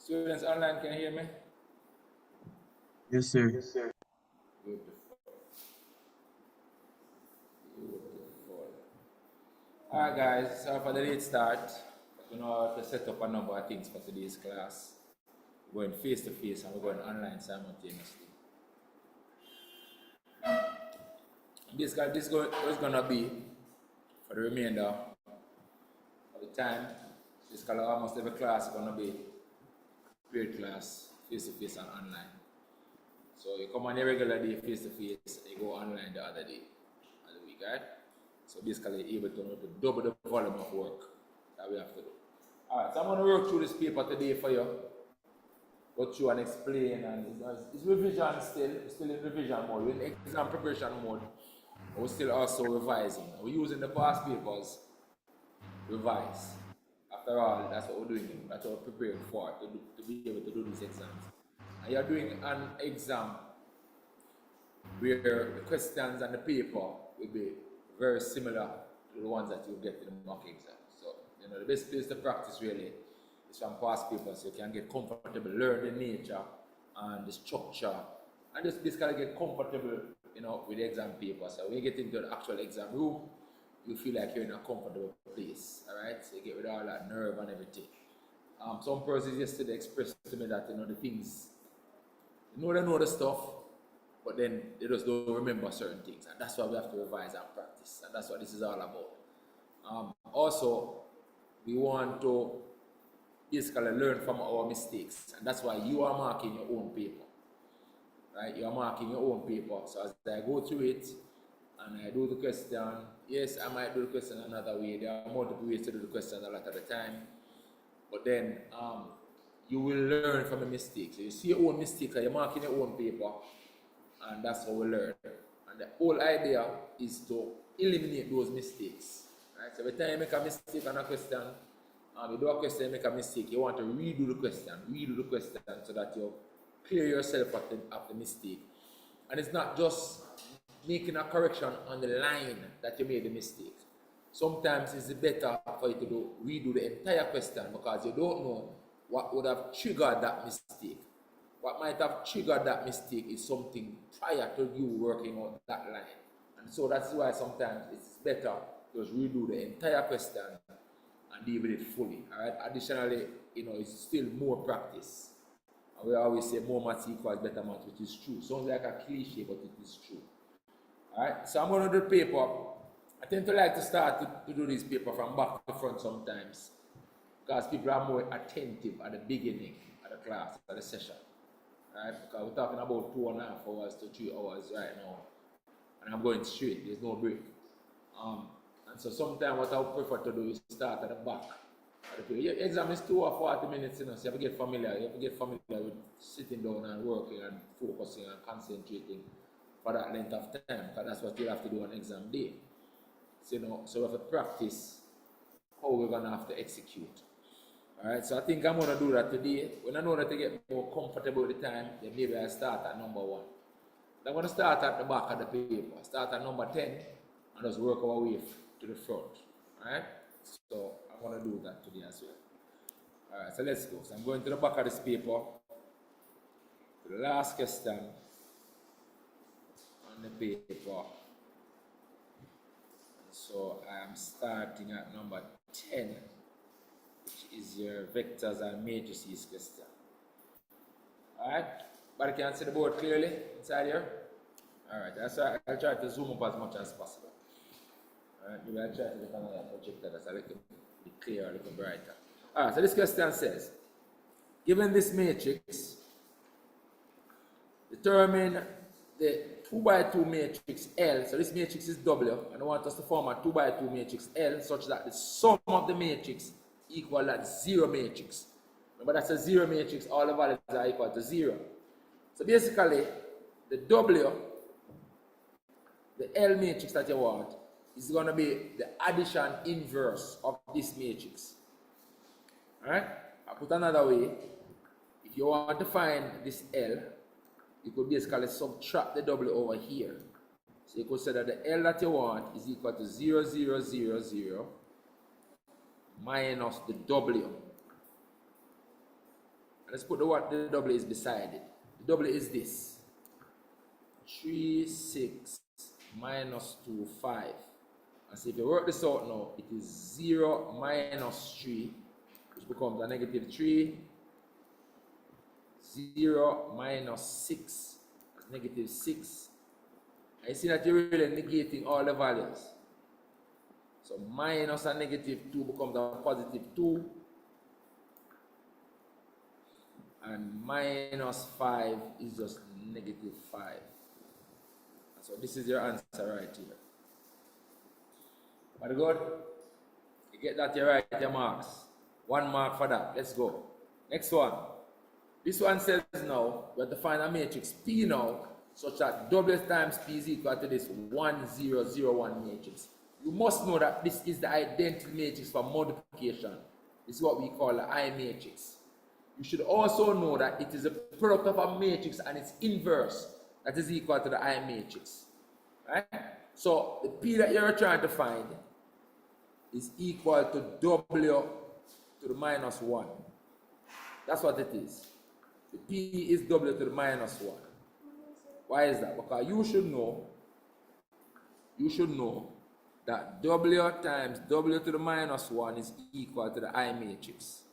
Students online, can you hear me? Yes, sir. Beautiful. Beautiful. Alright guys, so for the late start, we know how to set up a number of things for today's class. We're going face to face and we're going online simultaneously. This is going to be for the remainder of the time. This color almost every class is going to be prepared class, face to face and online. So you come on a regular day face to face, you go online the other day of the week, right? So basically you're able to double the volume of work that we have to do. Alright, so I'm going to work through this paper today for you. Go through and explain, and it's revision still in revision mode, we're in exam preparation mode. We're still also revising. We're using the past papers, revise. After all, that's what we're doing. That's what we're preparing for, to be able to do these exams. And you're doing an exam where the questions and the paper will be very similar to the ones that you get in the mock exam. So, the best place to practice really is from past papers, so you can get comfortable, learn the nature and the structure, and just basically get comfortable, with the exam paper. So when you get into the actual exam room, you feel like you're in a comfortable place, all right? So you get rid of all that nerve and everything. Some persons yesterday expressed to me that, the things, they know the stuff, but then they just don't remember certain things, and that's why we have to revise and practice, and that's what this is all about. Also, we want to basically learn from our mistakes, and that's why you are marking your own paper, right? You are marking your own paper. So as I go through it and I do the question, yes, I might do the question another way. There are multiple ways to do the question a lot of the time, but then you will learn from the mistakes. So you see your own mistakes, and you're marking your own paper, and that's how we learn. And the whole idea is to eliminate those mistakes, right? So every time you make a mistake on a question, you do a question, you make a mistake, you want to redo the question so that you clear yourself of the mistake. And it's not just making a correction on the line that you made the mistake. Sometimes it's better for you to redo the entire question, because you don't know what would have triggered that mistake. What might have triggered that mistake is something prior to you working out that line. And so that's why sometimes it's better to just redo the entire question and deal with it fully. Alright? Additionally, it's still more practice. And we always say more maths equals better maths, which is true. Sounds like a cliche, but it is true. Alright, so I'm going to do the paper. I tend to like to start to do this paper from back to front sometimes, because people are more attentive at the beginning of the class, of the session. Right? Because we're talking about 2.5 hours to 3 hours right now, and I'm going straight, there's no break. And so sometimes what I would prefer to do is start at the back. Your exam is 2 or 40 minutes, so you have to get familiar. You have to get familiar with sitting down and working and focusing and concentrating for that length of time, because that's what you have to do on exam day. So, so we have to practice how we're going to have to execute. Alright, so I think I'm going to do that today. When I know that I get more comfortable with the time, then maybe I'll start at number 1. I'm going to start at the back of the paper. Start at number 10 and just work our way to the front. Alright, so I'm going to do that today as well. Alright, so let's go. So I'm going to the back of this paper, to the last question on the paper. So I'm starting at number 10, which is your vectors and matrices question. Alright, but you can see the board clearly inside here? Alright, that's why I'll try to zoom up as much as possible. Alright, maybe I'll try to get another projector that's a little bit clearer, a little brighter. Alright, so this question says, given this matrix, determine the 2 by 2 matrix L. So this matrix is W, and I want us to form a 2 by 2 matrix L such that the sum of the matrix equal that 0 matrix. Remember, that's a 0 matrix, all the values are equal to 0. So basically, the W, the L matrix that you want, is going to be the addition inverse of this matrix. Alright? I'll put another way. If you want to find this L, you could basically subtract the W over here. So you could say that the L that you want is equal to 0, 0, 0, 0 minus the W. Let's put the W is beside it. The W is this. 3, 6 minus 2, 5. And so if you work this out now, it is 0 minus 3, which becomes a negative 3. 0 minus 6, that's negative 6. And you see that you're really negating all the values. So minus a negative 2 becomes a positive 2. And minus 5 is just negative 5. And so this is your answer right here. Very good. You get that, you write your marks. 1 mark for that. Let's go. Next one. This one says now, we have to find a matrix P now, such that W times P is equal to this 1, 0, 0, 1 matrix. You must know that this is the identity matrix for multiplication. This is what we call the I matrix. You should also know that it is a product of a matrix and its inverse that is equal to the I matrix. Right? So the P that you're trying to find is equal to W to the minus 1. That's what it is. The P is W to the minus 1. Why is that? Because you should know that W times W to the minus 1 is equal to the I matrix.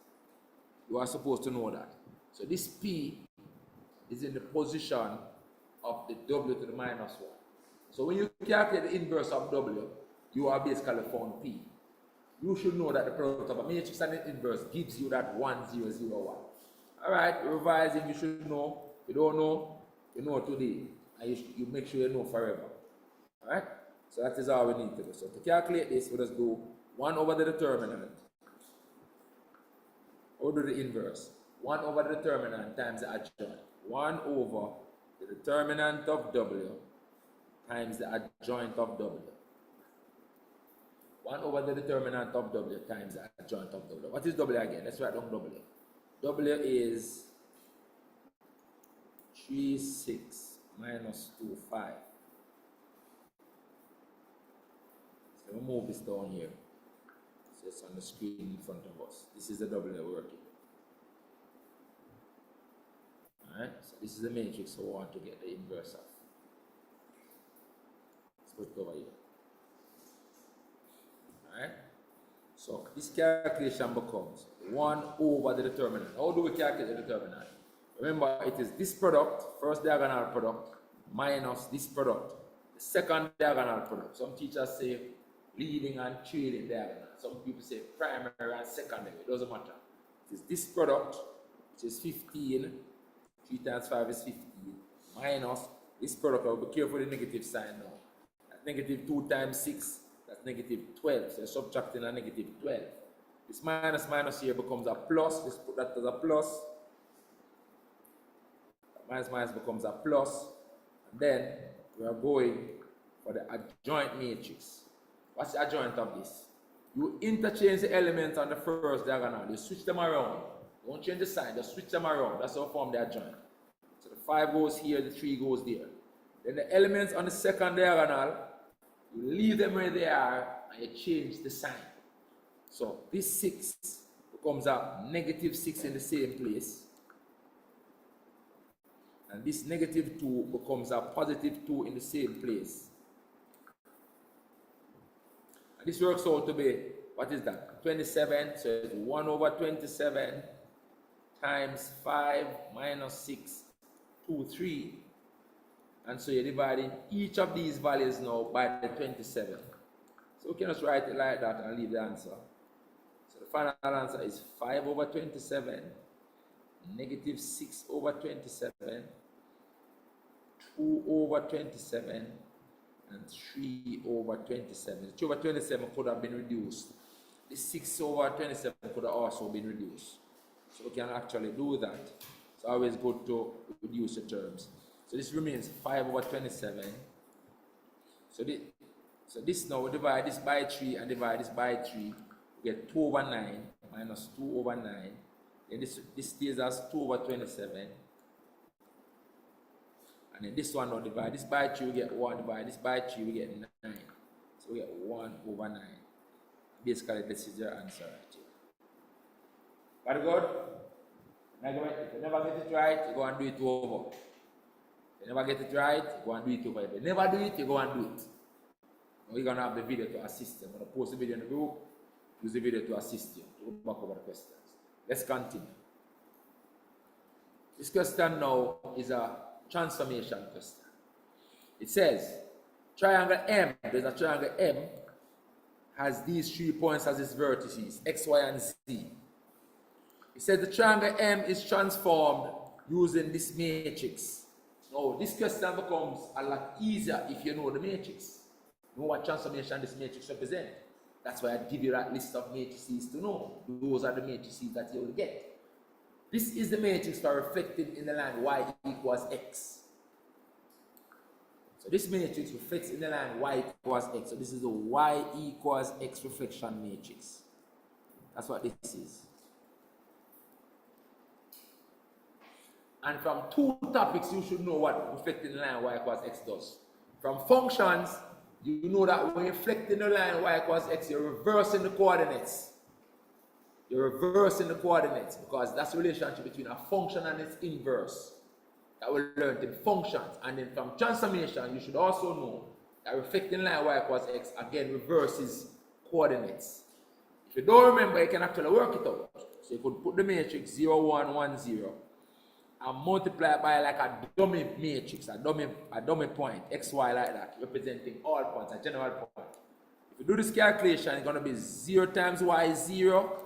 You are supposed to know that. So this P is in the position of the W to the minus 1. So when you calculate the inverse of W, you are basically found P. You should know that the product of a matrix and the inverse gives you that 1, 0, 0, 1. Alright, revising, you should know. If you don't know, you know today. And you make sure you know forever. Alright? So that is all we need to do. So to calculate this, we just do 1 over the determinant. Or do the inverse. 1 over the determinant times the adjoint. 1 over the determinant of W times the adjoint of W. 1 over the determinant of W times the adjoint of W. What is W again? Let's write down W. W is 3, 6 minus 2, 5. So we'll move this down here. So it's on the screen in front of us. This is the W working. Alright, so this is the matrix we want to get the inverse of. Let's put it over here. Alright, so this calculation becomes 1 over the determinant. How do we calculate the determinant? Remember, it is this product, first diagonal product, minus this product, the second diagonal product. Some teachers say leading and trailing diagonal. Some people say primary and secondary. It doesn't matter. It is this product, which is 15. 3 times 5 is 15. Minus this product. I'll be careful with the negative sign now. That's negative 2 times 6. That's negative 12. So you're subtracting a negative 12. This minus minus here becomes a plus. Let's put that as a plus. Minus minus becomes a plus. And then we are going for the adjoint matrix. What's the adjoint of this? You interchange the elements on the first diagonal. You switch them around. Don't change the sign, just switch them around. That's how you form the adjoint. So the 5 goes here, the 3 goes there. Then the elements on the second diagonal, you leave them where they are and you change the sign. So this 6 becomes a negative 6 in the same place. And this negative 2 becomes a positive 2 in the same place. And this works out to be, what is that? 27, so it's 1 over 27 times 5 minus 6, 2, 3. And so you're dividing each of these values now by the 27. So we can just write it like that and leave the answer. So the final answer is 5 over 27, negative 6 over 27, 2 over 27, and 3 over 27. 3 over 27 could have been reduced. The 6 over 27 could have also been reduced. So we can actually do that. It's always good to reduce the terms. So this remains 5 over 27. So this now we divide this by 3 and divide this by 3. We get 2 over 9 minus 2 over 9. Then this stays as 2 over 27. And then this one now divide this by 3, we get 1. Divide this by 3, we get 9. So we get 1 over 9. Basically, this is your answer right here. Very good. If you never get it right, you go and do it over. If you never get it right, you go and do it over. If you never do it, you go and do it. We're going to have the video to assist you. I'm going to post the video in the group, use the video to assist you to go back over the questions. Let's continue. This question now is a transformation question. It says, triangle M, there's a triangle M, has these 3 points as its vertices, X, Y, and Z. It says the triangle M is transformed using this matrix. Now, this question becomes a lot easier if you know the matrix. Know what transformation this matrix represents. That's why I give you that list of matrices to know. Those are the matrices that you will get. This is the matrix for reflected in the line y equals x. So this matrix reflects in the line y equals x. So this is the y equals x reflection matrix. That's what this is. And from 2 topics, you should know what reflecting in the line y equals x does. From functions, you know that when you reflect in the line y equals x, you're reversing the coordinates. You're reversing the coordinates because that's the relationship between a function and its inverse that we learned in functions. And then from transformation, you should also know that reflecting line y equals x again reverses coordinates. If you don't remember, you can actually work it out. So you could put the matrix 0, 1, 1, 0 and multiply by like a dummy matrix, a dummy point, xy like that, representing all points, a general point. If you do this calculation, it's going to be 0 times y is 0.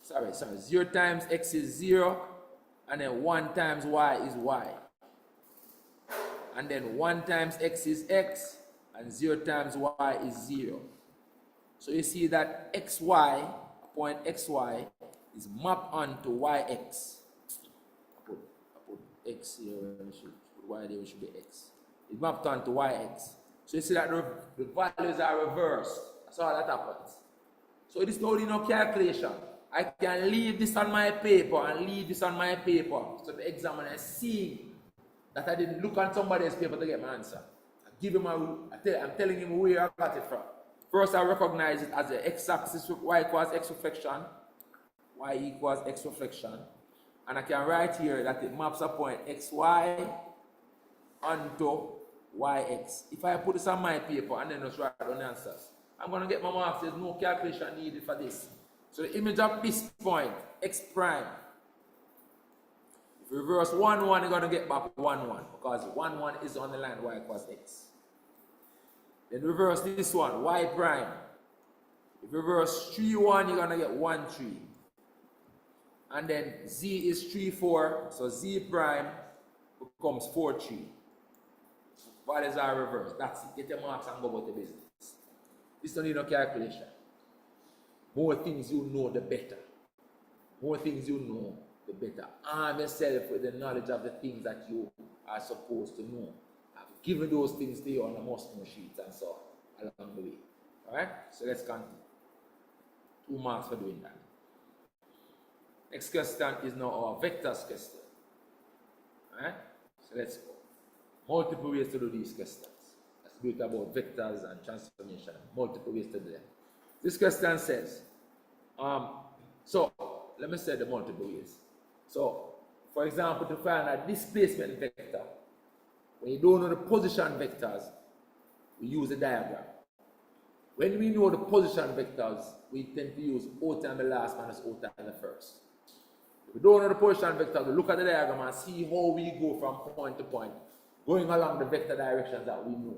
0 times x is 0, and then 1 times y is y. And then 1 times x is x, and 0 times y is 0. So you see that xy, point xy, is mapped onto yx. I put x here, we should put y there, we should be x. It's mapped onto yx. So you see that the values are reversed. That's all that happens. So this is only no calculation. I can leave this on my paper and leave this on my paper. So the examiner is seeing that I didn't look on somebody else's paper to get my answer. I'm telling him where I got it from. First, I recognize it as the x-axis, y equals x reflection, y equals x reflection. And I can write here that it maps a point xy onto yx. If I put this on my paper and then just write down the answers, I'm going to get my marks. There's no calculation needed for this. So the image of this point, x prime, if you reverse 1, 1, you're going to get back 1, 1, because 1, 1 is on the line y equals x. Then reverse this one, y prime. If you reverse 3, 1, you're going to get 1, 3. And then z is 3, 4, so z prime becomes 4, 3. Values are reversed. That's it. Get your marks and go about the business. This don't need no calculation. More things you know, the better. More things you know, the better. Arm yourself with the knowledge of the things that you are supposed to know. I've given those things to you on the must-know sheets and so on along the way. Alright? So let's continue. 2 marks for doing that. Next question is now our vectors question. Alright? So let's go. Multiple ways to do these questions. Let's do it about vectors and transformation. Multiple ways to do them. This question says, so let me say the multiple ways. So, for example, to find a displacement vector, when you don't know the position vectors, we use a diagram. When we know the position vectors, we tend to use O times the last minus O times the first. If we don't know the position vectors, we look at the diagram and see how we go from point to point, going along the vector directions that we know.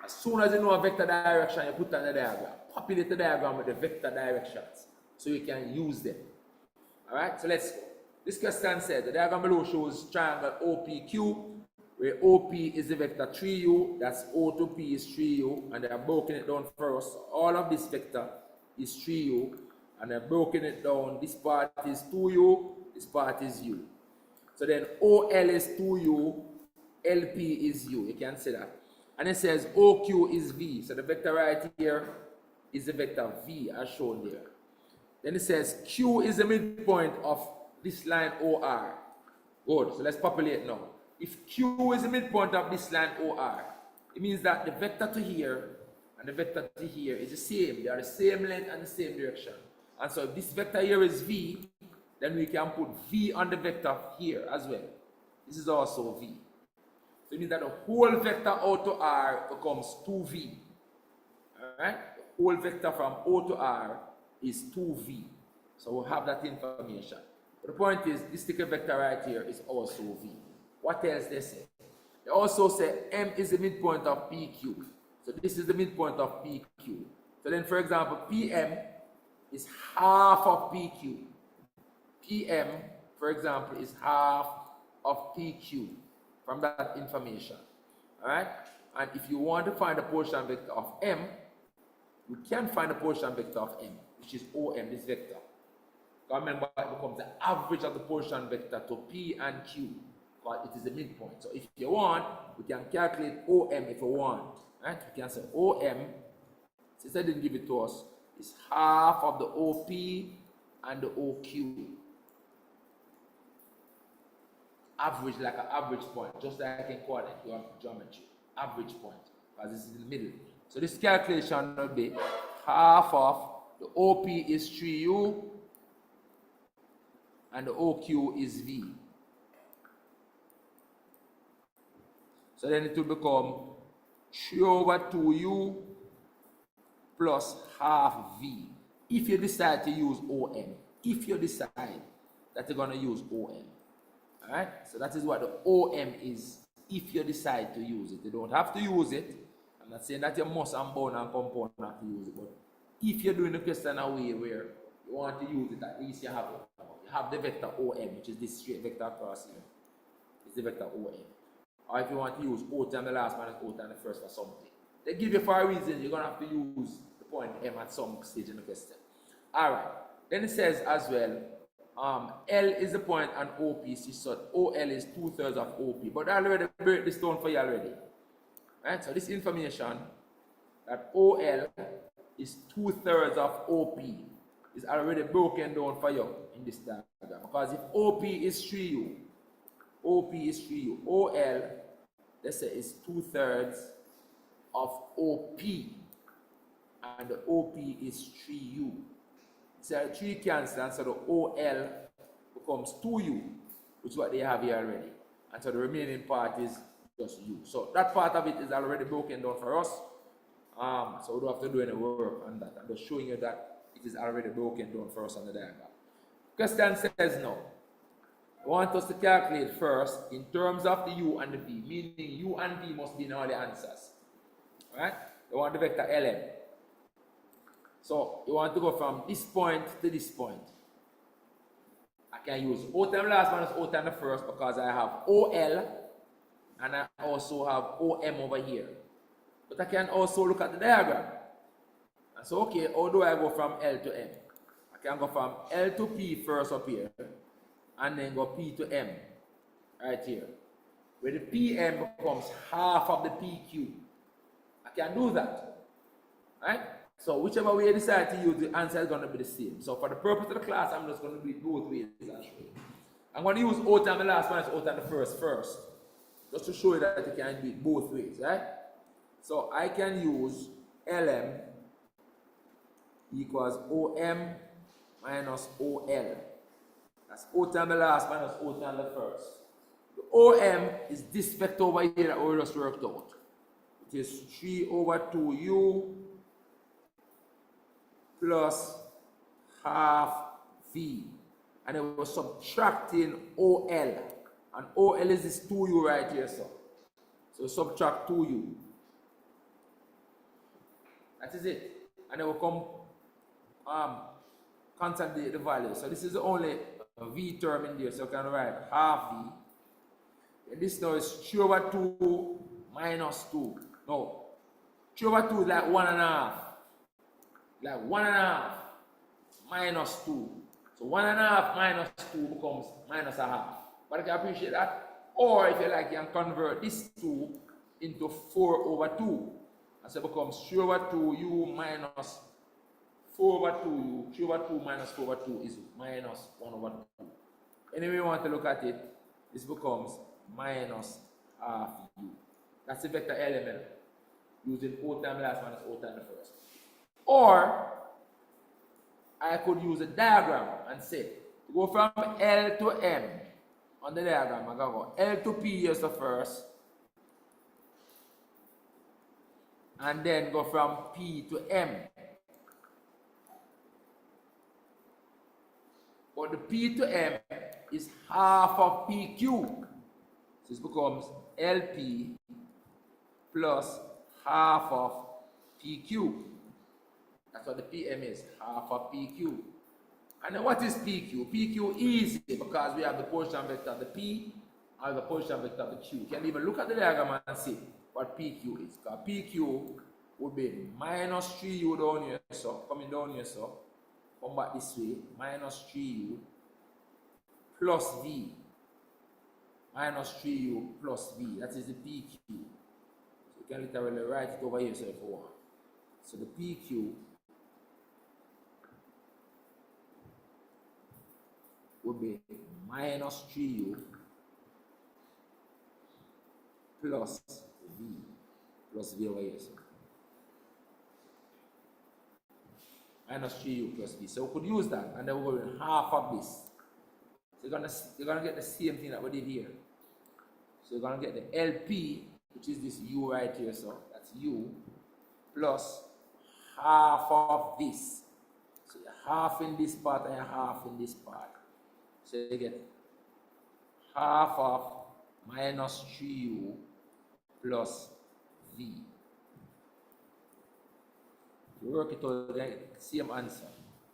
As soon as you know a vector direction, you put it on the diagram. Populate the diagram with the vector directions so you can use them. Alright, so let's go. This question says the diagram below shows triangle OPQ, where OP is the vector 3u, that's O to P is 3u, and they are broken it down first. So all of this vector is 3u, and they're broken it down. This part is 2u, this part is u. So then OL is 2u, LP is u. You can say that. And it says OQ is V. So the vector right here is the vector V as shown there. Then it says Q is the midpoint of this line OR. Good. So let's populate now. If Q is the midpoint of this line OR, it means that the vector to here and the vector to here is the same. They are the same length and the same direction. And so if this vector here is V, then we can put v on the vector here as well. This is also v. So it means that the whole vector out to R becomes 2v. Alright? The whole vector from O to R is 2v. So we'll have that information. But the point is, this sticker vector right here is also v. What else they say? They also say M is the midpoint of PQ. So this is the midpoint of PQ. So then, for example, PM is half of PQ. PM, for example, is half of PQ from that information. Alright? And if you want to find the portion vector of M, you can find the portion vector of M, which is OM, this vector. Remember, it becomes the average of the portion vector to P and Q, but it is the midpoint. So if you want, we can calculate OM if you want. Right? We can say OM, since I didn't give it to us, is half of the OP and the OQ. Average, like an average point, just like in coordinate geometry. Average point, because this is in the middle. So this calculation will be half of the OP is 3U and the OQ is V. So then it will become 3 over 2U plus half V. If you decide to use OM, if you decide that you're going to use OM. Alright, so that is what the OM is if you decide to use it. You don't have to use it. I'm not saying that you must and bound and compound not to use it, but if you're doing the question away where you want to use it, at least you have the vector OM, which is this straight vector across here. It's the vector OM. Or if you want to use O time the last minus O time the first for something. They give you for a reason, you're going to have to use the point M at some stage in the question. Alright, then it says as well, L is the point and OP, so OL is 2/3 of OP. But I already break this down for you already. Right? So this information that OL is 2/3 of OP is already broken down for you in this diagram. Because if OP is 3U, OP is 3U, OL, let's say, is 2/3 of OP, and the OP is 3U. So 3 cancel, so the OL becomes 2U, which is what they have here already. And so the remaining part is just U. So that part of it is already broken down for us. So we don't have to do any work on that. I'm just showing you that it is already broken down for us on the diagram. Question says no. I want us to calculate first in terms of the U and the V, meaning U and V must be in all the answers. Alright? We want the vector LM. So you want to go from this point to this point. I can use O time last minus O time the first because I have OL and I also have OM over here. But I can also look at the diagram. And so, okay, how do I go from L to M? I can go from L to P first up here and then go P to M right here. Where the PM becomes half of the PQ. I can do that. Right? So whichever way you decide to use, the answer is going to be the same. So for the purpose of the class, I'm just going to do it both ways actually. I'm going to use O time the last minus O time the first. Just to show you that you can do it both ways, right? So I can use LM equals OM minus OL. That's O time the last minus O time the first. The OM is this vector over here that we just worked out. It is 3 over 2U plus half V. And then we're subtracting OL. And OL is this 2U right here, so subtract 2U. That is it. And then we'll come consolidate the value. So this is the only V term in there, so you can write half V. And this now is 3 over 2 minus 2. No, 3 over 2 is like 1.5. Like 1.5 minus 2. So 1.5 minus 2 becomes minus a half. But I can appreciate that. Or if you like, you can convert this 2 into 4 over 2. And so it becomes 3 over 2u minus 4 over 2u. 3 over 2 minus 4 over 2 is minus 1 over 2. Anyway you want to look at it, this becomes minus half u. That's the vector element using O time last minus O time the first. Or I could use a diagram and say, to go from L to M on the diagram, I go L to P is the first, and then go from P to M. But the P to M is half of PQ. So this becomes LP plus half of PQ. That's what the PM is, half of PQ. And then what is PQ? PQ easy because we have the position vector of the P and the position vector of the Q. You can even look at the diagram and see what PQ is. Because PQ would be minus 3U down here, so coming down here, so come back this way, minus 3U plus V. Minus 3U plus V. That is the PQ. So you can literally write it over here so if you want. So the PQ would be minus 3U plus V over here. So. Minus 3U plus V. So we could use that and then we're going half of this. So you're gonna get the same thing that we did here. So you're gonna get the LP, which is this U right here, so that's U, plus half of this. So you're half in this part and you're half in this part. So you get half of minus 3U plus V. If you work it out, you get the same answer.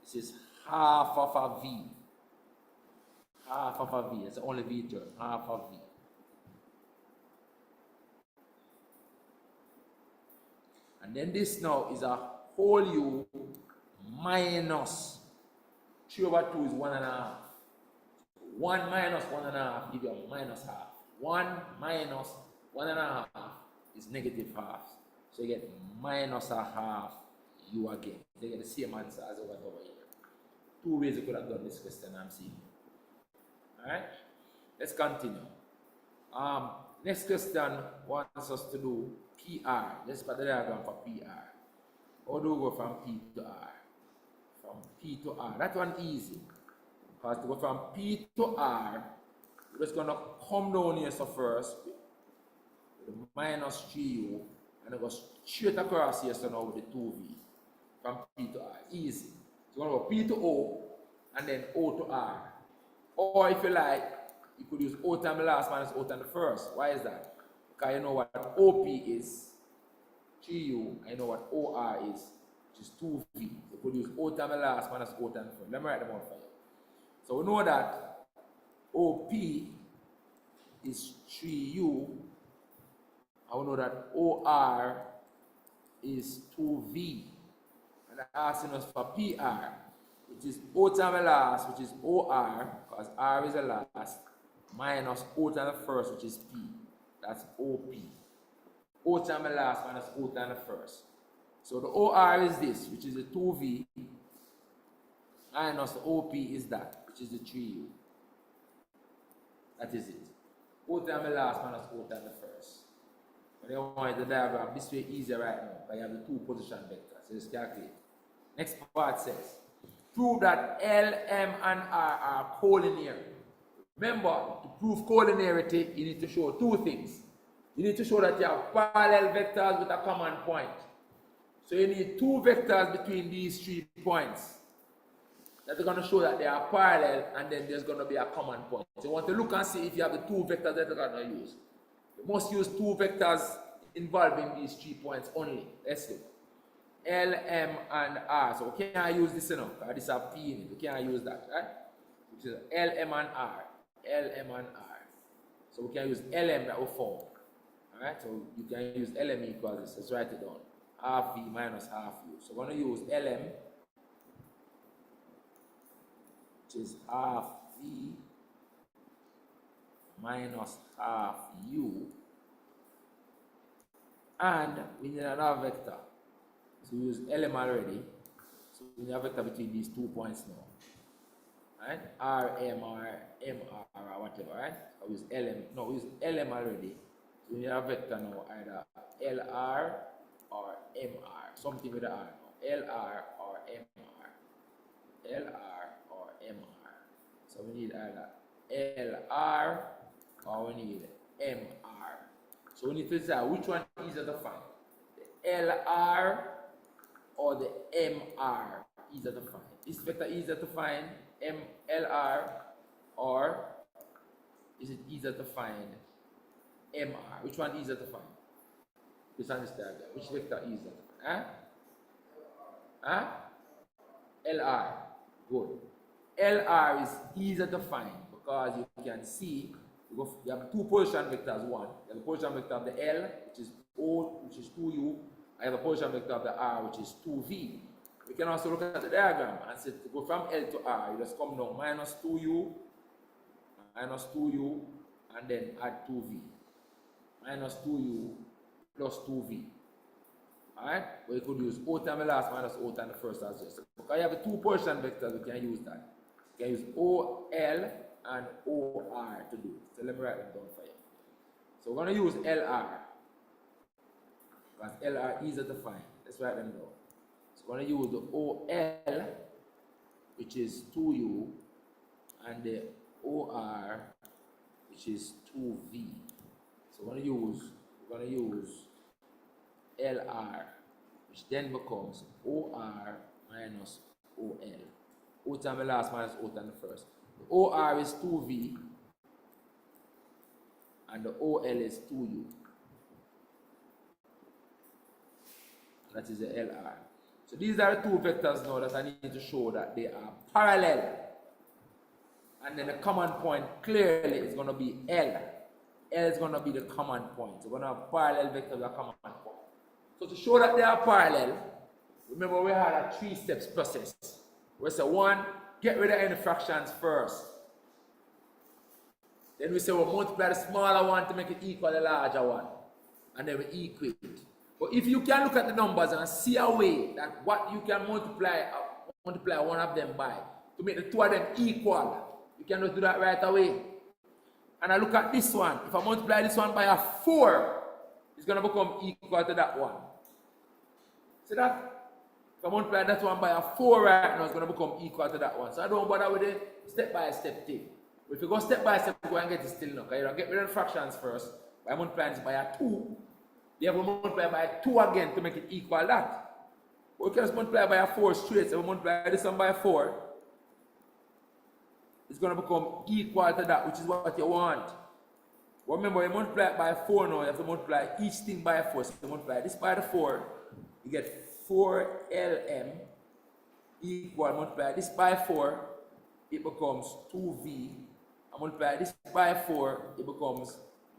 This is half of a V. Half of a V. It's the only V term. Half of V. And then this now is a whole U minus 3 over 2 is 1.5. 1 minus 1.5 give you a minus half. 1 minus 1.5 is negative half. So you get minus a half U again. So you get the same answer as over here. 2 ways you could have done this question I'm seeing. Alright? Let's continue. Next question wants us to do PR. Let's put the diagram for PR. How do we go from P to R? From P to R. That one easy. Because to go from P to R, we're just going to come down here so first with the minus 3U and then go straight across here so now with the 2V. From P to R. Easy. So we're going to go P to O and then O to R. Or if you like, you could use O times the last minus O times the first. Why is that? Because you know what OP is, 3U, I know what OR is, which is 2V. So you could use O times the last minus O times the first. Let me write them out for you. So we know that OP is 3U, and we know that OR is 2V. And they're asking us for PR, which is O times the last, which is OR, because R is the last, minus O times the first, which is P. That's OP. O times the last minus O times the first. So the OR is this, which is the 2V, minus the OP is that, which is the 3U. That is it. O times the last minus O times the first. When you want the diagram, this way easier right now, but you have the 2 position vectors. So just calculate. Next part says, prove that L, M, and R are collinear. Remember, to prove collinearity, you need to show 2 things. You need to show that you have parallel vectors with a common point. So you need 2 vectors between these 3 points that are going to show that they are parallel, and then there's going to be a common point. So you want to look and see if you have the 2 vectors that you're going to use. You must use 2 vectors involving these 3 points only. Let's look. L, M, and R. So we can't use this enough, because this is a P in it. We can't use that, right? Which is L, M, and R. L, M, and R. So we can use LM that we found. Alright, so you can use LM equals this. Let's write it down. Half V minus half U. So we're going to use LM, which is half V minus half U. And we need another vector. So we use LM already. So we need a vector between these 2 points now. Right? R, M, R, M, R, or whatever, right? So we use LM. No, we use LM already. So we need a vector now, either LR or MR. Something with the R now. LR or MR. LR or MR. So So we need either LR or we need MR. So we need to decide which one is easier to find. The LR or the MR easier to find. Is vector easier to find LR, or is it easier to find MR? Which one easier to find? This on this diagram. Which vector easier to find? Huh? LR. Good. LR is easier to find because you can see you have two position vectors. One, you have the position vector of the L, which is O, which is 2U. I have a position vector of the R, which is 2V. We can also look at the diagram and say to go from L to R, you just come down minus 2U, and then add 2V. Minus 2U plus 2V. Alright? Or you could use O times the last minus O times the first as well. So because you have two position vectors, we can use that. You can use OL and OR to do it. So let me write them down for you. So we're going to use LR. Because LR is easier to find. Let's write them down. So we're going to use the OL, which is 2U, and the OR, which is 2V. So we're going to use LR, which then becomes OR minus OL. O times the last minus O times the first. The OR is 2V, and the OL is 2U. That is the LR. So these are the two vectors now that I need to show that they are parallel. And then the common point clearly is going to be L. L is going to be the common point. So we're going to have parallel vectors with a common point. So to show that they are parallel, remember we had a 3 steps process. We say 1, get rid of any fractions first. Then we say we'll multiply the smaller one to make it equal the larger one. And then we equate it. But if you can look at the numbers and see a way that what you can multiply one of them by to make the two of them equal, you can just do that right away. And I look at this one. If I multiply this one by a 4, it's going to become equal to that one. See that? If I multiply that one by a 4 right now, it's going to become equal to that one. So I don't bother with the step-by-step thing. But if you go step-by-step, go and get it still now. Because you don't get rid of the fractions first by multiplying this by a 2. You have to multiply by 2 again to make it equal that. But we can just multiply by a 4 straight. So we multiply this one by a 4. It's going to become equal to that, which is what you want. But remember, you multiply it by 4 now, you have to multiply each thing by 4. So you multiply this by the 4, you get 4LM equal, multiply this by 4, it becomes 2V. And multiply this by 4, it becomes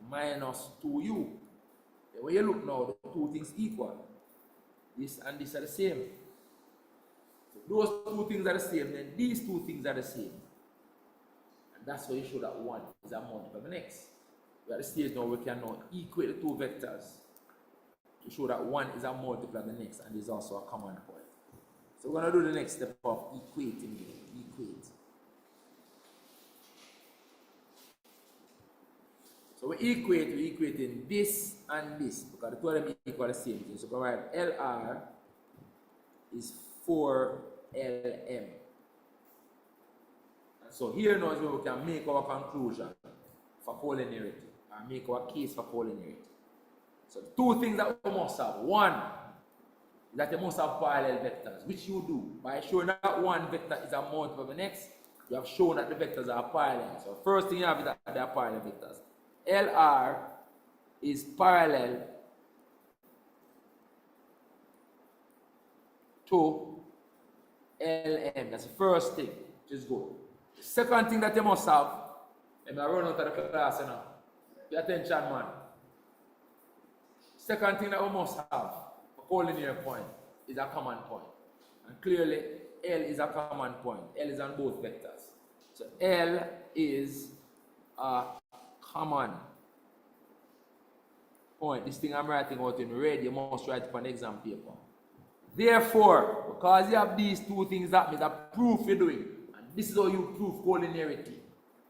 minus 2U. And when you look now, the two things equal. This and this are the same. So those two things are the same, then these two things are the same. And that's why you show that one is a multiple of the next. We are at the stage now we can now equate the two vectors to show that one is a multiple of the next and is also a common point. So we're going to do the next step of equating it. Equate. So we equating this and this because the two of them equal the same thing. So we write LR is 4LM. And so here now is where we can make our conclusion for collinearity, or make our case for collinearity. So the two things that we must have. One is that you must have parallel vectors, which you do. By showing that one vector is a multiple of the next, you have shown that the vectors are parallel. So first thing you have is that they are parallel vectors. LR is parallel to LM. That's the first thing, which is good. The second thing that you must have, and I run out of the class now. Pay attention, man. Second thing that we must have for collinear point is a common point. And clearly, L is a common point. L is on both vectors. So L is a common point. This thing I'm writing out in red, you must write it on the exam paper. Therefore, because you have these two things, that means a proof you're doing. And this is how you prove collinearity.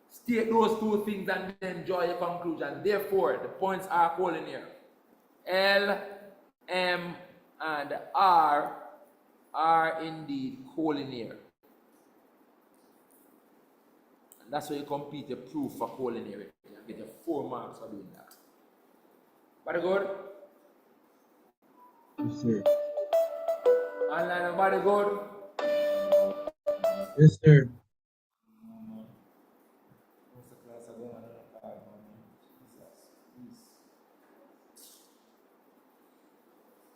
State those two things and then draw your conclusion. Therefore, the points are collinear. L, M, and R are indeed collinear. That's why you complete your proof for culinary. You get your 4 marks for doing that. Very good? Yes, sir. Online, everybody good? Yes, sir.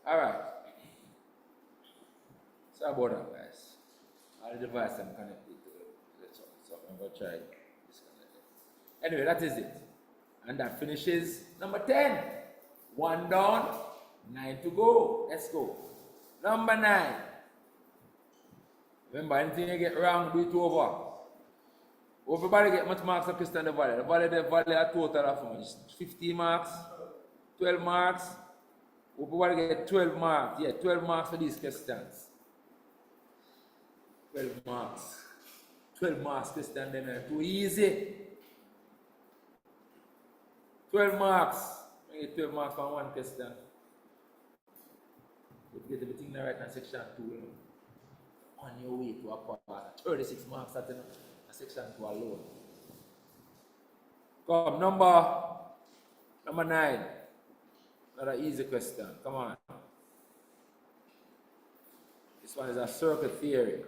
Alright. So about that, guys. All the devices I'm connected to the so I'm going to try disconnect it. Anyway, that is it. And that finishes number 10. 1 down, 9 to go. Let's go. Number 9. Remember, anything you get wrong, do it over. Everybody get much marks of Christian the Valley. The Valley a total of 15 marks, 12 marks. Everybody get 12 marks. Yeah, 12 marks for these questions. 12 marks. 12 marks question, them are too easy. 12 marks. You get 12 marks for one question. You get everything right in section 2. You know. On your way to a part. 36 marks at section 2 alone. Come, number 9. Another easy question. Come on. This one is a circle theory.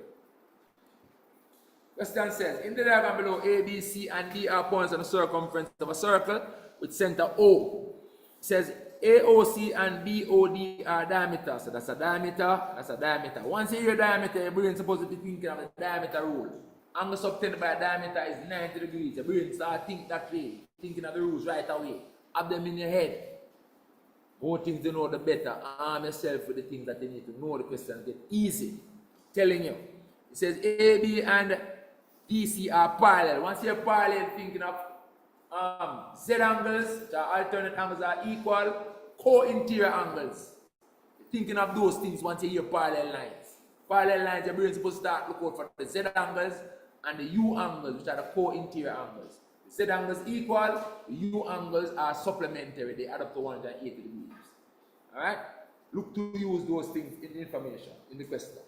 Question says, in the diagram below, A, B, C, and D are points on the circumference of a circle with center O. It says AOC and BOD are diameters. So that's a diameter, that's a diameter. Once you hear diameter, your brain is supposed to be thinking of the diameter rule. Angle subtended by diameter is 90 degrees. Your brain starts thinking that way, thinking of the rules right away. Have them in your head. More things you know, the better. Arm yourself with the things that you need to know. The questions get easy. Telling you. It says AB and DC are parallel. Once you're parallel, thinking of Z angles, which are alternate angles, are equal, co-interior angles. Thinking of those things once you hear parallel lines. Parallel lines, your brain is supposed to start look out for the Z angles and the U angles, which are the co-interior angles. The Z angles equal, the U angles are supplementary. They add up to 180 degrees. Alright? Look to use those things in the information, in the question.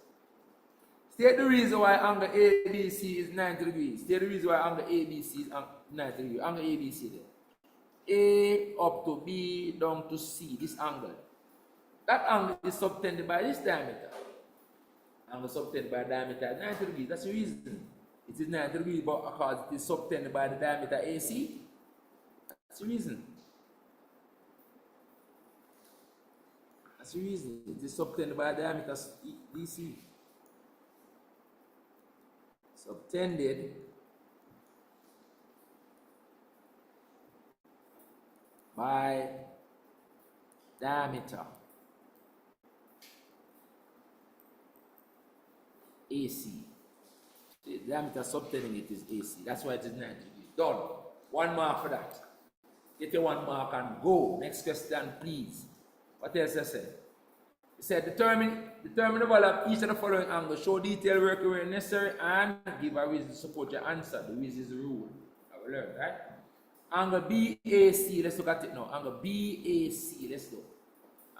State the reason why angle ABC is 90 degrees. State the reason why angle ABC is 90 degrees. Angle ABC there. A up to B down to C, this angle. That angle is subtended by this diameter. Angle subtended by diameter is 90 degrees. That's the reason. It is 90 degrees because it is subtended by the diameter AC. That's the reason. That's the reason. It is subtended by the diameter DC. Subtended by diameter AC. The diameter subtending it is AC. That's why it is 90 degrees. Done. 1 mark for that. Get your 1 mark and go. Next question, please. What else I said? It said determine the value of each of the following angles. Show detailed work where necessary and give a reason to support your answer. The reason is the rule. I will learn, right? Angle BAC, let's look at it now. Angle BAC, let's go.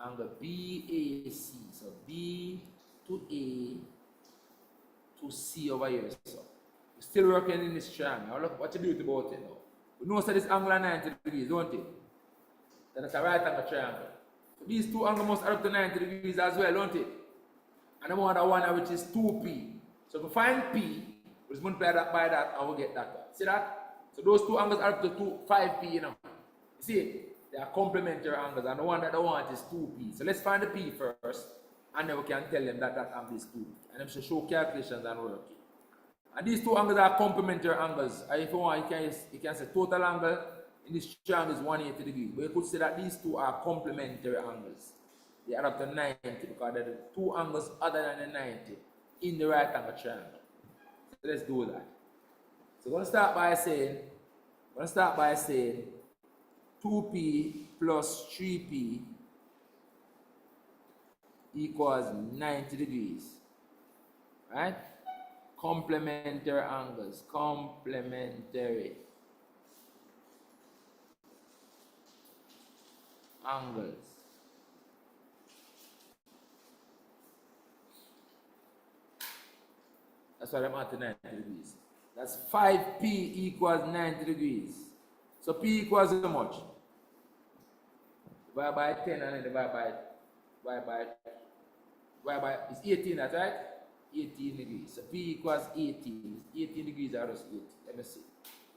Angle BAC. So B to A to C over here. So we're still working in this triangle. Look what you do about it now. We know that this angle is 90 degrees, don't it? That's a right angle triangle. So these two angles must add up to 90 degrees as well, don't it? And the other one which is 2P. So if we find P, we just multiply that by that and we'll get that one. See that? So those two angles add up to 5P, you know. You see? They are complementary angles and the one that I want is 2P. So let's find the P first and then we can tell them that that angle is 2P. And then we should show calculations and work it. And these two angles are complementary angles. And if you want, you can say total angle in this triangle is 180 degrees. But you could say that these two are complementary angles. They add up to 90 because they're the two angles other than the 90 in the right angle triangle. So let's do that. So we're going to start by saying 2P plus 3P equals 90 degrees. Right? Complementary angles. Complementary angles. That's why I'm at 90 degrees. That's 5p equals 90 degrees. So p equals how much? Divide by 10 and then divide by it's 18, that's right? 18 degrees. So p equals 18. 18 degrees are just 18. Let me see.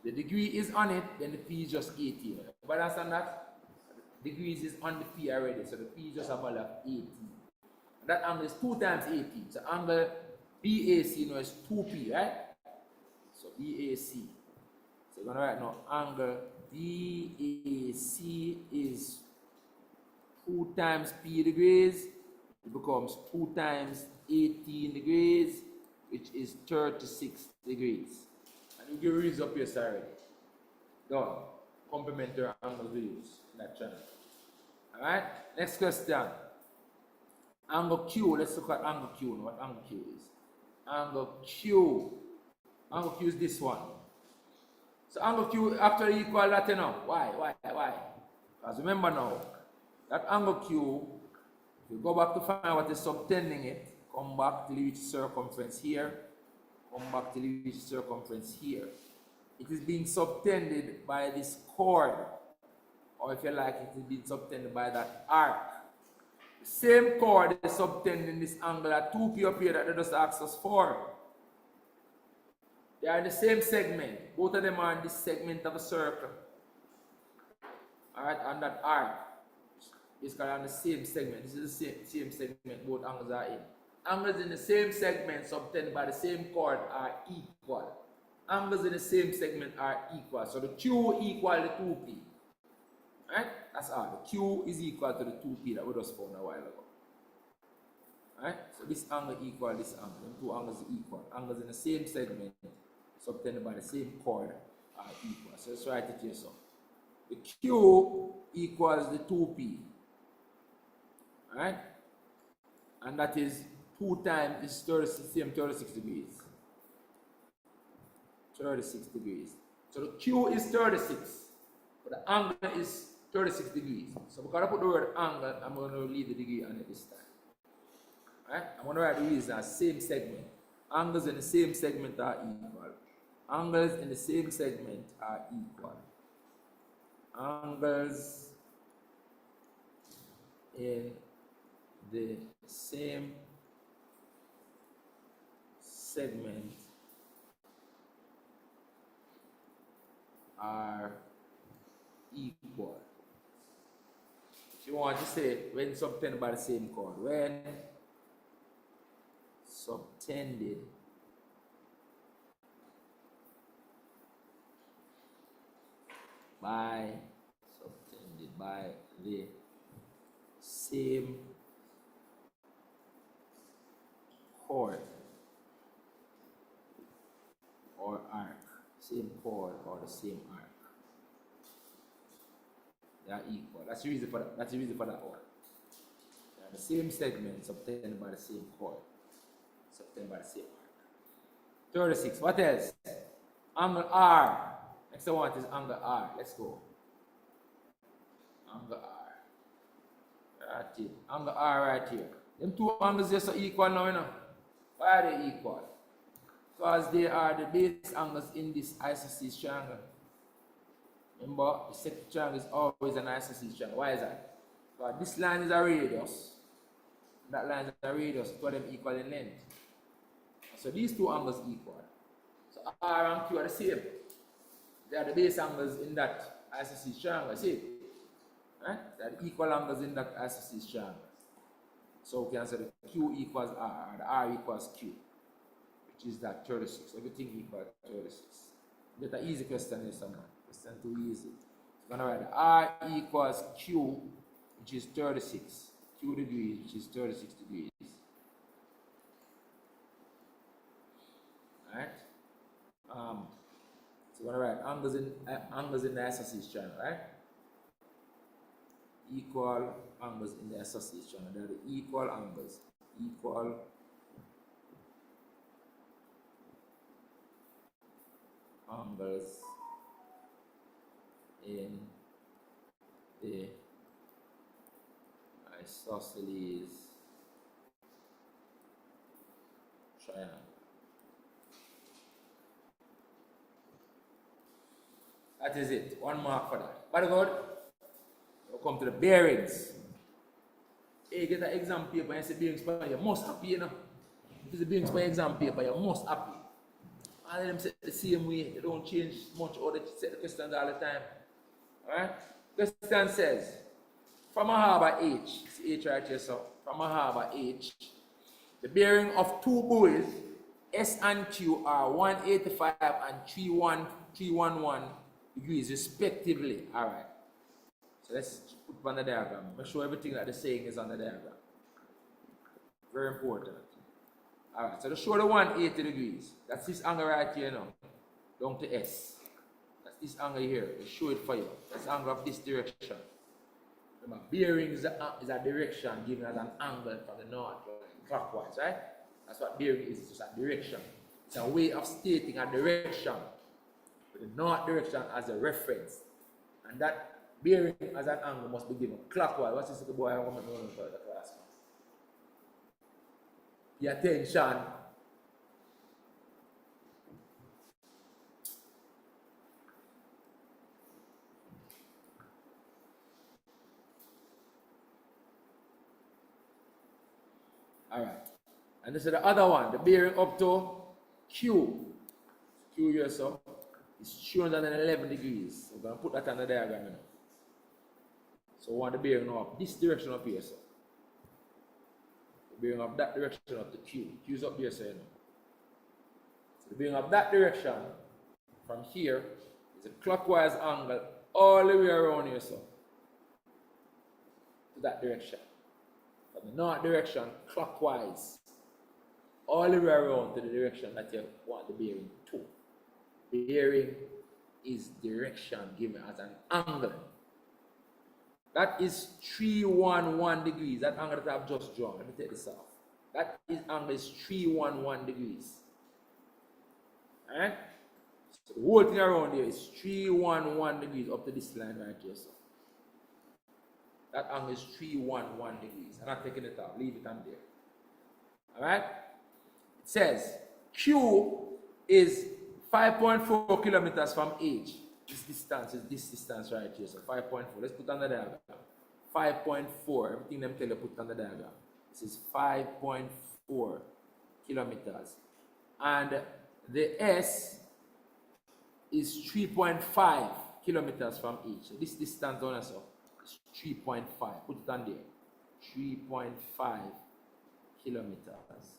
The degree is on it, then the p is just 18. But understand that? Degrees is on the p already, so the p is just a value of 18. And that angle is 2 times 18. So angle BAC now is 2p, right? So BAC. So you're gonna write now angle BAC is 2 times p degrees. It becomes 2 times 18 degrees, which is 36 degrees. And you can read up your side already. Done. Complementary angles we use in that channel. Alright? Next question. Angle Q. Let's look at angle Q and what angle Q is. Angle Q. Angle Q is this one. So angle Q actually equal that, you know. Why? Because remember now, that angle Q, if you go back to find what is subtending it, come back till you reach circumference here, come back till you reach circumference here. It is being subtended by this chord, or if you like, it is being subtended by that arc. The same chord is subtending this angle at 2p up here that they just asked us for. They are in the same segment. Both of them are in this segment of a circle. Alright, on that arc. Basically on the same segment. This is the same segment both angles are in. Angles in the same segment subtended by the same chord are equal. Angles in the same segment are equal. So the Q equal to 2p. Right? That's all. The Q is equal to the 2p that we just found a while ago. Right? So this angle equal this angle. Them two angles are equal. Angles in the same segment subtended by the same chord are equal. So let's write it here. So the Q equals the 2p. Right? And that is 2 times is 36 degrees. 36 degrees. So the Q is 36, but the angle is 36 degrees. So because I put the word angle, I'm going to leave the degree on it this time. Right? I'm going to write the reason as same segment. Angles in the same segment are equal. Angles in the same segment are equal. Angles in the same segment are equal. If you want to say when subtended by the same chord, when subtended by the same chord or arc, same chord or the same arc. They are equal. That's the reason for that. That's the reason for that one. They are the same segment subtended by the same chord, subtended by the same arc. 36. What else? Angle R. Next one is angle R. Let's go. Angle R. Right here. Angle R right here. Them two angles just are equal now, you know. Why are they equal? Because they are the base angles in this isosceles triangle. Remember, the second triangle is always an isosceles triangle. Why is that? Because this line is a radius. That line is a radius. Two of them equal in length. So these two angles equal. So R and Q are the same. They are the base angles in that isosceles triangle. See? Right? They are the equal angles in that isosceles triangle. So we can say the Q equals R, and the R equals Q, which is that 36. Everything equals 36. Get an easy question here, someone. Question too easy. So we're going to write the R equals Q, which is 36. Q degrees, which is 36 degrees. Alright? So we're going to write angles in the isosceles triangle, right? Equal angles in the isosceles triangle. They are the equal angles. Equal angles in the isosceles triangle. That is it. 1 mark for that. Very good. We'll come to the bearings. Hey, get an exam paper and say bearings by you must happy, you know. If it's a bearings by exam paper, you must happy. All of them say the same way, they don't change much or they set the questions all the time. Alright? Question says, from a harbour H, it's H right here, so from a harbour H, the bearing of two buoys, S and Q, are 185 and 311 degrees respectively. Alright. So let's put on the diagram. Make sure everything that they're saying is on the diagram. Very important. Alright, so to show the 180 degrees, that's this angle right here now, down to S. That's this angle here, they show it for you. That's the angle of this direction. Remember, bearing is a direction given as an angle from the north, clockwise, right? That's what bearing is, it's just a direction. It's a way of stating a direction, with the north direction as a reference. And that bearing as an angle must be given clockwise. What's this little boy I want to know for the class? Pay attention. Alright. And this is the other one, the bearing up to Q. Q here, so it's 211 degrees. So we're going to put that on the diagram now. So we want the bearing up this direction up here, so. The bearing up that direction up to Q. Q's up here, so you know. So the bearing up that direction from here is a clockwise angle all the way around here, so. To that direction. From the north direction, clockwise. All the way around to the direction that you want the bearing to. Bearing is direction given as an angle. That is 311 degrees. That angle that I've just drawn. Let me take this off. That angle is 311 degrees. Alright? So the whole thing around here is 311 degrees up to this line right here. So that angle is 311 degrees. I'm not taking it off. Leave it on there. Alright? It says Q is 5.4 kilometers from H. This distance is this distance right here. So 5.4. Let's put on the diagram. 5.4. Everything them tell you put on the diagram. This is 5.4 kilometers. And the S is 3.5 kilometers from H. So this distance on us is 3.5. Put it on there. 3.5 kilometers.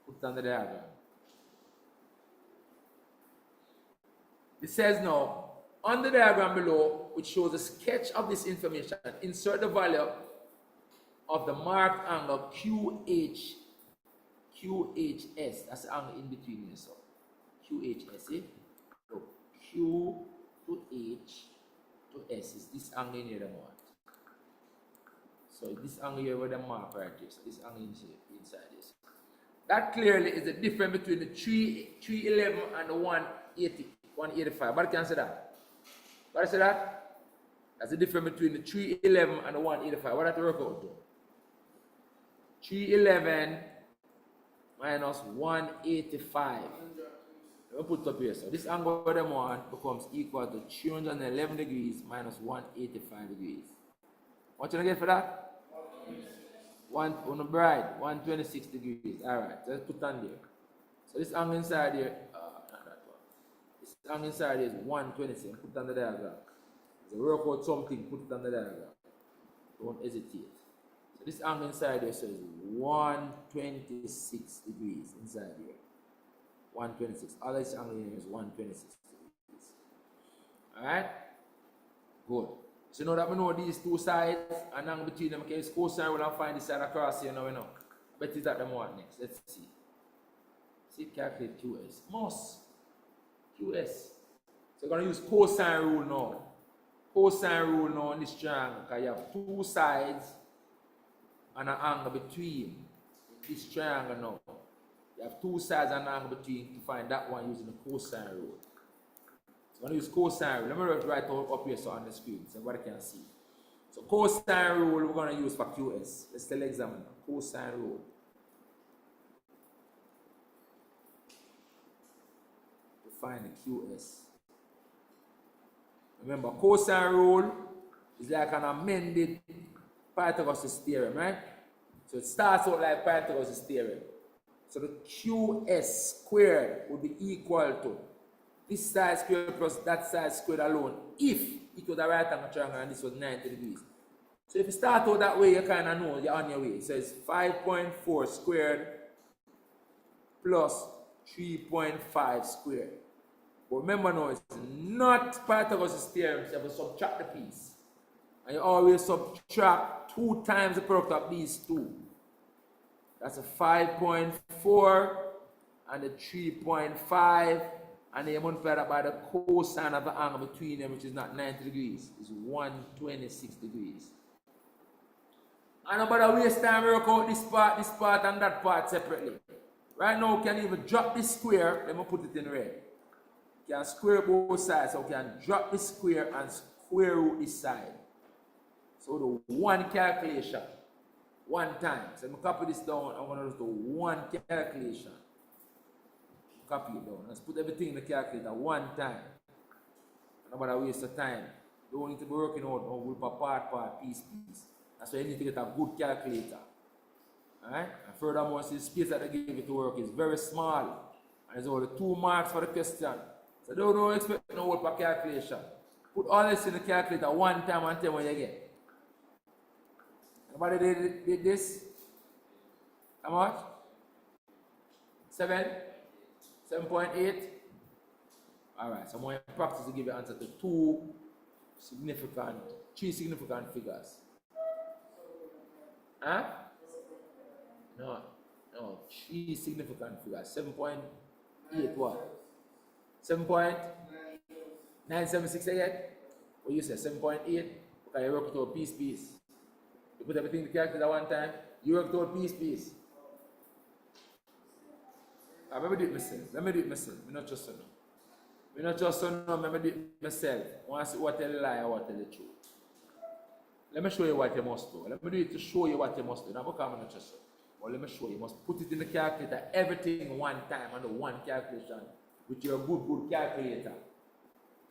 Put it on the diagram. It says now, on the diagram below, which shows a sketch of this information, insert the value of the marked angle QHS. That's the angle in between here. So QHS, eh? So Q to H to S is this angle in here, the mark. So this angle here where the mark right here. So this angle inside this. That clearly is the difference between the 311 and the 185. But can I say that? What I say that? That's the difference between the 311 and the 185. What does that work out to? 311 minus 185. Let me put it up here. So this angle of them one becomes equal to 311 degrees minus 185 degrees. What you get for that? One on the bride, 126 degrees. Alright, so let's put on there. So this angle inside here, this angle inside is 126. Put it on the diagram. So work out something, put it on the diagram. Don't hesitate. So this angle inside here says 126 degrees inside here. 126. All this angle here is 126 degrees. Alright? Good. So now that we know these two sides, and angle between them, okay, it's cosine, we'll find this side across here now, you know. Bet is that the one next. Let's see. See, calculate QS. Must. QS. So we're going to use cosine rule now. Cosine rule now in this triangle, because you have two sides and an angle between this triangle now. You have two sides and an angle between to find that one using the cosine rule. So I'm going to use cosine rule. Let me write it up here so on the screen so everybody can see. So cosine rule we're going to use for QS. Let's tell the examiner. Cosine rule. To find the QS. Remember, cosine rule is like an amended Pythagoras' theorem, right? So it starts out like Pythagoras' theorem. So the QS squared would be equal to this side squared plus that side squared alone if it was a right angle triangle and this was 90 degrees. So if you start out that way, you kind of know you're on your way. So it's 5.4 squared plus 3.5 squared. But remember now, it's not Pythagoras' theorem, so you have to subtract the piece. And you always subtract 2 times the product of these two. That's a 5.4 and a 3.5, and then you multiply that by the cosine of the angle between them, which is not 90 degrees. It's 126 degrees. And nobody waste time work out this part, and that part separately. Right now, we can even drop this square. Let me put it in red. You can square both sides, so we can drop this square and square root this side. So the one calculation, one time. So I'm going to copy this down. I'm going to do one calculation. Copy it down. Let's put everything in the calculator one time. Nobody waste of time. You don't need to be working out on part, piece. That's why you need to get a good calculator. Alright? And furthermore, the space that they give you to work is very small. And there's only 2 marks for the question. So don't expect no work per calculation. Put all this in the calculator one time and tell me what you get. Anybody did this? How much? 7? 7.8? Alright, so I'm going to practice to give you answer to 3 significant figures. Huh? No, 3 significant figures. 7.8 what? 7.976 again? What you say? 7.8? Okay, you work it out piece. You put everything in the calculator one time, you work it out piece. Let me do it myself. I'm not just so now. Let me do it myself. I want to see what tell a lie or what tell the truth. Let me show you what you must do. Let me do it to show you what you must do. Not because I'm not just so. But let me show you. You must put it in the calculator, everything one time under one calculation with your good calculator.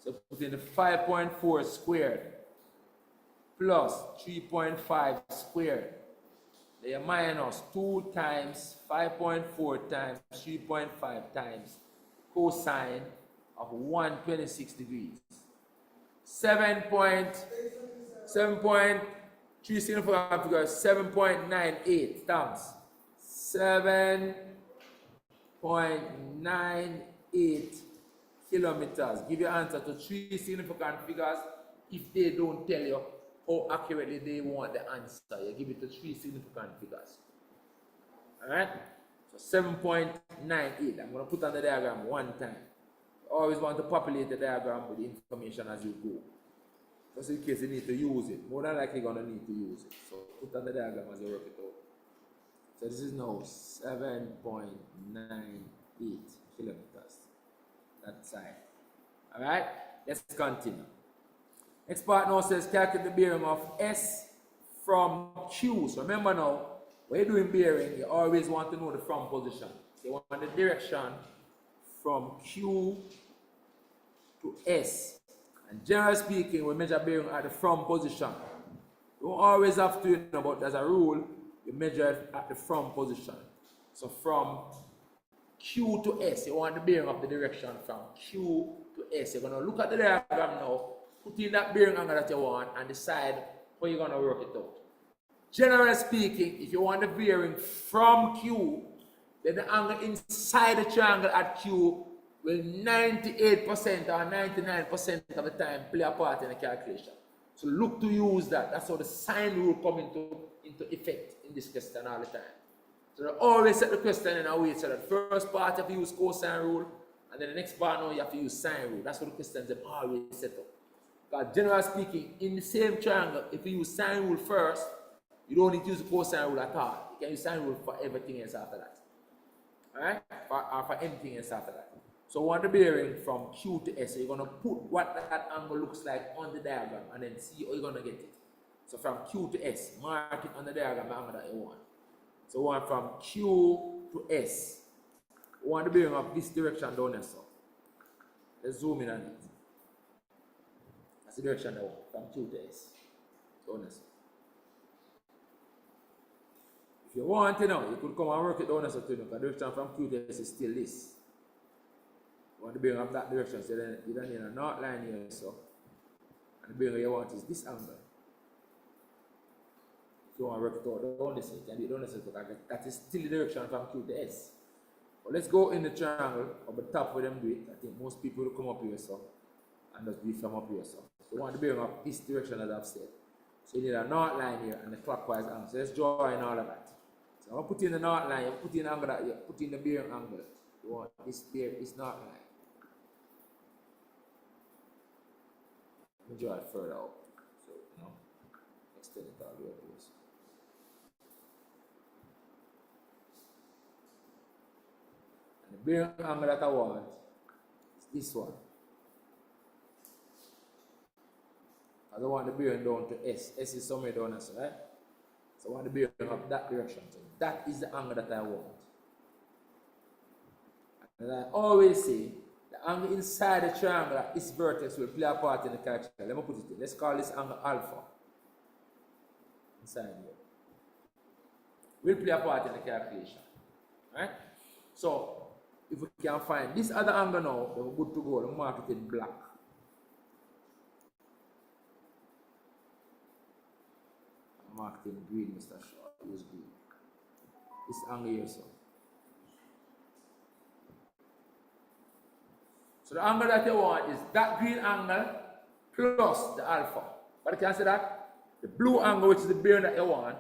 So put in the 5.4 squared plus 3.5 squared. They are minus 2 times 5.4 times 3.5 times cosine of 126 degrees. 7.3 significant figures, 7.98 times 7.98 kilometers. Give your answer to 3 significant figures if they don't tell you how accurately they want the answer. You give it to 3 significant figures. Alright? So 7.98. I'm going to put on the diagram one time. You always want to populate the diagram with the information as you go. Just in case you need to use it. More than likely you're going to need to use it. So put on the diagram as you work it out. So this is now 7.98 kilometers. That side. Alright? Let's continue. Next part now says calculate the bearing of S from Q. So remember now, when you're doing bearing, you always want to know the from position. You want the direction from Q to S. And generally speaking, we measure bearing at the from position. You don't always have to know, but there's a rule, you measure it at the from position. So from Q to S, you want the bearing of the direction from Q to S. You're going to look at the diagram now, put in that bearing angle that you want, and decide how you're going to work it out. Generally speaking, if you want the bearing from Q, then the angle inside the triangle at Q will 98% or 99% of the time play a part in the calculation. So look to use that. That's how the sine rule come into effect in this question all the time. So they always set the question in a way so that first part you have to use cosine rule, and then the next part now you have to use sine rule. That's what the questions have always set up. Because generally speaking, in the same triangle, if you use sine rule first, you don't need to use the cosine rule at all. You can use sine rule for everything else after that. Alright? Or for anything else after that. So we want the bearing from Q to S. So you're going to put what that angle looks like on the diagram and then see how you're going to get it. So from Q to S, mark it on the diagram the angle that you want. So we want from Q to S. We want the bearing of this direction down there. So let's zoom in on it. the direction I want, from Q to S. Down there. If you want, you could come and work it down there, because the direction from Q to S is still this. You want to bring up that direction, so then you don't need a north line here, so. And the bearing you want is this angle. If you want to work it out down this, you can do it down this, because that is still the direction from Q to S. But let's go in the triangle up the top where them do it. I think most people will come up here, so, and just do it from up here, so. So you want to bring up this direction as I've said. So you need a north line here and the clockwise angle. So let's draw in all of that. So I'm going to put in the north line, you put in the angle that you put in the bearing angle. You want this north line. Let me draw it further out. So, extend it all the way to this. And the bearing angle that I want is this one. I don't want the bearing down to S. S is somewhere down here, right? So I want the bearing up that direction. So that is the angle that I want. And I always say, the angle inside the triangle, this vertex will play a part in the calculation. Let me put it in. Let's call this angle alpha. Inside here. Will play a part in the calculation. Right? So, if we can find this other angle now, then we're good to go. Let's mark it in black. Marked in green, Mr. Shaw. Use green. This angle here, so the angle that you want is that green angle plus the alpha. But you can see that the blue angle, which is the bearing that you want,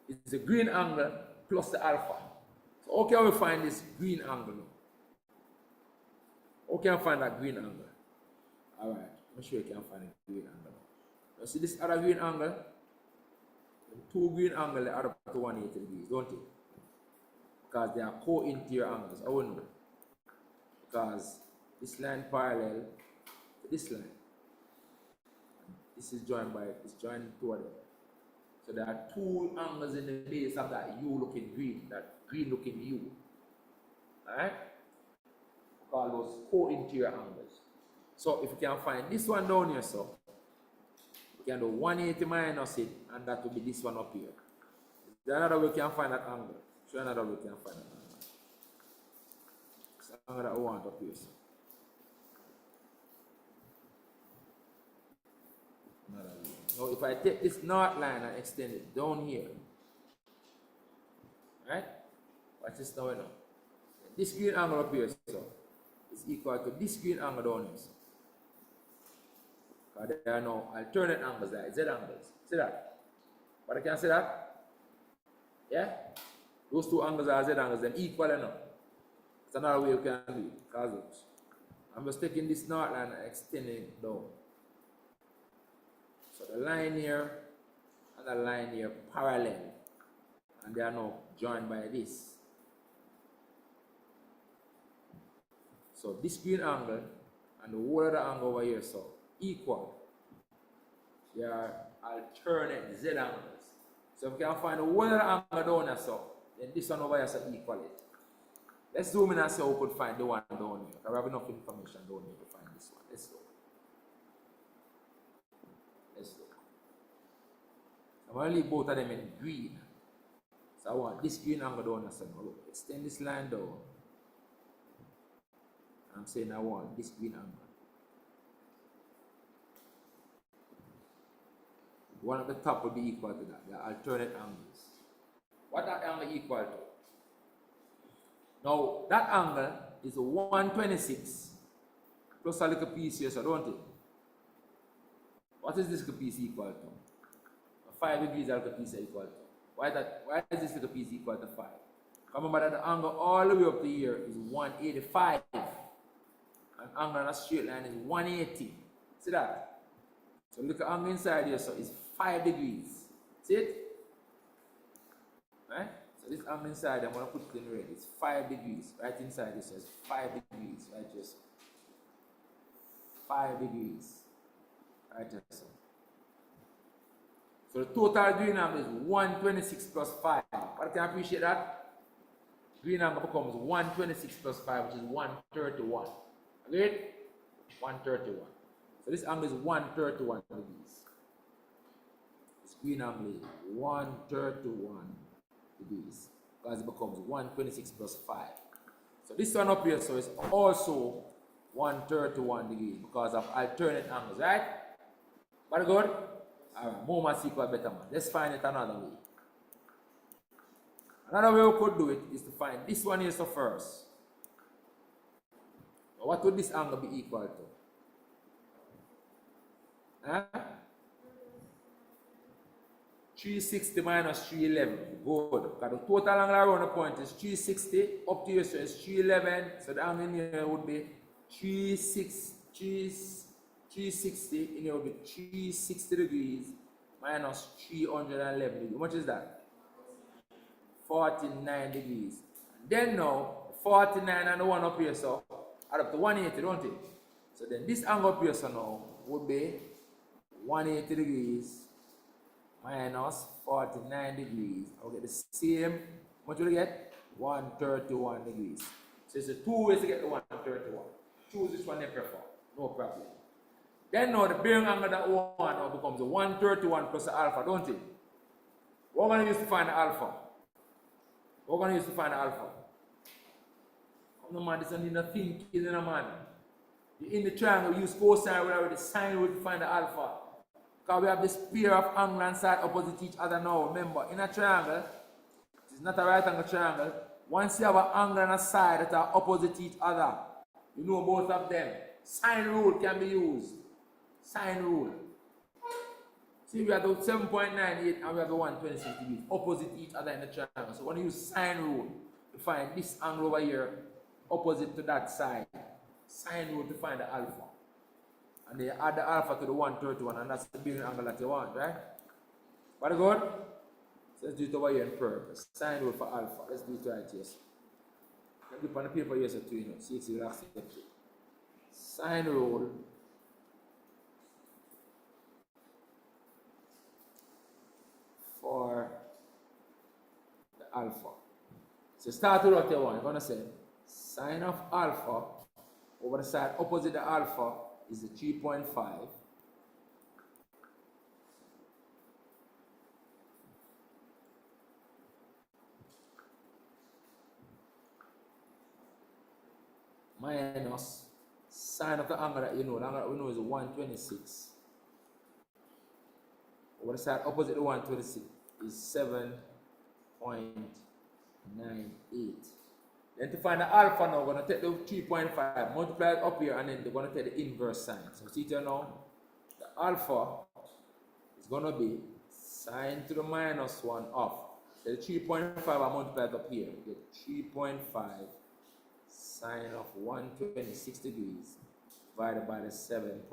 is the green angle plus the alpha. So how can we find this green angle now? How can we find that green angle? Alright, I'm sure you can find a green angle now. You see this other green angle? Two green angles add up to 180 degrees, don't it? Because they are co-interior angles. I will know. Because this line parallel to this line. This is joined by, it's joined toward it. So there are two angles in the base of that U looking green, that green looking U. Alright? We call those co-interior angles. So if you can find this one down here, so we can do 180 minus it, and that will be this one up here. There's another way we can find that angle. Show another way we can find that angle. It's the angle that we want up here. So. Now if I take this north line and extend it down here, right? Watch this now. This green angle up here, so is equal to this green angle down here. So. There are no alternate angles there, Z angles. See that? But I can see that? Yeah? Those two angles are Z angles, then equal enough. It's another way you can do it. Because I'm just taking this north line and extending it down. So the line here and the line here parallel. And they are now joined by this. So this green angle and the whole other angle over here, so equal. They are alternate Z angles. So if we can find the whole other angle down here, so then this one over here so equal it. Let's zoom in and see how we could find the one down here. I have enough information down here to find this one. Let's look. I'm going to leave both of them in green. So I want this green angle down here. So now look, extend this line down. I'm saying I want this green angle. One at the top will be equal to that. They are alternate angles. What that angle equal to? Now, that angle is 126 plus a little piece here, so don't it? What is this little piece equal to? 5 degrees a little piece equal to. Why is this little piece equal to 5? Remember that the angle all the way up to here is 185. An angle on a straight line is 180. See that? So look at the angle inside here, so it's 5 degrees. See it? Right? So this angle inside, I'm going to put it in red. It's 5 degrees. Right inside this says 5 degrees. Right here, so 5 degrees. Right here, so. So the total green angle is 126 plus 5. But can I appreciate that? Green angle becomes 126 plus 5, which is 131. Agreed? 131. So this angle is 131 degrees. This green angle is 131 degrees because it becomes 126 plus 5. So this one up here, so it's also 131 degrees because of alternate angles, right? Very good? Alright, more maths equal better man. Let's find it another way. Another way we could do it is to find this one here so first. What would this angle be equal to? Huh? 360 minus 311. Good. Because the total angle around the point is 360. Up to here, so it's 311. So the angle in here would be 360. In here would be 360 degrees minus 311 degrees. How much is that? 49 degrees. And then now, 49 and the one up here, so add up to 180, don't it? So then this angle up here, so now, would be 180 degrees minus 49 degrees. I'll get the same. What will you get? 131 degrees. So it's the two ways to get the 131. Choose which one you prefer. No problem. Then now the bearing angle that we want now becomes the 131 plus the alpha, don't it? What we're going to use to find the alpha? What we're going to use to find the alpha? No man, this doesn't need no thinking, no man. In the triangle, we use cosine, we already sine rule to find the alpha. Because we have this pair of angle and side opposite each other now. Remember, in a triangle, it's not a right angle triangle. Once you have an angle and a side that are opposite each other, you know both of them. Sine rule can be used. Sine rule. See, we have the 7.98 and we have the 126 degrees opposite each other in the triangle. So when you use sine rule to find this angle over here opposite to that side, sine rule to find the alpha. And they add the alpha to the 131, and that's the bearing angle that you want, right? Very good? So let's do it over here in purpose. Sine rule for alpha. Let's do it right here. Let me put on the paper here so too, you know. CSEC will accept it. Sine rule for the alpha. So start with what you want. You're going to say sine of alpha over the side opposite the alpha is the 3.5 minus sine of the angle that you know. The angle that we know is 126 over the side opposite the 126 is 7.98. Then to find the alpha now, we're going to take the 3.5, multiply it up here, and then we're going to take the inverse sign. So see here now, the alpha is going to be sine to the minus 1 of the 3.5 I multiplied up here. We get 3.5 sine of 126 degrees divided by the 7.98.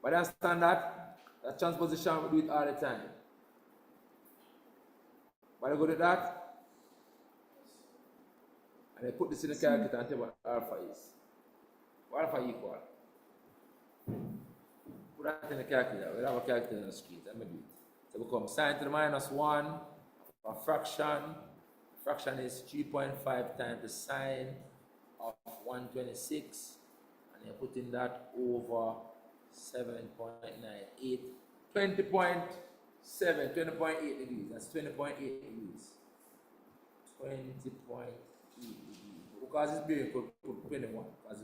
But understand that transposition we do it all the time. But I go to that. And I put this in the calculator and tell what alpha is. What alpha equal? Put that in the calculator. We'll have a calculator on the screen. Let me do it. So it becomes sine to the minus 1, a fraction. Fraction is 3.5 times the sine of 126. And you put in that over 7.98. 20.7, 20.8 degrees. That's 20.8 degrees. 20.8 degrees. Because it's bearing, could put 21. Because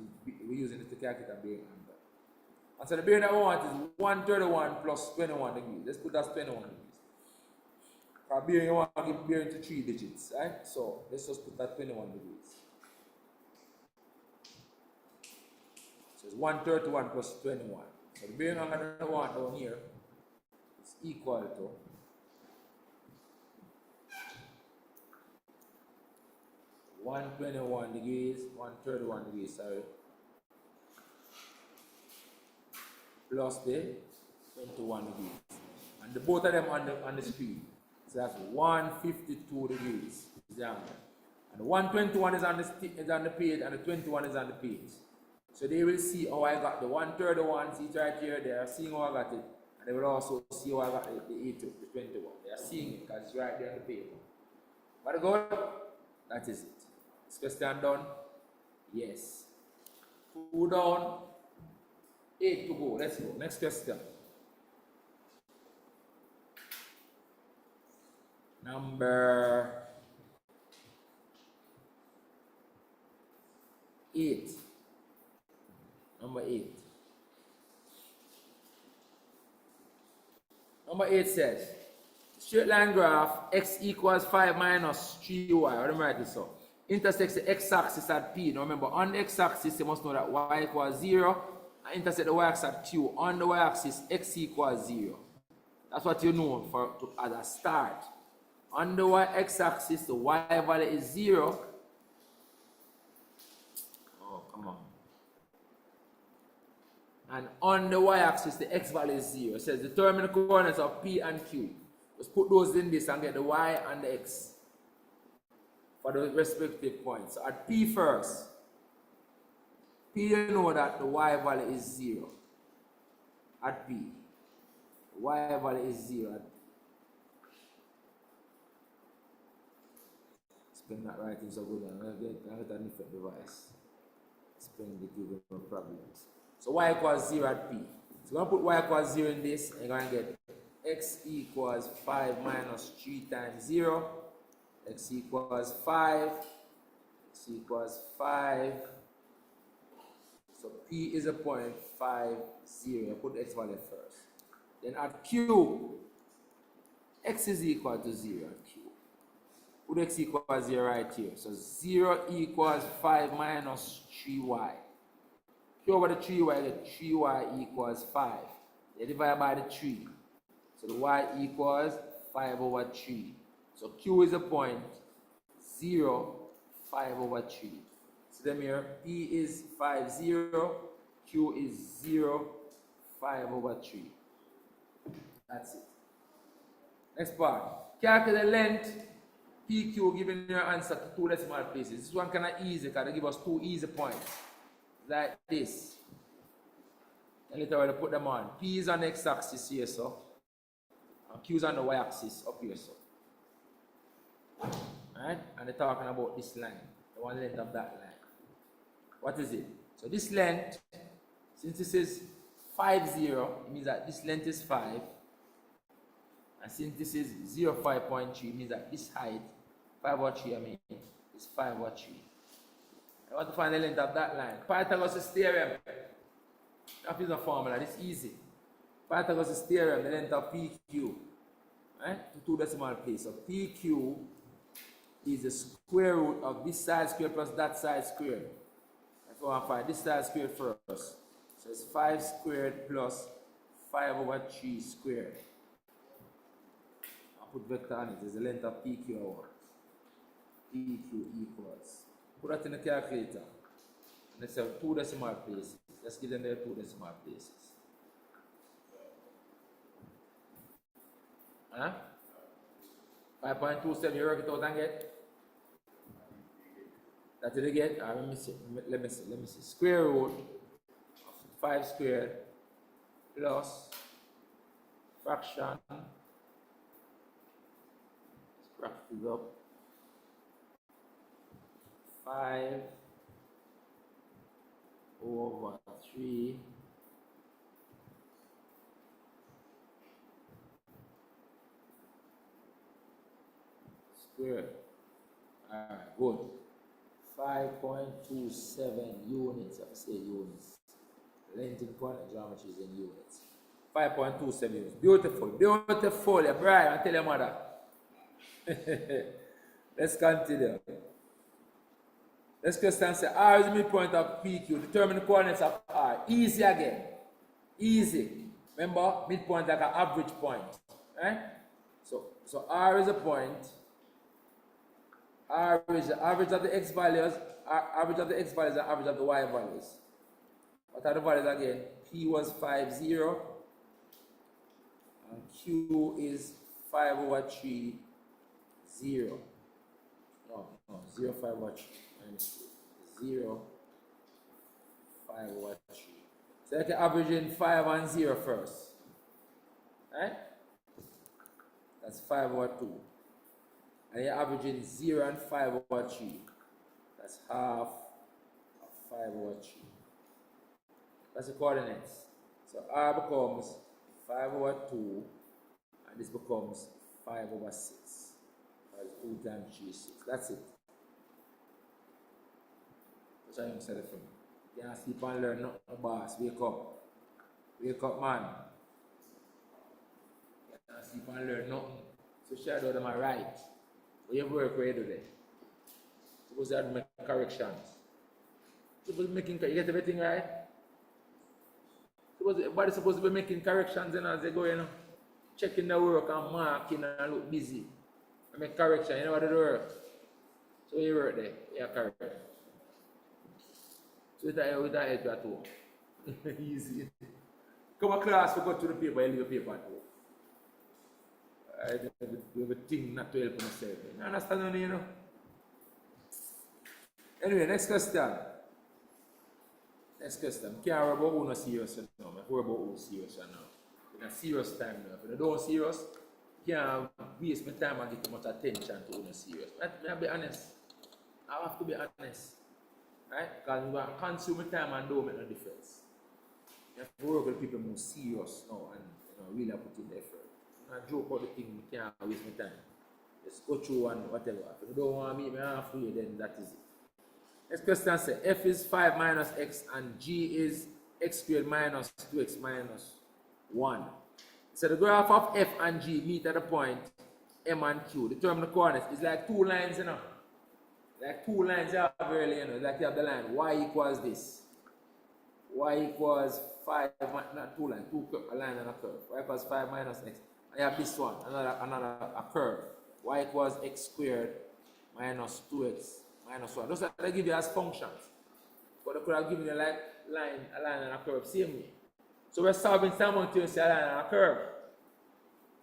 we're using it to calculate a bearing angle. And so the bearing that we want is 131 plus 21 degrees. Let's put that 21 degrees. Because bearing, you want to give bearing to 3 digits, right? So let's just put that 21 degrees. So it's 131 plus 21. So the bearing angle that we want down here is equal to 121 degrees, 131 degrees, sorry, plus the 21 degrees. And the both of them on the screen. So that's 152 degrees is the angle. And 121 is on the page and the 21 is on the page. So they will see how I got the 131, see it right here, they are seeing how I got it. And they will also see how I got the 21. They are seeing it because it's right there on the paper. But good? That is it. Is question done? Yes. 2 down, 8 to go. Let's go. Next question. Number 8. Number 8. Number 8 says, straight line graph, x equals 5 minus 3y. Let me write this up. Intersects the x-axis at P. Now remember, on the x-axis, you must know that y equals 0. And intersect the y-axis at Q. On the y-axis, x equals 0. That's what you know as a start. On the x-axis, the y value is 0. Oh, come on. And on the y-axis, the x value is 0. It says determine the coordinates of P and Q. Just put those in this and get the y and the x for the respective points. So at P first, P, you know that the y value is 0 at P. The y value is 0 at P. Spend that writing so good. I'm going to get a different device. Spend the giving no problems. So y equals 0 at P. So you're going to put y equals 0 in this, and you're going to get x equals 5 minus 3 times 0. X equals 5. X equals 5. So P is a point 5, 0. You put the x value first. Then at Q, x is equal to 0 at Q. Put x equals 0 right here. So 0 equals 5 minus 3y. Q over the 3y, you get 3y equals 5. You divide by the 3. So the y equals 5 over 3. So Q is a point 0, 5 over 3. So then here, P is 5, 0. Q is 0, 5 over 3. That's it. Next part. Calculate the length PQ giving your answer to 2 decimal places. This one kind of easy because they give us 2 easy points. Like this. And later we'll put them on. P is on the x-axis here, so. And Q is on the y-axis up here, so. Alright? And they're talking about this line. The one length of that line. What is it? So this length, since this is 5, 0, it means that this length is 5. And since this is 0, 5.3, it means that this height, 5 over 3, I mean, is 5 over 3. I want to find the length of that line. Pythagoras' theorem. That is a formula. It's easy. Pythagoras' theorem, the length of PQ. Right? To 2 decimal places. So PQ is the square root of this side squared plus that side squared. That's what I find. This side squared first. So it's 5 squared plus 5 over 3 squared. I'll put vector on it. It's the length of PQ over. PQ equals. Put that in the calculator. Let's have 2 decimal places. Let's give them their 2 decimal places. Huh? 5.27, you work it out and get? That did you get? Let me see. Let me see. Square root of 5 squared plus fraction. Let's bracket it up. 5 over 3 squared. Alright, good. 5.27 units. I say units. Length in quantum geometry is in units. 5.27 units. Beautiful. Beautiful. You're bright. I tell your mother. Let's continue. This question says R is the midpoint of PQ. Determine the coordinates of R. Easy again. Easy. Remember, midpoint like an average point. Right? So R is a point. R is the average of the x values. Average of the x values and average of the y values. What are the values again? P was 5, 0. And Q is 5 over 3, 0. No, 0, 5 over 3. 0, 5 over 3. So I can average in 5 and 0 first. Right? That's 5 over 2. And you're averaging 0 and 5 over 3. That's half of 5 over 3. That's the coordinates. So R becomes 5 over 2, and this becomes 5 over 6. That's 2 times 3 is 6. That's it. That's how you set it for me. You can't sleep and learn nothing, boss. Wake up. Wake up, man. You can't sleep and learn nothing. So shadow them are right. What you work where you do there? Suppose you have to make corrections. Suppose making, you get everything right? Suppose everybody's supposed to be making corrections as they go, checking the work and marking and look busy. I make correction, you know what it work? So you work there, yeah, correct. So with that help at home. Easy. Come to class, we go to the paper, you leave the paper at home. I have a thing not to help myself. You understand? Anyway, next question. Next question. Can't worry about who not serious now. I worry about who serious now. In a serious time now. If you don't serious, you can't waste my time and give too much attention to who not serious. I'll be honest. I have to be honest. Right? Because we want to consume my time and don't make no difference. You have to work with people more serious now and really put in the effort. I joke about the thing, we can't waste my time. Just go through and whatever. If you don't want to meet me halfway, then that is it. Next question says f is 5 minus x and g is x squared minus 2x minus 1. So the graph of f and g meet at the point m and q. Determine the coordinates. It's like two lines, Like two lines you have earlier, Like you have the line y equals this. Y equals 5, not two lines, a line and a curve. Y equals 5 minus x. I have this one, another curve. Y equals x squared minus 2x minus 1. Those are they give you as functions. But they could have given you like a line and a curve same way. So we're solving simultaneously a line and a curve.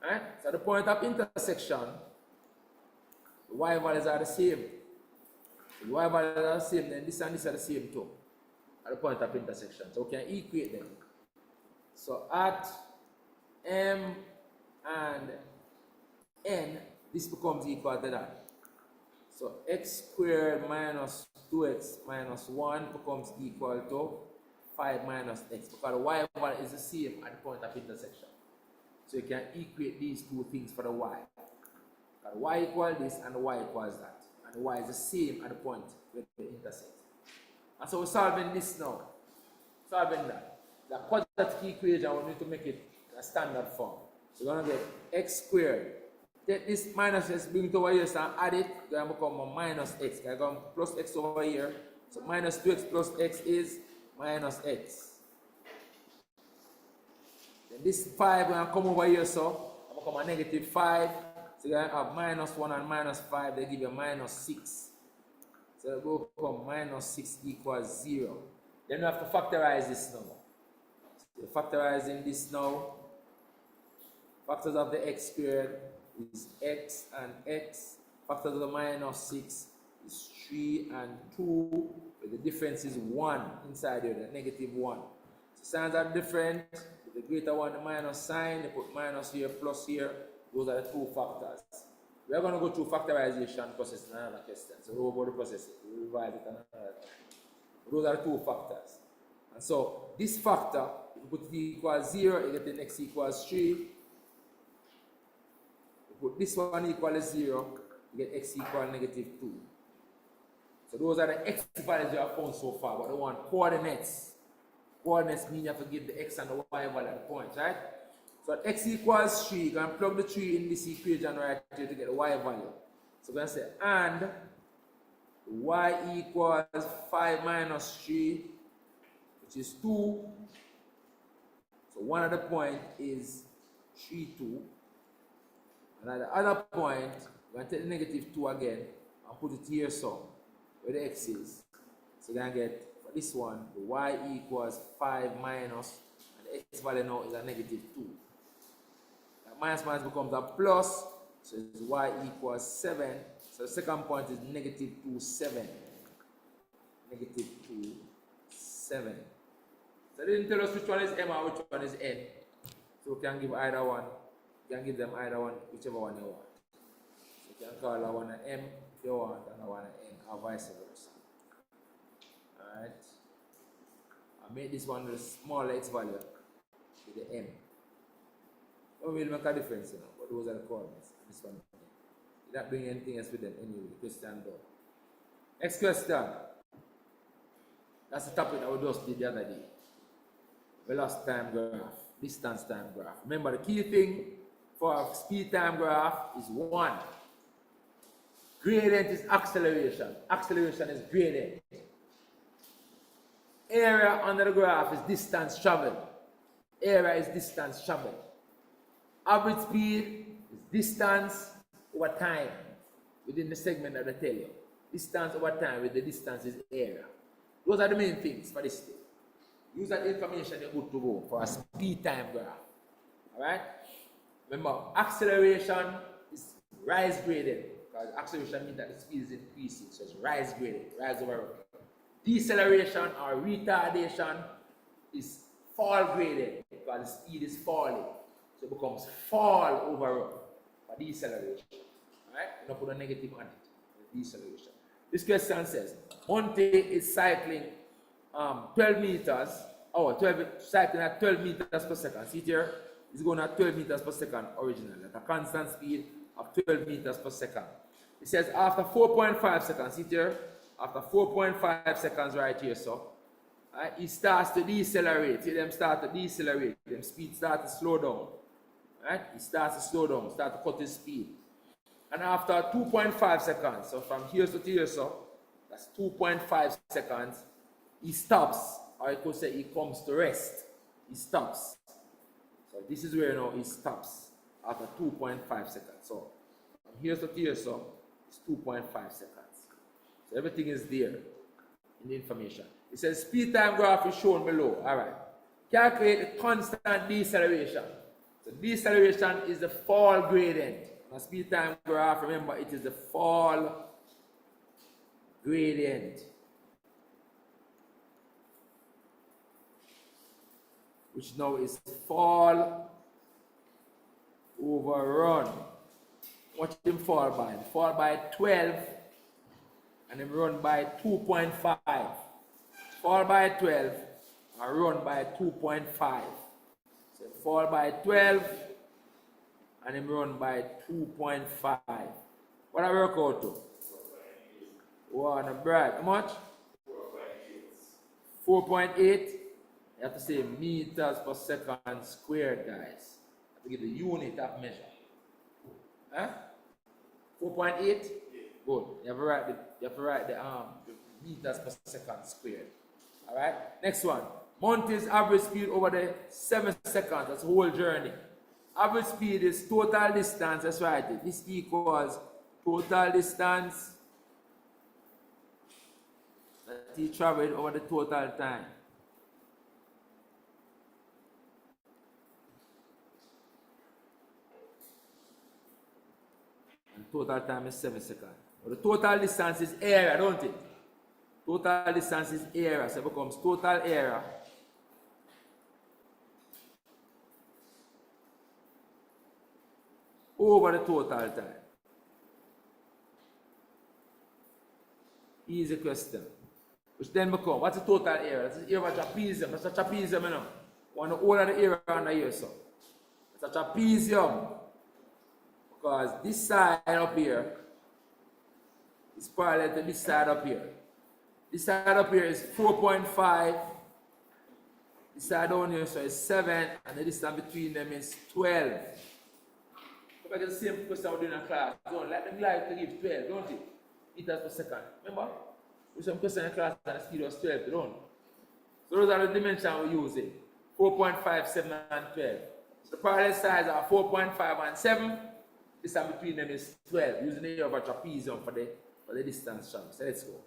Right? So the point of intersection, the y values are the same. So the y values are the same, then this and this are the same too. At the point of intersection. So we can equate them. So at m and n, this becomes equal to that. So x squared minus 2x minus 1 becomes equal to 5 minus x, because the y value is the same at the point of intersection. So you can equate these two things for the y. The y equals this and the y equals that. And the y is the same at the point where they intersect. And so we're solving this now. Solving that. The quadratic equation, we need to make it a standard form. So we're going to get x squared. Take this minus x, bring it over here, so add it, it's going to become a minus x. It's going to become plus x over here. So minus 2x plus x is minus x. Then this 5 going to come over here, so it become a negative 5. So you're going to have minus 1 and minus 5, they give you minus 6. So it will become minus 6 equals 0. Then you have to factorize this now. So you're factorizing this now. Factors of the x squared is x and x. Factors of the minus 6 is 3 and 2. But the difference is 1 inside here, the negative 1. So signs are different. The greater one, the minus sign, they put minus here, plus here. Those are the two factors. We are going to go through factorization process in another question. So we'll go to the process, we'll revise it another time. Those are the two factors. And so this factor, if you put it equals 0, you get the x equals 3. You put this one equals 0, you get x equals negative 2. So those are the x values you have found so far, but they want coordinates. Coordinates mean you have to give the x and the y value at the point, right? So at x equals 3, you can plug the 3 in this equation right here to get the y value. So we're going to say, and y equals 5 minus 3, which is 2. So one of the point is 3, 2. And at the other point, we're going to take the negative 2 again and put it here, so where the x is. So we're going to get, for this one, the y equals 5 minus, and the x value now is a negative 2. That minus minus becomes a plus, so it's y equals 7. So the second point is negative 2, 7. Negative 2, 7. So they didn't tell us which one is m and which one is n. So we can give either one. You can give them either one, whichever one you want. So you can call that one an m if you want, and that one an n, or vice versa. Alright. I made this one with a small x value. with the M. Don't really make a difference, you know, but those are the coordinates. This one. You're not doing anything else with them anyway. Question done. Next question. That's the topic that we just did the other day. Velocity time graph, distance time graph. Remember, the key thing for a speed time graph is 1. Gradient is acceleration. Acceleration is gradient. Area under the graph is distance traveled. Area is distance traveled. Average speed is distance over time within the segment that I tell you. Distance over time with the distance is area. Those are the main things for this thing. Use that information, you're good to go for a speed time graph. Alright? Remember, acceleration is rise gradient. Because acceleration means that the speed is increasing. So it's rise gradient, rise over run. Deceleration or retardation is fall gradient because the speed is falling. So it becomes fall over run for deceleration. Alright? You don't put a negative on it. Deceleration. This question says, Monte is cycling 12 meters, cycling at 12 meters per second. See here, it's going at 12 meters per second originally, at a constant speed of 12 meters per second. It says after 4.5 seconds, see here, after 4.5 seconds right here, so, it starts to decelerate. See them start to decelerate, them speed starts to slow down. Right? It starts to slow down, start to cut his speed. And after 2.5 seconds, so from here to here, so, that's 2.5 seconds, he stops, or I could say he comes to rest. He stops. So this is where now he stops after 2.5 seconds. So from here to here, so it's 2.5 seconds. So everything is there in the information. It says speed time graph is shown below. Alright. Calculate the constant deceleration. So deceleration is the fall gradient. A speed time graph, remember, it is the fall gradient, which now is fall over run. Watch him fall by. Fall by 12 and then run by 2.5. Fall by 12 and run by 2.5. So fall by 12 and then run by 2.5. What I work out to? One, a brag. How much? 4.8. You have to say meters per second squared, guys. You have to give the unit of measure. Huh? 4.8? Good. You have to write the meters per second squared. Alright? Next one. Monte's average speed over the 7 seconds. That's the whole journey. Average speed is total distance, that's right. This equals total distance that he traveled over the total time. And total time is 7 seconds. But the total distance is area, don't it? Total distance is area, so it becomes total area over the total time. Easy question. Which then become, what's the total area? That's the area of a trapezium. That's a trapezium, you know. Want to order the area under here, so. It's a trapezium. Because this side up here is parallel to this side up here. This side up here is 4.5. This side down here so is 7. And the distance between them is 12. If I get the same question we're doing in class, don't let them like to give 12, don't it? Meters per second. Remember? With some question in class and the speed was 12, don't. So those are the dimensions we're using. 4.5, 7, and 12. So the parallel sides are 4.5 and 7. Distance between them is 12. Using the area of a trapezium for the distance traveled. So let's go.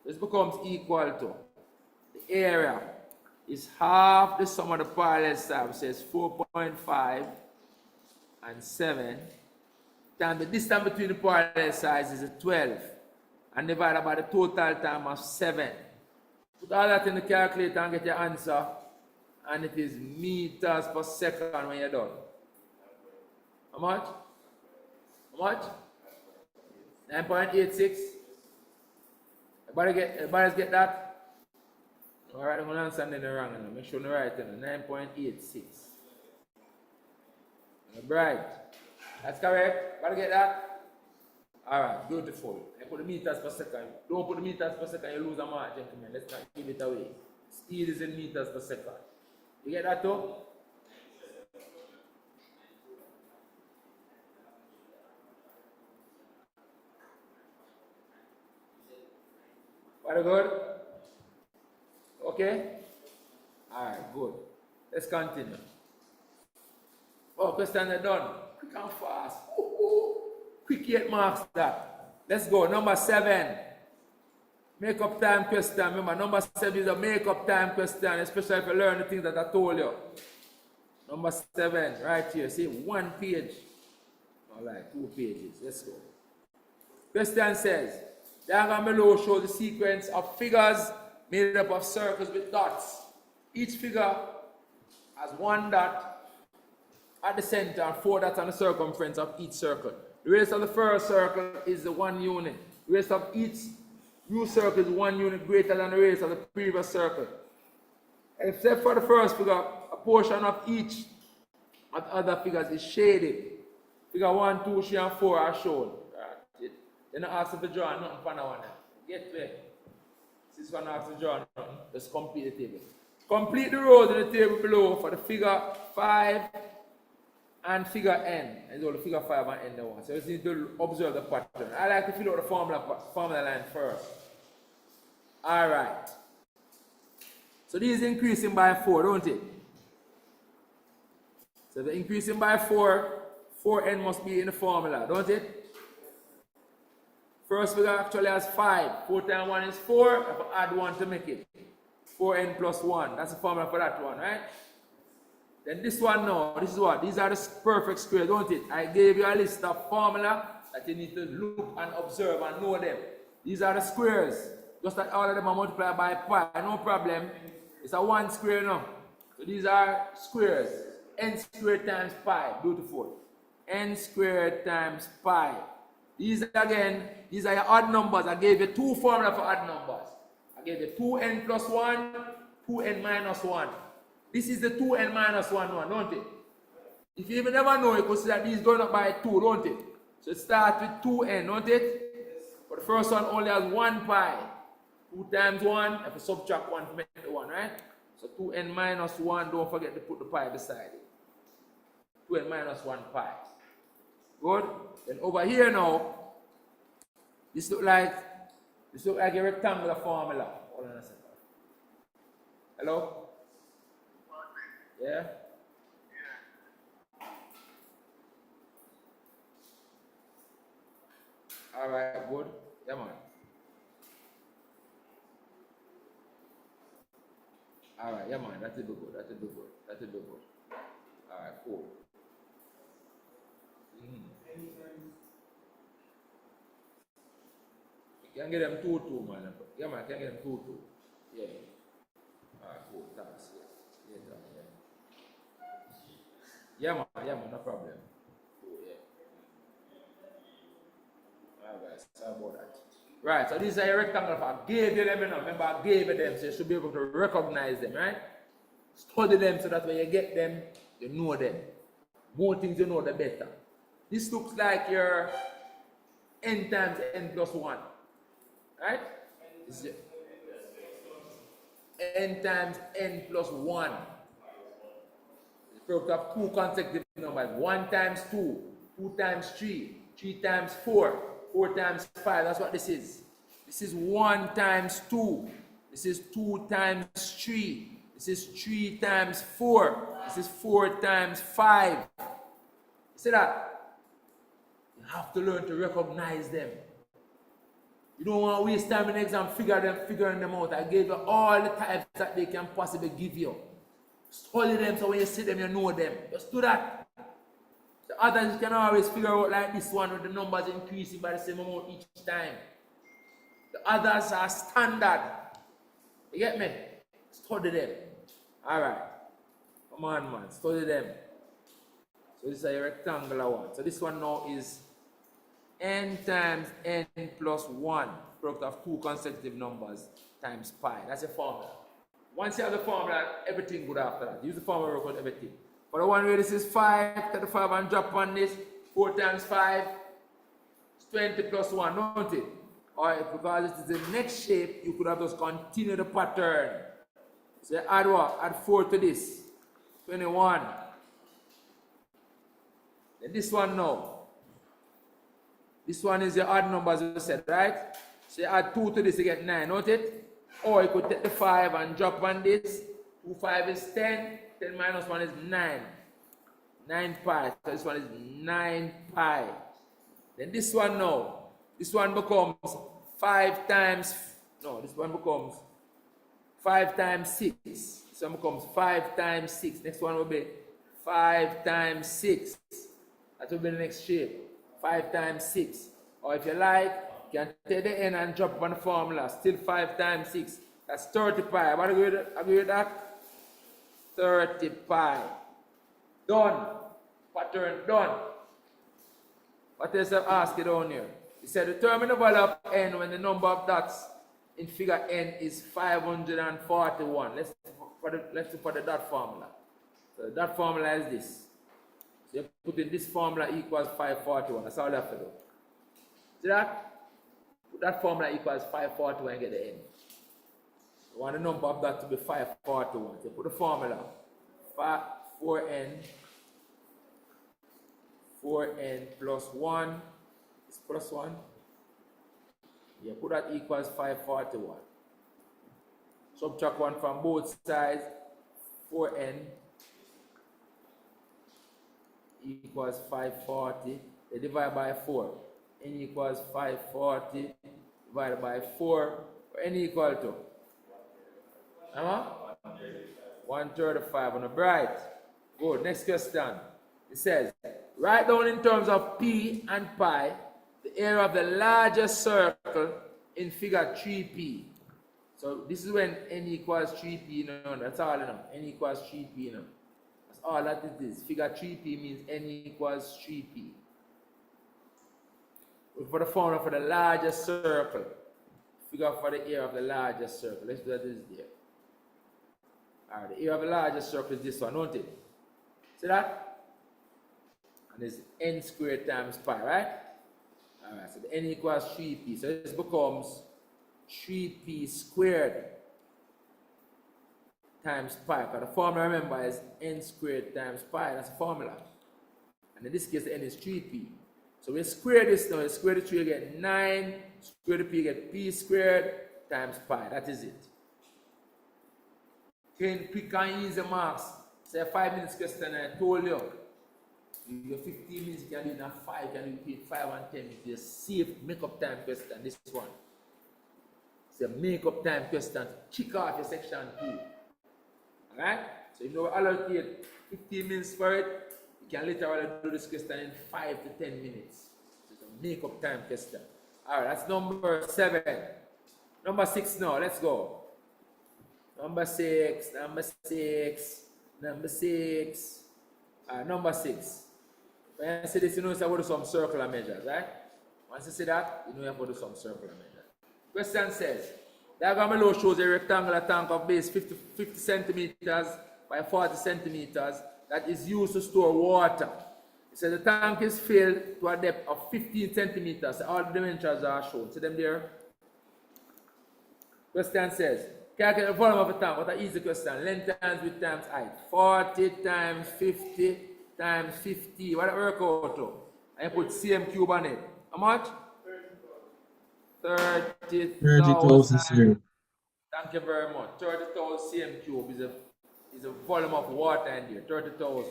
This becomes equal to the area is half the sum of the parallel sides, which says 4.5 and 7. Then the distance between the parallel sides is 12. And divided by the total time of 7. Put all that in the calculator and get your answer. And it is meters per second when you're done. How much? How much? 9.86. Everybody get that? Alright, I'm going to answer the wrong. Make sure I'm right. 9.86. Right. That's correct. Gotta get that? Alright, beautiful. I put the meters per second. Don't put the meters per second, you lose a mark, gentlemen. Let's not give it away. Speed is in meters per second. You get that too? Very good. Okay? Alright, good. Let's continue. Oh, questions are done. Quick and fast. Ooh. Quick 8 marks that. Let's go. Number 7. Make-up time question. Remember, number 7 is a make-up time question, especially if you learn the things that I told you. Number 7, right here. See, 1 page. Alright, 2 pages. Let's go. Question says, diagram below shows the sequence of figures made up of circles with dots. Each figure has 1 dot at the center and 4 dots on the circumference of each circle. The radius of the first circle is the 1 unit. The radius of each new circle is 1 unit greater than the radius of the previous circle. Except for the first figure, a portion of each of the other figures is shaded. Figure 1, 2, 3, and 4 are shown. Right. Then I ask you to draw nothing for now. Get there. This one asks to draw nothing. Just complete the table. Complete the rows in the table below for the figure 5 and figure n. And all the figure 5 and n the one. So you just need to observe the pattern. I like to fill out the formula line first. Alright. So this is increasing by 4, don't it? So the increasing by 4, 4n must be in the formula, don't it? First figure actually has 5. 4 times 1 is 4. I have to add 1 to make it. 4n plus 1. That's the formula for that one, right? Then this one now, this is what? These are the perfect squares, don't it? I gave you a list of formula that you need to look and observe and know them. These are the squares. Just that all of them are multiplied by pi, no problem. It's a 1 square now. So these are squares. N squared times pi, beautiful. N squared times pi. These again, these are your odd numbers. I gave you 2 formulas for odd numbers. I gave you 2n plus 1, 2n minus 1. This is the 2n minus 1, don't it? If you even never know, you could see that these going up by 2, don't it? So it starts with 2n, don't it? But the first one only has 1 pi. 2 times 1, I have to subtract 1 to make the 1, right? So 2n minus 1, don't forget to put the pi beside it. 2n minus 1 pi. Good? Then over here now, this look like a rectangular formula. Hold on a second. Hello? Yeah? Alright, good. Yeah, man. Alright, yeah, man. That will be good. That will be good. That will be good. Alright, cool. You can get them 2-2, man. Yeah, man. You can get them 2-2. Yeah. Alright, cool. Thanks. Yeah. Yeah, man. Yeah, man. No problem. Cool, yeah. Alright, sorry about that. Right, so these are your rectangle. I gave you them, you know. Remember, I gave you them, so you should be able to recognize them, right? Study them so that when you get them, you know them. More things you know, the better. This looks like your n times n plus 1. Right? This is n times n plus 1. The product of 2 consecutive numbers. 1 times 2, 2 times 3, 3 times 4, 4 times 5. That's what this is. This is 1 times 2. This is 2 times 3. This is 3 times 4. This is 4 times 5. You see that? You have to learn to recognize them. You don't want to waste time in the exam figuring them out. I gave you all the types that they can possibly give you. Study them so when you see them, you know them. Just do that. The others you can always figure out like this one with the numbers increasing by the same amount each time. The others are standard. You get me? Study them. Alright. Come on, man. Study them. So this is a rectangular one. So this one now is n times n plus 1, product of 2 consecutive numbers times pi. That's a formula. Once you have the formula, everything good after that. Use the formula to work out everything. For the one where this is 5, 35 and drop on this, 4 times 5, it's 20 plus 1, don't it? Alright, because it is the next shape, you could have just continue the pattern. So you add what? Add 4 to this. 21. Then this one now. This one is your odd number as you said, right? So you add 2 to this, you get 9, don't it? Or you could take the 5 and drop on this. 2, 5 is 10. 10 minus 1 is 9. 9 pi. So this one is 9 pi. Then this one now. This one becomes 5 times, no, this one becomes 5 times 6. This one becomes 5 times 6. Next one will be 5 times 6. That will be the next shape. 5 times 6. Or if you like, you can take the n and drop on the formula. Still 5 times 6. That's 30 pi. What agree with that? 30 pi. Done. Pattern done. What else I've asked you down here? It said determine the value of n when the number of dots in figure n is 541. Let's look for the dot formula. So the dot formula is this. So you put in this formula equals 541. That's all you have to do. See that? Put that formula equals 541 and get the n. You want the number of that to be 541. So you put the formula 4n plus 1 is plus 1. You put that equals 541. Subtract 1 from both sides. 4n equals 540. They divide by 4. N equals 540 divided by 4. N equal to? 135 on the bright. Good. Next question. It says, write down in terms of p and pi the area of the largest circle in figure 3p. So this is when n equals 3p, you know, that's all you know. N equals 3p, you know. That's all that it is. Figure 3p means n equals 3p. For the formula for the largest circle, figure for the area of the largest circle. Let's do this there. Alright, the area of the largest circle is this one, don't it? See that? And it's n squared times pi, right? Alright, so the n equals 3p. So this becomes 3p squared times pi. Because the formula, remember, is n squared times pi. That's the formula. And in this case, the n is 3p. So we square this now. Square the 3, you get 9. Square the p, you get p squared times pi. That is it. 10 quick and easy marks. Say 5 minutes question, I told you. Your 15 minutes, you can do it in 5, you can do it 5 and 10 minutes. You save make-up time question, this one. It's a make-up time question. Kick off your section 2. Alright? So you know, allocate 15 minutes for it. You can literally do this question in 5 to 10 minutes. So it's a make-up time question. Alright, that's number 7. Number 6 now, let's go. Number 6. Number 6. When you see this, you know you have to do some circular measures, right? Once you see that, you know you have to do some circular measures. Question says, diagram below shows a rectangular tank of base 50 centimeters by 40 centimeters that is used to store water. It says the tank is filled to a depth of 15 centimeters. All the dimensions are shown. See them there? Question says, calculate the volume of a tank. What an easy question. Length times width times height. 40 times 50 times 50. What does it work out to? And you put cm cube on it. How much? 30,000 cm. Thank you very much. 30,000 cm cube is a volume of water in there. 30,000.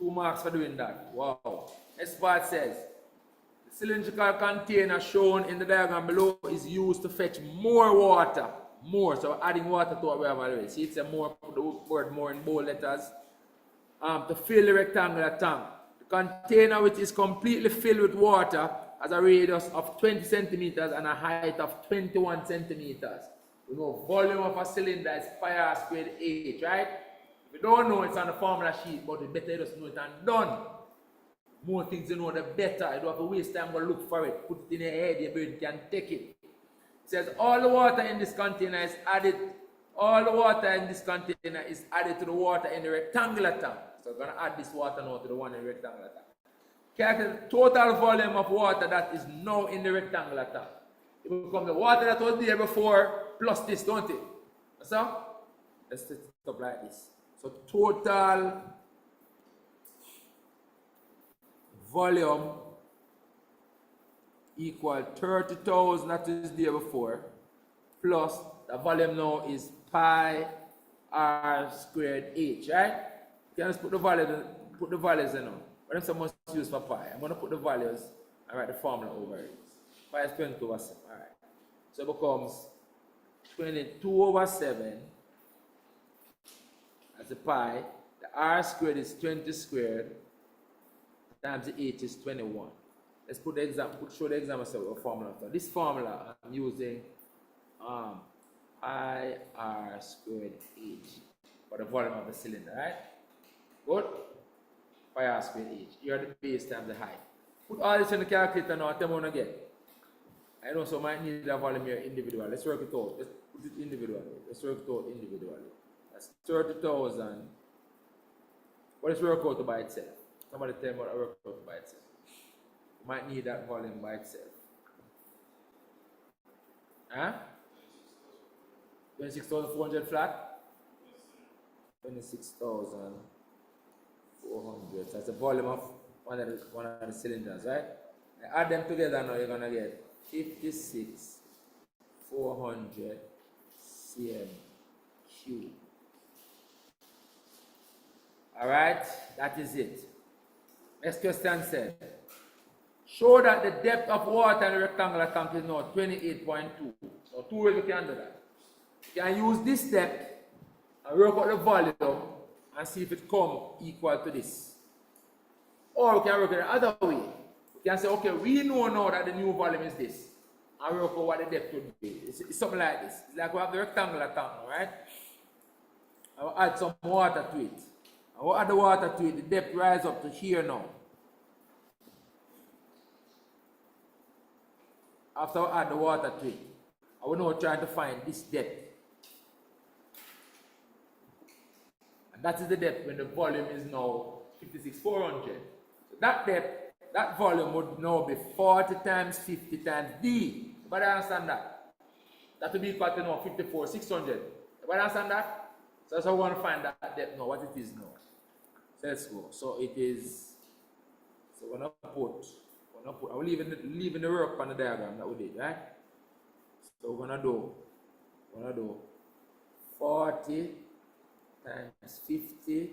2 marks for doing that. Wow. Next part says, the cylindrical container shown in the diagram below is used to fetch more water. More. So adding water to what we have already. See, it's a more, put the word more in bold letters. To fill the rectangular tank. The container, which is completely filled with water, has a radius of 20 centimeters and a height of 21 centimeters. We know volume of a cylinder is pi r squared h, right? If you don't know, it's on the formula sheet, but it's better you just know it and done. More things you know, the better. You don't have to waste time to look for it. Put it in your head, your brain can take it. It says all the water in this container is added. All the water in this container is added to the water in the rectangular tank. So we're going to add this water now to the one in the rectangular tank. Calculate the total volume of water that is now in the rectangular tank. It will become the water that was there before plus this, don't it? So let's set it up like this. So total volume equal 30,000 that is there before, plus the volume now is pi r squared h, right? You can just put the values in now. What I'm supposed to use for pi? I'm going to put the values and write the formula over it. Pi is 22 over 7, alright. So it becomes 22 over 7 as the pi. The r squared is 20 squared times the h is 21. Let's put the example, show the example of the formula. So this formula I'm using pi r squared h for the volume of the cylinder, right? Good? Pi r squared h. Here are the base times the height. Put all this in the calculator now and tell me what I get. I know some might need the volume here individually. Let's work it out. Let's put it individually. Let's work it out individually. That's 30,000. What is work out by itself? Somebody tell me what I work out by itself. You might need that volume by itself. Huh? 26,400 flat? 26,400. So that's the volume of one of the cylinders, right? And add them together now, you're going to get 56,400 cm cube. Alright, that is it. Next question said, show that the depth of water in the rectangular tank is now 28.2. So two ways we can do that. You can use this depth and work out the volume and see if it comes equal to this. Or we can work it the other way. We can say, okay, we know now that the new volume is this. And work out what the depth would be. It's something like this. It's like we have the rectangular tank, right? I will add some water to it. I will add the water to it. The depth rise up to here now. After I add the water to it, I will now try to find this depth. And that is the depth when the volume is now 56,400. So that depth, that volume would now be 40 times 50 times D. Everybody understand that? That would be equal to now 54,600. Everybody understand that? So that's how we want to find that depth now, what it is now. So let's go. So it is, so we're going to put, I will leave in the work on the diagram that we did, right? So we're going to do 40 times 50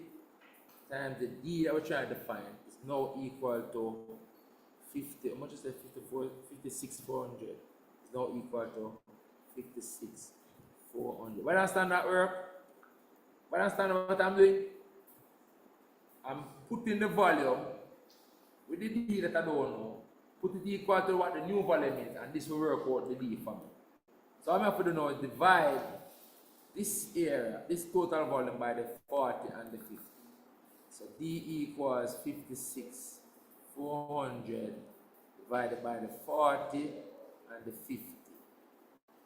times the D that we're trying to find is now equal to 50, how much is that? 56,400 is now equal to 56,400. But understand that work? But understand what I'm doing? I'm putting the volume with the D that I don't know, put it equal to what the new volume is, and this will work out the D for me. So what I have to do now is divide this area, this total volume by the 40 and the 50. So D equals 56,400 divided by the 40 and the 50.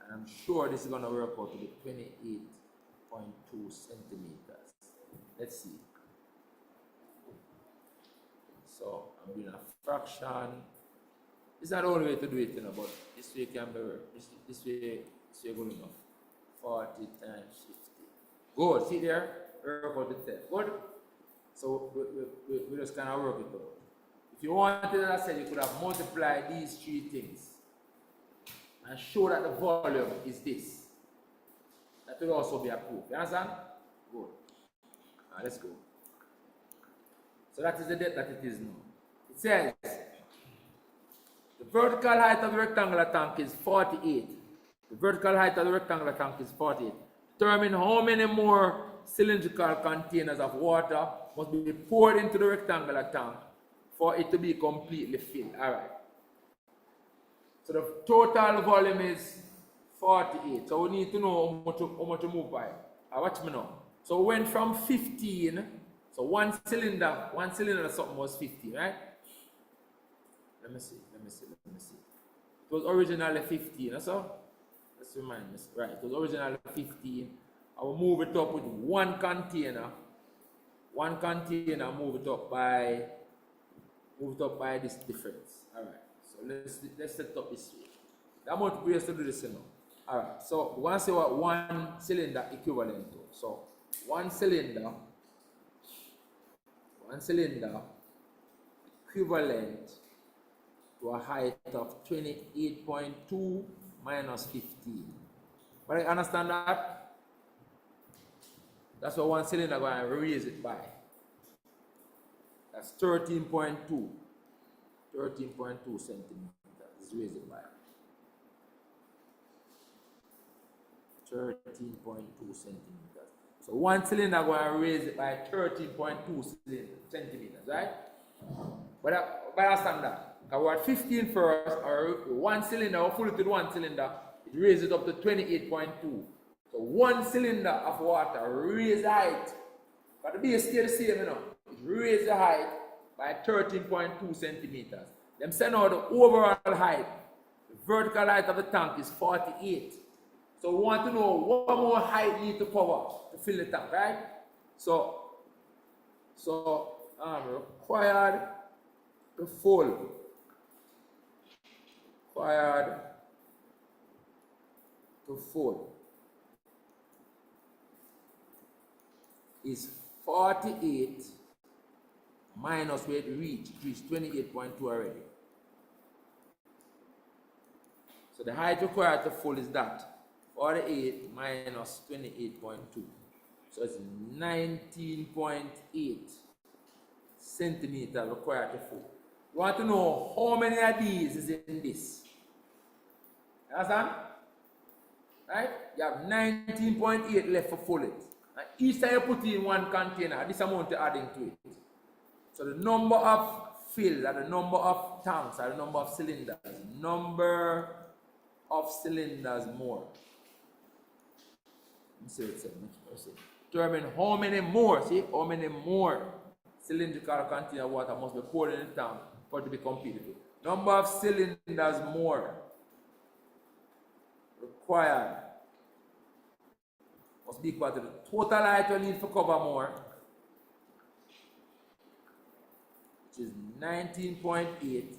And I'm sure this is going to work out to be 28.2 centimeters. Let's see. So I'm doing a fraction. It's not the only way to do it, you know, but this way can be worked. This way good enough. 40 times 50. Good. See there? Work out the test. Good. So we just kind of work it out. If you wanted, as I said, you could have multiplied these three things and show that the volume is this. That will also be approved. You understand? Good. Now let's go. So that is the depth that it is now. It says the vertical height of the rectangular tank is 48. The vertical height of the rectangular tank is 48. Determine how many more cylindrical containers of water must be poured into the rectangular tank for it to be completely filled. Alright. So the total volume is 48. So we need to know how much to move by. Watch me now. So we went from 15. So one cylinder something was 50, right? Let me see. It was originally 15, so let's remind me. Right, it was originally 15. I will move it up with one container one container, move it up by this difference. Alright, so let's set it up this way. The amount we have to do this, you know. Alright, so we want to see what one cylinder equivalent to. So one cylinder equivalent to a height of 28.2 minus 15. But I understand that? That's what one cylinder going to raise it by. That's 13.2 centimeters. Let's raise it by 13.2 centimeters. So one cylinder going to raise it by 13.2 centimeters, right? But I understand that. Because we're at 15 first, or one cylinder, or full with one cylinder, it raises it up to 28.2. So one cylinder of water raise the height. But the base stay the same, you know. It raise the height by 13.2 centimeters. Them say now the overall height, the vertical height of the tank is 48. So we want to know what more height need to cover to fill the tank, right? So required to full. Required to full is 48 minus where it reached 28.2 already. So the height required to full is that 48 minus 28.2. So it's 19.8 centimeters required to full. You want to know how many of these is in this? You understand? Right? You have 19.8 left for full it. And each time you put in one container, this amount you're adding to it. So the number of fills are the number of tanks are the number of cylinders. Number of cylinders more. Let me see what it says. Determine how many more, see, how many more cylindrical container water must be poured in the tank for it to be competitive. Number of cylinders more required must be equal to the total height you need for cover more, which is 19.8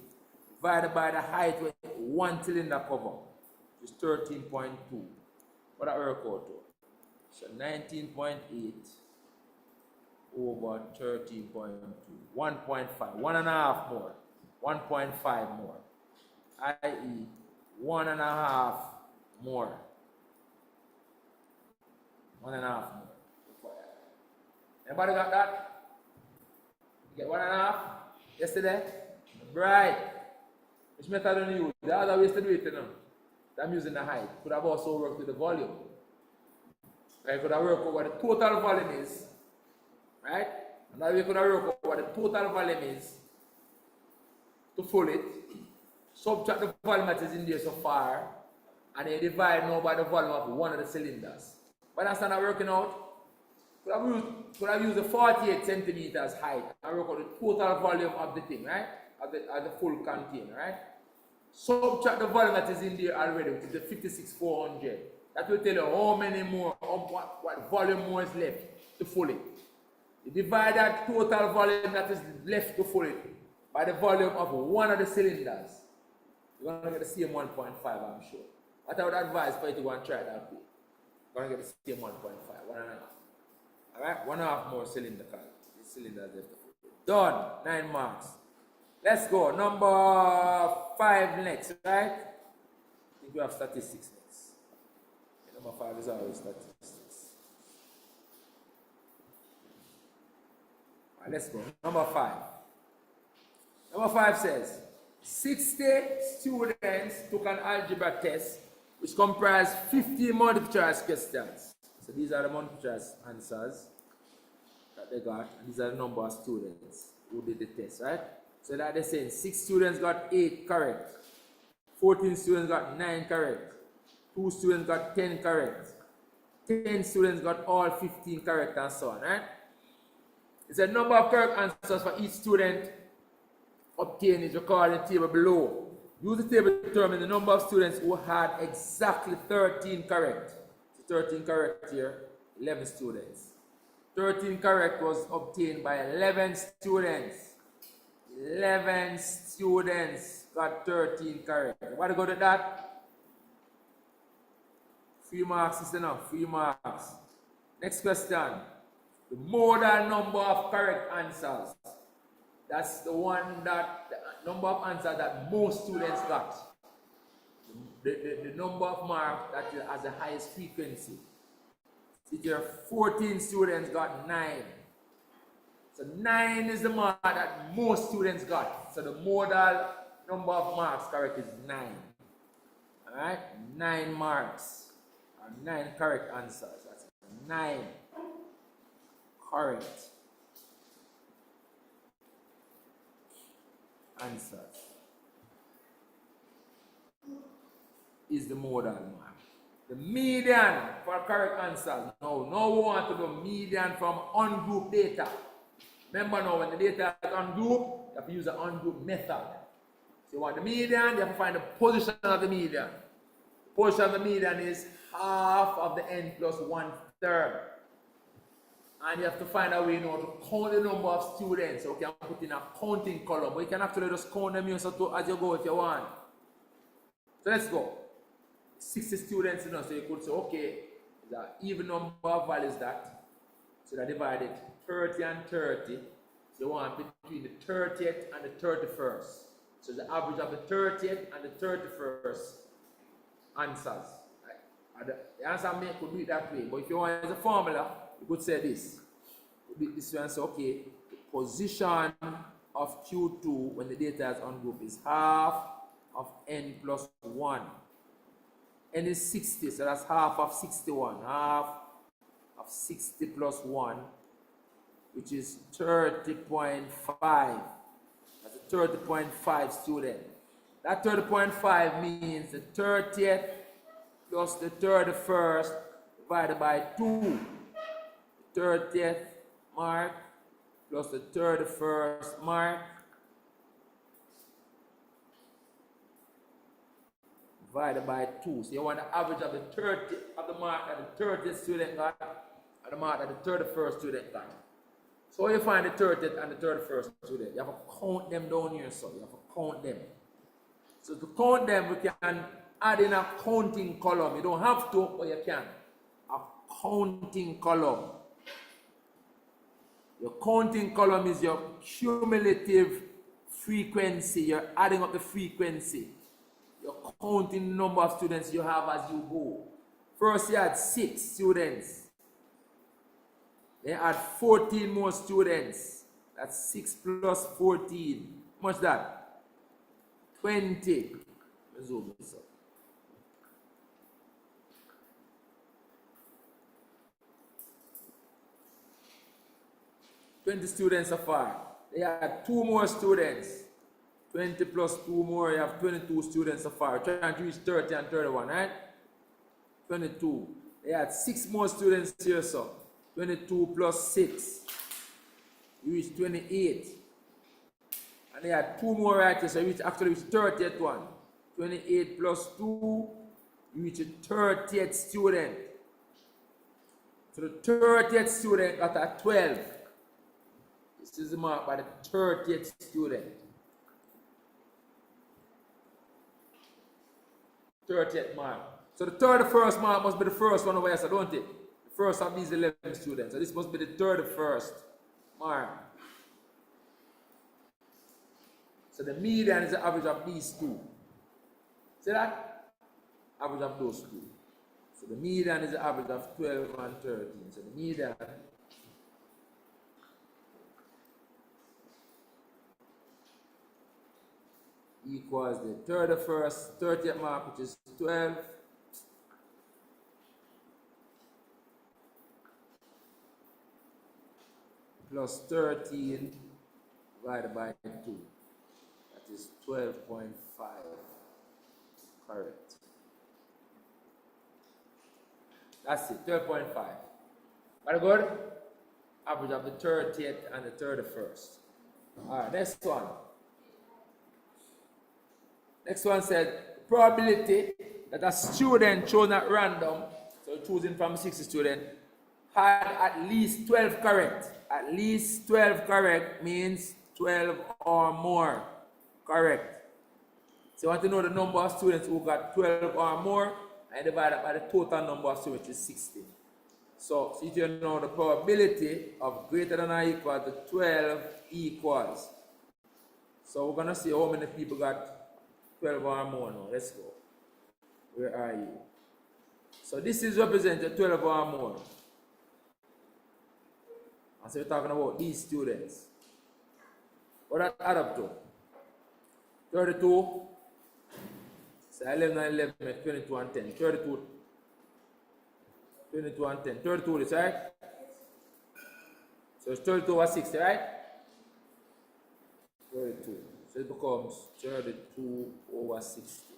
divided by the height with one cylinder cover, which is 13.2. What that work out to? So 19.8 over 13.2, 1.5, 1.5 more, 1.5 more, i.e. 1.5 more. 1.5 more. Anybody got that? You get 1.5 yesterday? Right. Which method do you use? The other ways to do it, you know. I'm using the height. Could have also worked with the volume. I could have worked out what the total volume is. Right? Another way could have worked out what the total volume is to full it. Subtract the volume that is in there so far. And then divide now by the volume of one of the cylinders. But that's not working out. Could have used the 48 centimeters height and work out the total volume of the thing, right? Of the full container, right? Subtract the volume that is in there already, which is the 56,400. That will tell you how many more, what volume more is left to full it. You divide that total volume that is left to full it by the volume of one of the cylinders. You're going to get the same 1.5, I'm sure. What I would advise for you to go and try that way. You're going to get the same 1.5, 1.5. Alright, 1.5 more cylinder car. This cylinder left to full it. Done, 9 marks. Let's go. Number 5 next, right? I think we have statistics next. Number 5 is always statistics. Alright, let's go. Number 5. Number 5 says 60 students took an algebra test which comprised 50 multiple choice questions. So these are the multiple choice answers that they got, and these are the number of students who did the test, right? So that they're saying 6 students got 8 correct, 14 students got 9 correct, 2 students got 10 correct, 10 students got all 15 correct, and so on, right? It's a number of correct answers for each student obtained is recorded in the table below. Use the table to determine the number of students who had exactly 13 correct. So 13 correct here, 11 students. 13 correct was obtained by 11 students. 11 students got 13 correct. What go to that? 3 marks is enough. 3 marks. Next question. The modal number of correct answers. That's the one that, the number of answers that most students got. The number of marks that has the highest frequency. So here 14 students got 9. So 9 is the mark that most students got. So the modal number of marks correct is 9. Alright? 9 marks. Or 9 correct answers. That's 9 correct answers is the modal mark. The median for correct answers. Now we want to do median from ungrouped data. Remember now, when the data is ungrouped, you have to use the ungroup method. So you want the median, you have to find the position of the median. The position of the median is half of the n plus 1/3. And you have to find a way now to count the number of students. So you can put in a counting column, but you can actually just count them yourself as you go if you want. So let's go. 60 students, so you could say, okay, the even number of values that. So that divided 30 and 30. So you want between the 30th and the 31st. So the average of the 30th and the 31st answers. Right? The answer could be that way. But if you want as a formula, you could say this. This one say, okay, the position of Q2 when the data is ungrouped is half of n plus 1. N is 60, so that's half of 61. Half of 60 plus 1, which is 30.5. That's a 30.5 student. That 30.5 means the 30th plus the 31st divided by 2. 30th mark plus the 31st mark divided by 2. So you want the average of the 30 of the mark that the 30th student got and the mark that the 31st student got. So you find the 30th and the 31st student. You have to count them down here, so you have to count them. So to count them, we can add in a counting column. You don't have to, but you can. A counting column. Your counting column is your cumulative frequency. You're adding up the frequency. You're counting the number of students you have as you go. First you had 6 students. Then add 14 more students. That's 6 plus 14. How much that? 20. Let's zoom this up. 20 students so far. They had 2 more students. 20 plus 2 more, you have 22 students so far. Trying to reach 30 and 31, right? 22. They had 6 more students here, so 22 plus 6. You reach 28. And they had 2 more right here, so you actually reach 30th one. 28 plus 2, you reach a 30th student. So the 30th student got a 12. This is the mark by the 30th student. 30th mark. So the 31st mark must be the first one over here, so don't it? The first of these 11 students. So this must be the 31st mark. So the median is the average of these two. See that? Average of those two. So the median is the average of 12 and 13. So the median equals the 31st, 30th mark, which is 12, plus 13 divided by 2. That is 12.5. Correct. That's it, 12.5. Very good? Average of the 30th and the 31st. Alright, next one. Next one said, probability that a student chosen at random, so choosing from 60 students, had at least 12 correct. At least 12 correct means 12 or more correct. So you want to know the number of students who got 12 or more, and divide that by the total number of students, which is 60. So if you know the probability of greater than or equal to 12 equals. So we're going to see how many people got 12 or more now. Let's go. Where are you? So this is represented 12 or more. And so we're talking about these students. What that add up to? 32. So 11 and 11 make 22 and 10. 32. 22 and 10. 32 is right? So it's 32 over 60, right? 32. So it becomes 32 over 60.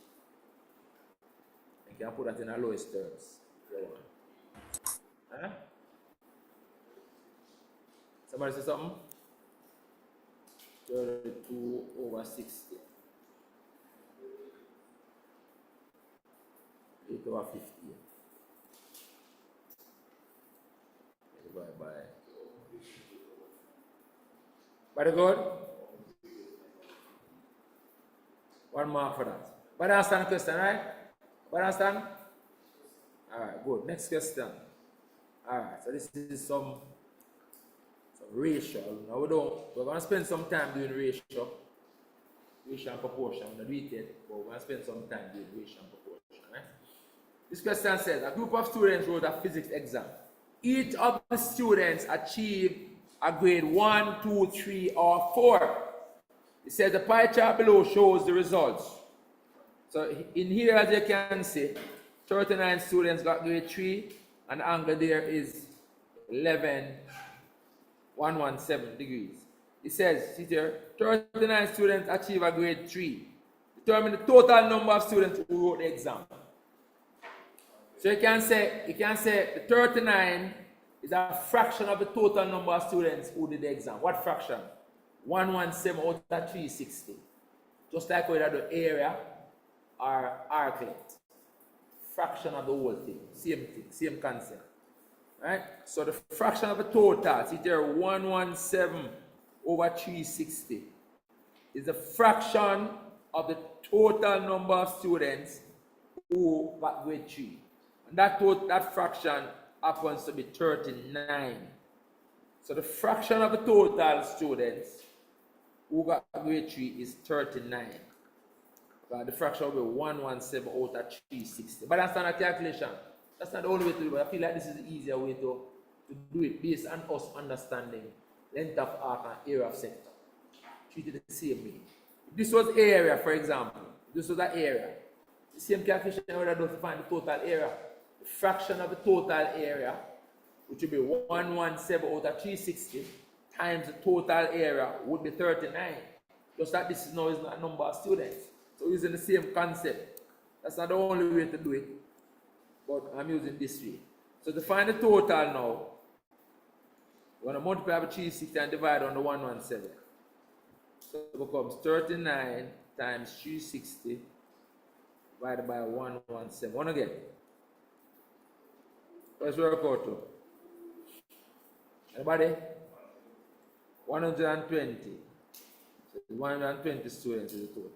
You can put that in the lowest terms. Huh? Somebody say something? 32 over 60. 8 over 50. Bye. Very good. One mark for that. But understand the question, right? But understand? Alright, good. Next question. Alright, so this is some ratio. Now we're gonna spend some time doing ratio and proportion. We're not doing it, but we're gonna spend some time doing ratio and proportion, right? This question says a group of students wrote a physics exam. Each of the students achieved a grade 1, 2, 3, or 4. It says the pie chart below shows the results. So in here, as you can see, 39 students got grade 3, and the angle there is 117 degrees. It says, see here, 39 students achieve a grade 3. Determine the total number of students who wrote the exam. So you can say the 39 is a fraction of the total number of students who did the exam. What fraction? 117 out of 360. Just like we had the area or arc length. Fraction of the whole thing. Same thing, same concept. Right? So the fraction of the total, see there, 117 over 360 is the fraction of the total number of students who got grade 3. And that fraction happens to be 39. So the fraction of the total students who got grade 3 is 39. The fraction will be 117 out of 360. But that's not a calculation. That's not the only way to do it. But I feel like this is the easier way to do it based on us understanding length of arc and area of sector. Treat it the same way. If this was area, for example, this was an area. The same calculation I would have done to find the total area. The fraction of the total area, which would be 117 out of 360, times the total area would be 39. Just that this is now is not a number of students. So using the same concept. That's not the only way to do it, but I'm using this way. So to find the total now, we're going to multiply by 360 and divide on the 117. So it becomes 39 times 360 divided by 117. One again. Let's work out to. Anybody? 120. So 120 students is the total.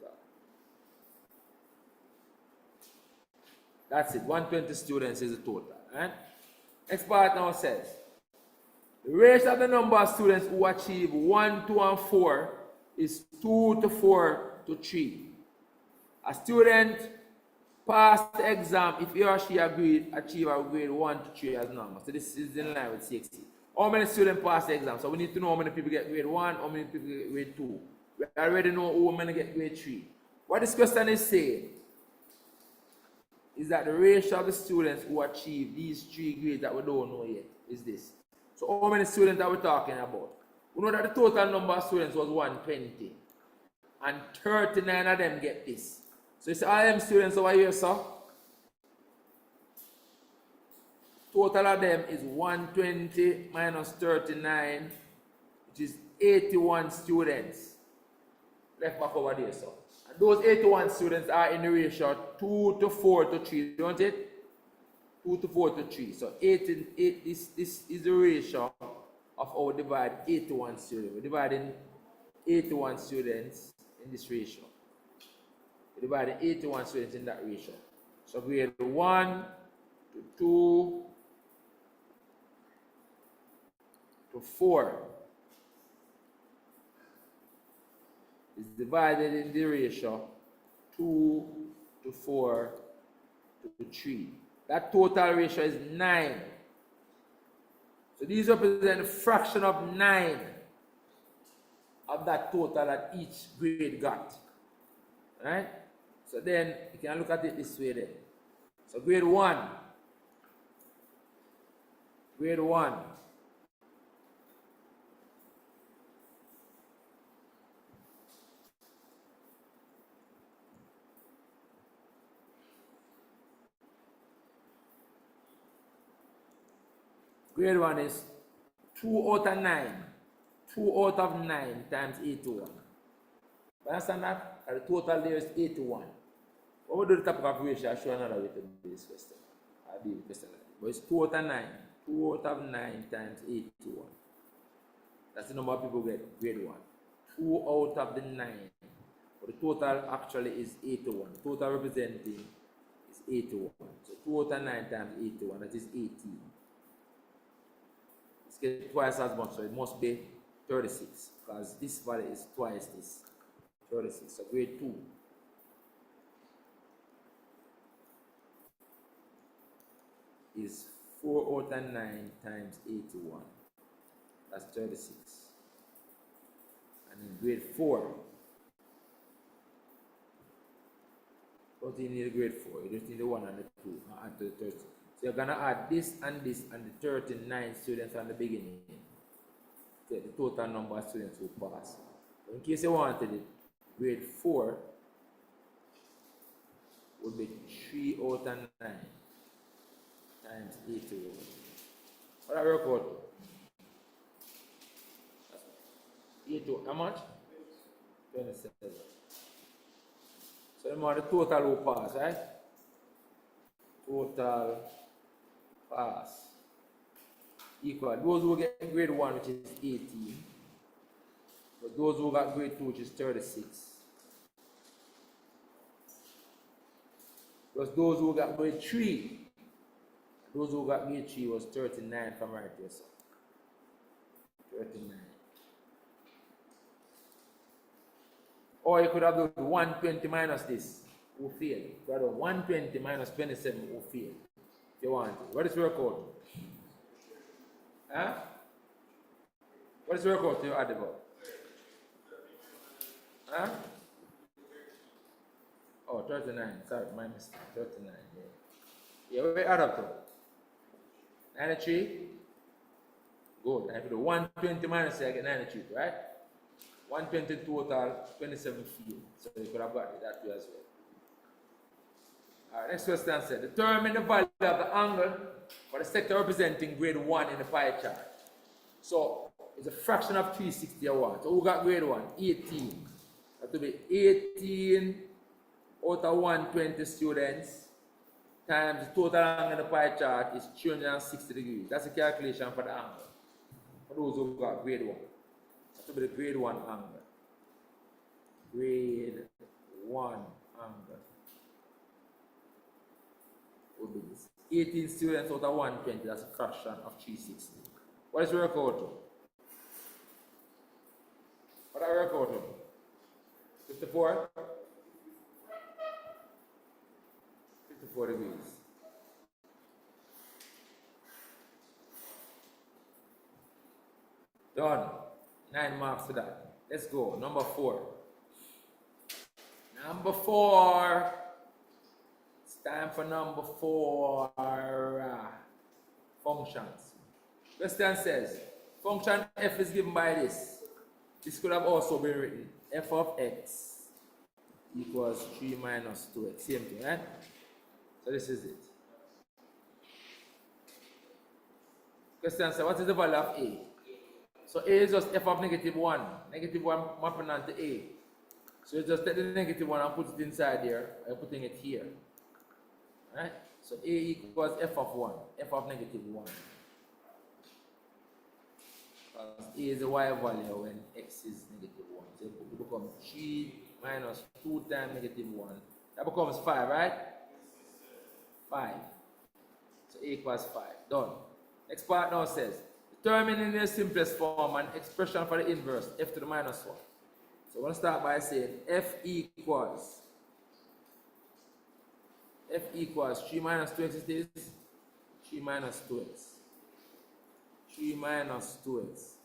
That's it. 120 students is the total. Right? Next part now says, the ratio of the number of students who achieve 1, 2, and 4 is 2 to 4 to 3. A student passed the exam if he or she achieve a grade 1 to 3 as normal. So this is in line with CSEC. How many students pass the exam? So we need to know how many people get grade 1, how many people get grade 2. We already know how many get grade 3. What this question is saying is that the ratio of the students who achieve these 3 grades that we don't know yet is this. So how many students are we talking about? We know that the total number of students was 120. And 39 of them get this. So you see all them students over here, sir. Total of them is 120 minus 39, which is 81 students. Left back over there, sir. And those 81 students are in the ratio 2 to 4 to 3, don't it? 2 to 4 to 3. So 8 in 8, this is the ratio of our divide 8 to 1 student. We're dividing 8 to 1 students in this ratio. We're dividing 8 to 1 students in that ratio. So grade 1 to 2 to 4 is divided in the ratio 2 to 4 to 3. That total ratio is 9. So these represent a fraction of 9 of that total that each grade got. Right? So then you can look at it this way then. So grade 1. Grade 1. Grade 1 is 2 out of 9. 2 out of 9 times 8 to 1. Understand that? And the total there is 8 to 1. What we do the topic of ratio, I'll show another way to do this question. I'll do the question like that. But it's 2 out of 9. 2 out of 9 times 8 to 1. That's the number of people get grade 1. 2 out of the 9. But the total actually is 8 to 1. The total representing is 8 to 1. So 2 out of 9 times 8 to 1, that is 18. It's getting twice as much, so it must be 36. Because this value is twice this. 36. So grade 2. Is 4 out of 9 times 81. That's 36. And in grade 4, don't you need a grade 4, you just need the 1 and the 2 and add to the 30. So you're gonna add this and the 39 students from the beginning. Get the total number of students who pass. So in case you wanted it, grade 4 would be 3 out of 9 times 81. What I work out? 82, how much? 27. So the total who pass, right? Total pass equal those who get grade 1, which is 18, but those who got grade 2, which is 36, plus those who got grade 3. Those who got grade 3 was 39 from right here, so 39. Or you could have done 120 minus this, who failed. You could have done 120 minus 27, who failed. If you want it. What is your record? Huh? What is your record you add about? Huh? Oh, 39. Sorry, my mistake. 39. Yeah. Yeah, we add up to 93. Good. I have to do 120 minus I get 93, right? 120 total, 27 field. So you could have got it that way as well. Alright, next question said, determine the value of the angle for the sector representing grade 1 in the pie chart. So it's a fraction of 360 or 1. So who got grade 1? 18. That will be 18 out of 120 students times the total angle in the pie chart is 360 degrees. That's the calculation for the angle. For those who got grade 1. That will be the grade 1 angle. Grade 1 angle would be this. 18 students out of 120, that's a fraction of 360. What is your work out to? What are work out to? 54? 54 degrees. Done. 9 marks for that. Let's go. Number 4. Number 4. It's time for number 4. Functions. Question says, function f is given by this. This could have also been written. F of x equals 3 minus 2x. Same thing, right? So this is it. Question says, what is the value of a? So a is just f of negative 1. Negative 1 mapping onto a. So you just take the negative 1 and put it inside here. I'm putting it here. Right? So A equals f of 1, f of negative 1. Because A is the y value when x is negative 1. So it becomes 3 minus 2 times negative 1. That becomes 5, right? 5. So A equals 5. Done. Next part now says, determine in the simplest form an expression for the inverse, f to the minus 1. So we're going to start by saying f equals 3 minus 2x is 3 minus 2x. 3 minus 2x.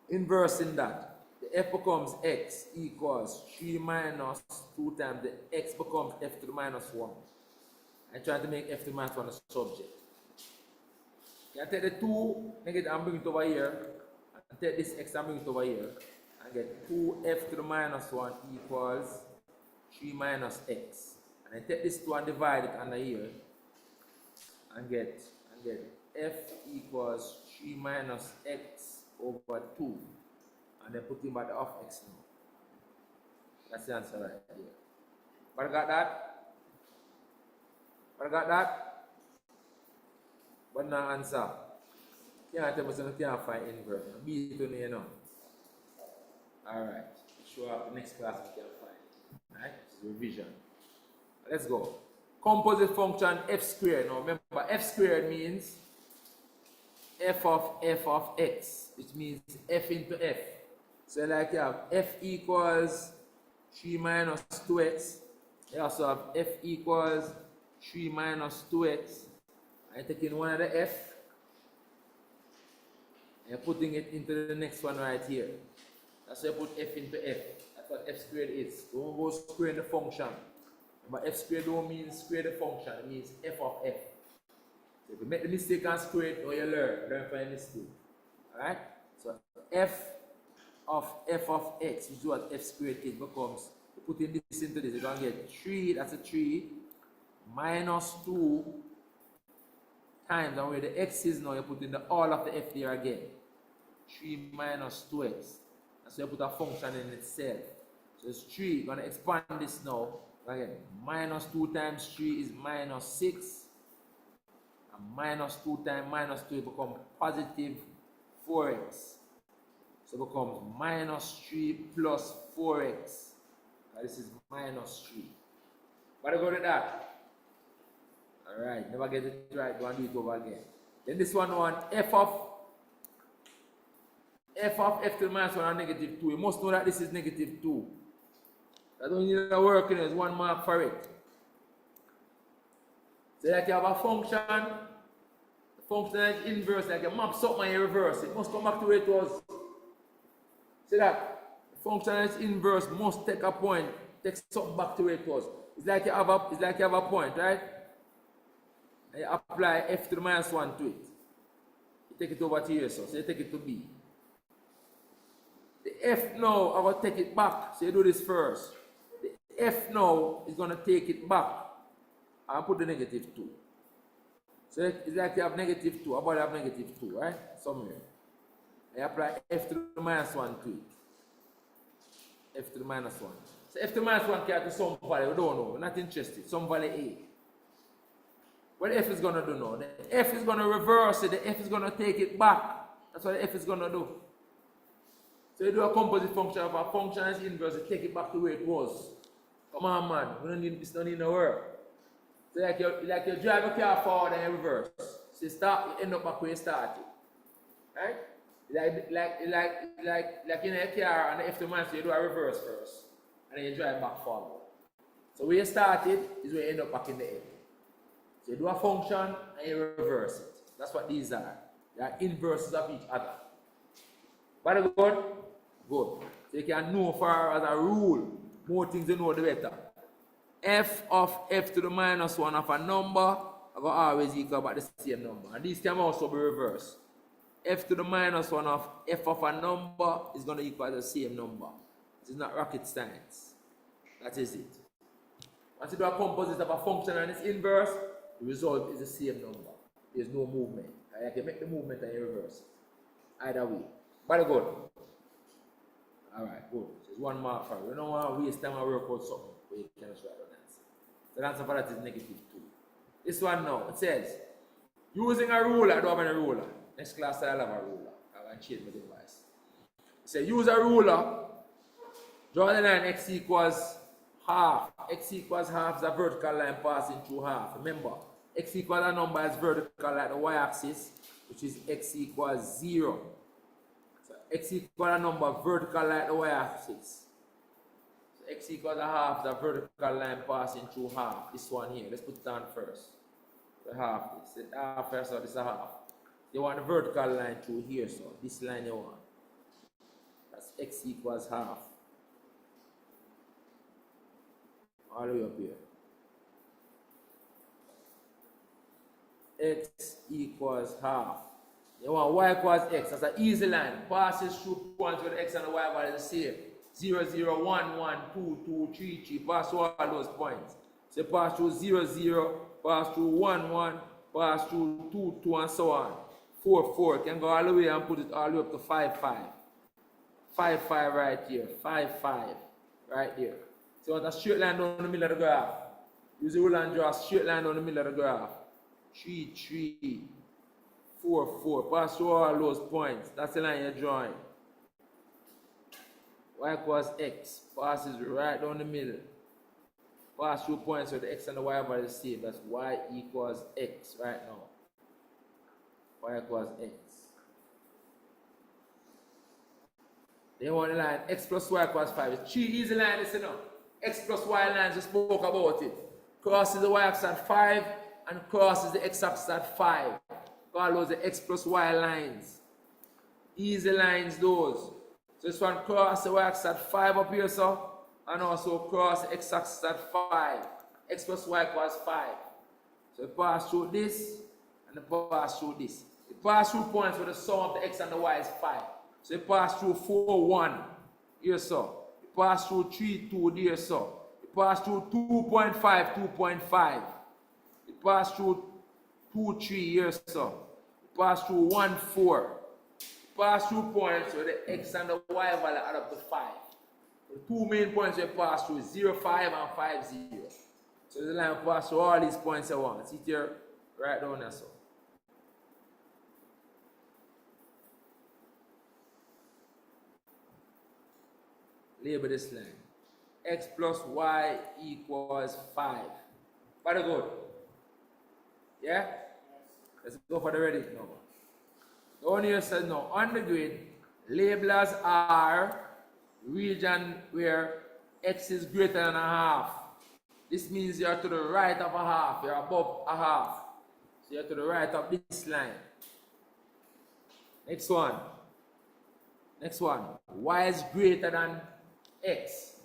Inversing that, the f becomes x equals 3 minus 2 times the x becomes f to the minus 1. I'm trying to make f to the minus 1 a subject. You can take the 2 negative and bring it over here, and take this x and bring it over here, and get 2f to the minus 1 equals 3 minus x. And I take this 2 and divide it under here, and get f equals 3 minus x over 2. And then put in back the of x now. That's the answer right here. But I got that? But I got that? But no answer. Can't tell me so you can't find inverse. Be it on you know. Alright. Show up the next class we can find. Alright? This is revision. Let's go. Composite function f squared. Now remember, f squared means f of x, which means f into f. So like you have f equals 3 minus 2x. You also have f equals 3 minus 2x. I'm taking one of the f and putting it into the next one right here. That's why I put f into f. That's what f squared is. Don't go square the function. But f squared don't mean square the function. It means f of f. So if you make the mistake and square it, or you learn from a mistake. Alright? So f of x, which is what f squared is, becomes, putting this into this, you're going to get 3, that's a 3, minus 2 times, and where the x is now, you put in the all of the f there again. 3 minus 2x. And so you put a function in itself. So it's 3. You're going to expand this now. Again, minus 2 times 3 is minus 6. And minus 2 times minus 2 becomes positive 4x. So it becomes minus 3 plus 4x. This is minus 3. But I go to that. Alright, never get it right. Go and do it over again. Then this one f of f to the minus 1 and negative 2. You must know that this is negative 2. That don't need to work in it. There's 1 mark for it. So like you have a function. The function is inverse. Like you map something and you reverse it. It must come back to where it was. See that? The function is inverse must take a point. Take something back to where it was. It's like you have a point, right? And you apply f to the minus 1 to it. You take it over to here, so you take it to b. The f now, I'm going to take it back. So you do this first. The f now is going to take it back. And put the negative 2. So it's like you have negative 2. About you have negative 2, right? Somewhere. And you apply f to the minus 1 to it. F to the minus 1. So f to the minus 1 can have some value. We don't know. We're not interested. Some value a. What the f is going to do now? The f is going to reverse it. The f is going to take it back. That's what the f is going to do. So you do a composite function of a function as inverse, you take it back to where it was. Come on, man. We don't need, this don't need no work. So like you drive a car forward and you reverse. So you end up back where you started. Right? Like in a car and the F to minus, you do a reverse first. And then you drive back forward. So where you started is where you end up back in the end. So you do a function and you reverse it. That's what these are. They are inverses of each other. Very good? Good. So you can know for as a rule, more things you know the better. F of f to the minus 1 of a number are going to always equal about the same number. And these can also be reversed. F to the minus 1 of f of a number is going to equal the same number. This is not rocket science. That is it. Once you do a composite of a function and its inverse, the result is the same number. There's no movement. You can make the movement and you reverse it. Either way. Very good. Alright, good. So it's 1 mark for you. You don't want to waste time and work out something where you can just write an answer. So the answer for that is negative 2. This one now, it says, using a ruler, I don't have any ruler. Next class I'll have a ruler. I'm going to change my device. It says, use a ruler, draw the line x equals half. X equals half is a vertical line passing through half. Remember, x equals a number is vertical like the y-axis, which is x equals 0. So x equals a number vertical like the y-axis. So x equals a half is a vertical line passing through half. This one here, let's put it down first. The half, this is half first, so this is a half. You want the vertical line through here, so this line you want. That's x equals half. All the way up here. X equals half. You want y equals x. That's an easy line. Passes through points with x and the y value is the same. 0, 0, 1, 1, 2, 2, 3, 3. Pass through all those points. So pass through 0, 0, pass through 1, 1, pass through 2, 2, and so on. 4, 4. Can go all the way and put it all the way up to 5, 5. 5, 5 right here. 5, 5 right there. So you want a straight line down the middle of the graph. Use the ruler and draw a straight line down the middle of the graph. 3, 3, 4, 4. Pass through all those points. That's the line you're drawing. Y equals x. Passes right down the middle. Pass through points where the x and the y are the same. That's y equals x right now. Y equals x. Then you want the line x plus y equals 5. It's 3 easy lines, you know. X plus y lines, we spoke about it. Crosses the y-axis at 5 and crosses the x-axis at 5. Call those the x plus y lines. Easy lines, those. So this one crosses the y-axis at 5 up here, so. And also cross the x-axis at 5. X plus y equals 5. So we pass through this and we pass through this. We pass through points where the sum of the x and the y is 5. So we pass through 4, 1 here, so. Pass through 3, 2 there, so. You pass through 2.5, 2.5. You pass through 2, 3 here, so. You pass through 1, 4. You pass through points where the x and the y value add up to 5. The two main points we pass through is 0, 5 and 5, 0. So the line pass through all these points I want. See it here, right down there, so. Label this line. X plus y equals 5. Very good. Yeah? Let's go for the ready now. The one here says now, on the grid, label as R, region where x is greater than a half. This means you're to the right of a half. You're above a half. So you're to the right of this line. Next one. Next one. Y is greater than x.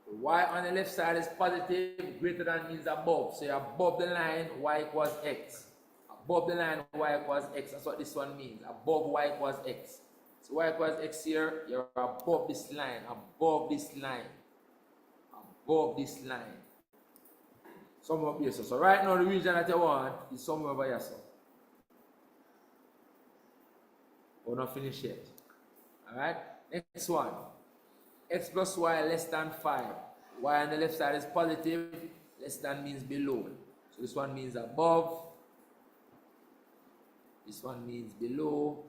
The y on the left side is positive, greater than means above. So you're above the line, y equals x. Above the line, y equals x. That's what this one means. Above y equals x. So y equals x here, you're above this line, above this line, above this line. Somewhere up here. So right now the region that you want is somewhere over here. So we're not finished yet. Alright? Next one. X plus y less than 5. Y on the left side is positive, less than means below. So this one means above. This one means below.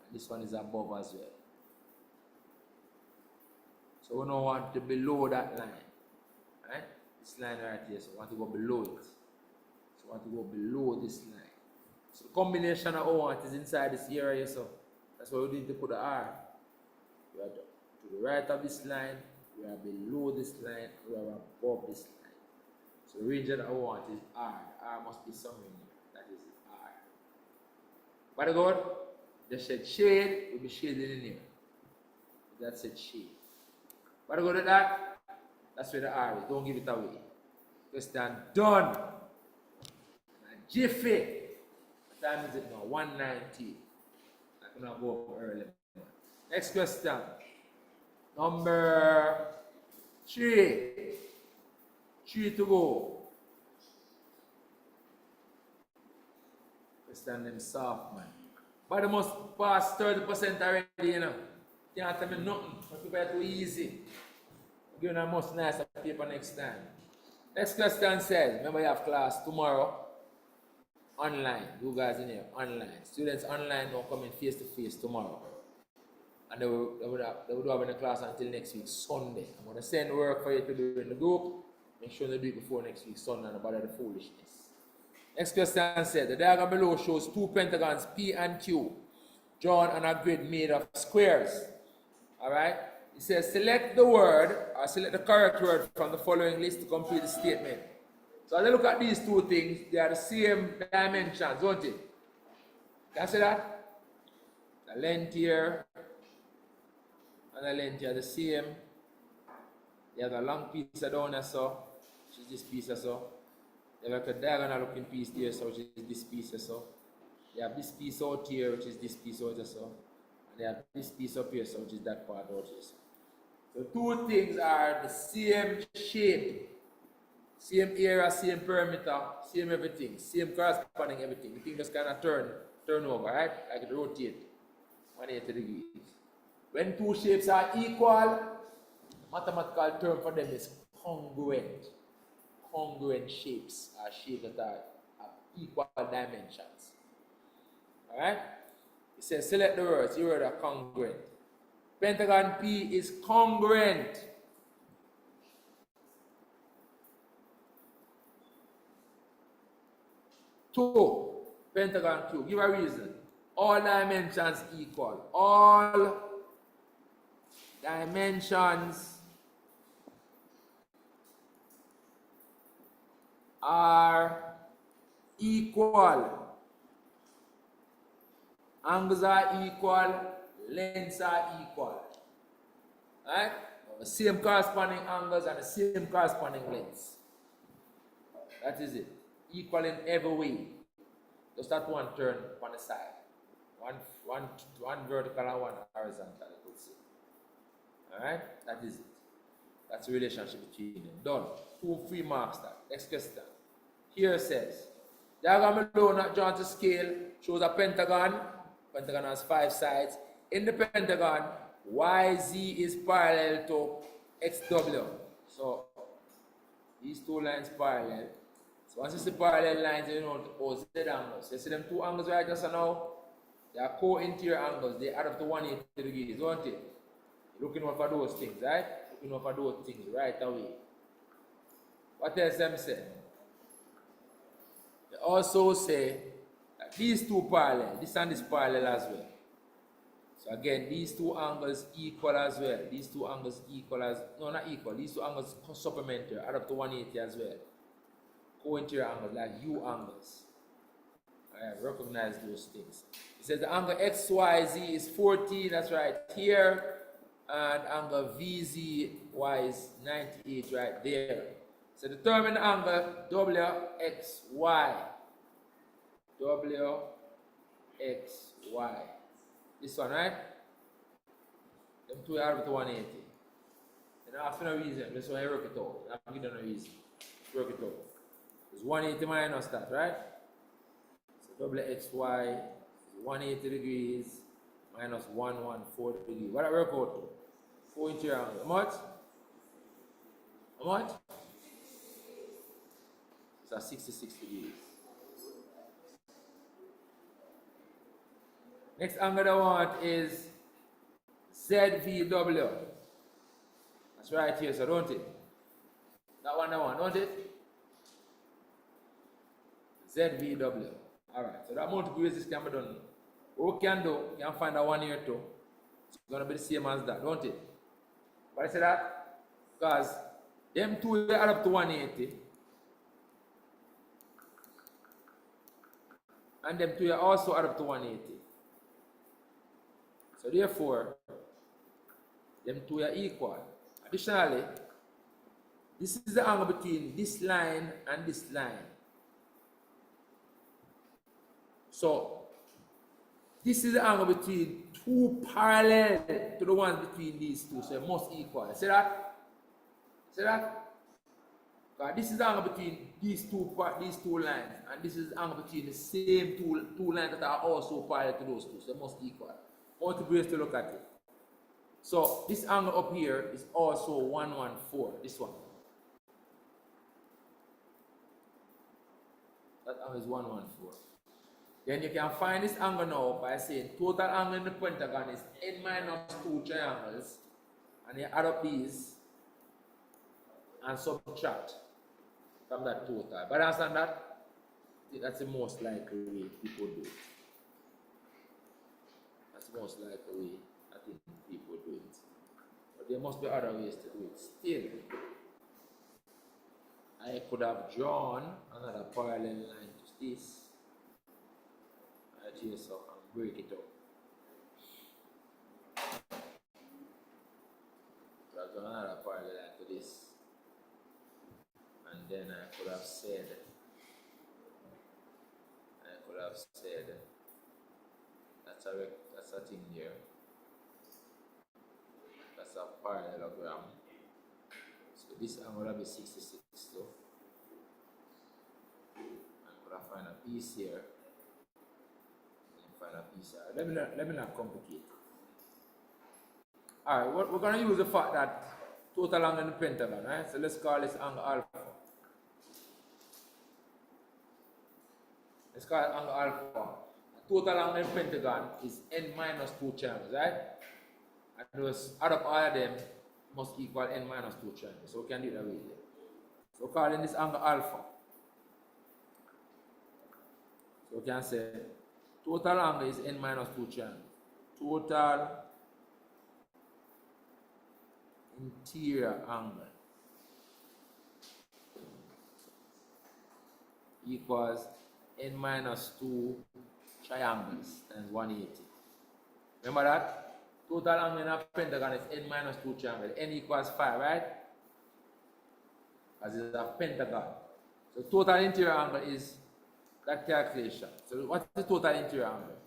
And this one is above as well. So we don't want to below that line. Right? This line right here. So we want to go below it. So we want to go below this line. So the combination of what we want is inside this area. So that's why we need to put the R. We are to the right of this line, we are below this line, we are above this line. So the region I want is R. R must be somewhere here. That is R. By the God, the said shade will be shaded in here. That said shade. By the God of that, that's where the R is. Don't give it away. Question done. And jiffy. What time is it now? 1:19. I cannot go up early. Next question. Number 3. 3 to go. Question them soft, man. But they must pass 30% already, you know. Can't tell me nothing. Not prepare too easy. Give them a most nice paper next time. Next question says, remember you have class tomorrow, online. You guys in here, online. Students online don't come in face to face tomorrow. And they would have in the class until next week, Sunday. I'm going to send work for you to do in the group. Make sure you do it before next week, Sunday, and about the foolishness. Next question said, the diagram below shows two pentagons, P and Q, drawn on a grid made of squares. Alright? It says, select the word, or select the correct word from the following list to complete the statement. So as I look at these two things, they are the same dimensions, don't it? Can you see that? The length here and the length here are the same. They have a long piece of down here, so, which is this piece here, so. They have like a diagonal looking piece here, so, which is this piece here, so. They have this piece out here, which is this piece out here, so. And they have this piece up here, so, which is that part out here, so. So two things are the same shape, same area, same perimeter, same everything, same corresponding everything. The thing just kind of turn over, right? Like it rotate 180 degrees. When two shapes are equal, mathematical term for them is congruent. Congruent shapes are shapes that are of equal dimensions. Alright? It says select the words, your word are congruent. Pentagon P is congruent. To pentagon Q. Give a reason. All dimensions equal. All dimensions are equal. Angles are equal. Lengths are equal. Right? The same corresponding angles and the same corresponding lengths. That is it. Equal in every way. Just that one turn on the side. One vertical and one horizontal, you could say. Alright? That is it. That's the relationship between them. Done. 2 free marks that. Next question. Here it says, diagram below not drawn to scale shows a pentagon. Pentagon has 5 sides. In the pentagon, YZ is parallel to XW. So these two lines parallel. So once you see parallel lines, you know Z angles. You see them two angles right just now? They are co-interior angles. They add up to 180 degrees, don't they? You're looking out for those things, right? Looking out for those things right away. What else them say? They also say that these two parallel, this and this parallel as well. So again, these two angles equal as well. These two angles equal as, no, not equal. These two angles supplementary, add up to 180 as well. Co-interior angles, like U angles. Alright, recognize those things. It says the angle XYZ is 14, that's right here. And angle VZY is 98 right there. So determine the angle WXY. WXY. This one, right? Them two are to 180. And after no reason, this one I work it out. I'm giving no reason. Work it out. It's 180 minus that, right? So WXY is 180 degrees minus 114 degrees. What I work out to? 4 inch angle. How much? How much? It's at 66 degrees. Next angle I want is ZVW. That's right here, so don't it? That one I want, don't it? ZVW. Alright, so that multiple ways can be done. What we can do, we can find that one here too. It's going to be the same as that, don't it? Why I say that? Because them two they add up to 180. And them two also add up to 180. So therefore, them two are equal. Additionally, this is the angle between this line and this line. So, this is the angle between two parallel to the ones between these two. So, it must equal. See that? See that? Because this is the angle between these two lines. And this is the angle between the same two lines that are also parallel to those two. So, it must equal. Multiple ways to look at it. So, this angle up here is also 114. This one. angle is 114. Then you can find this angle now by saying total angle in the pentagon is n minus 2 triangles, and you add up these and subtract from that total. But understand that? That's the most likely way people do it. That's the most likely way I think people do it. But there must be other ways to do it. Still, I could have drawn another parallel line to this. I just and break it up. Could have drawn another parallel line to this. And then I could have said that's a thing here. That's a parallelogram. So this angle will be 66 though. I'm gonna find a piece here. And find a piece here. Let me not complicate. Alright, we're gonna use the fact that total angle in the pentagon, right? So let's call this angle alpha. Let's call it angle alpha. Total angle in pentagon is n minus 2 triangles, right? And those add up all of them must equal n minus 2 triangles. So we can do it that way. So we're calling this angle alpha. So we can say total angle is n minus 2 triangles. Total interior angle equals n minus 2 triangles times 180. Remember that? Total angle in a pentagon is n minus 2 triangles. N equals 5, right? As it's a pentagon. So total interior angle is that calculation. So what's the total interior angle?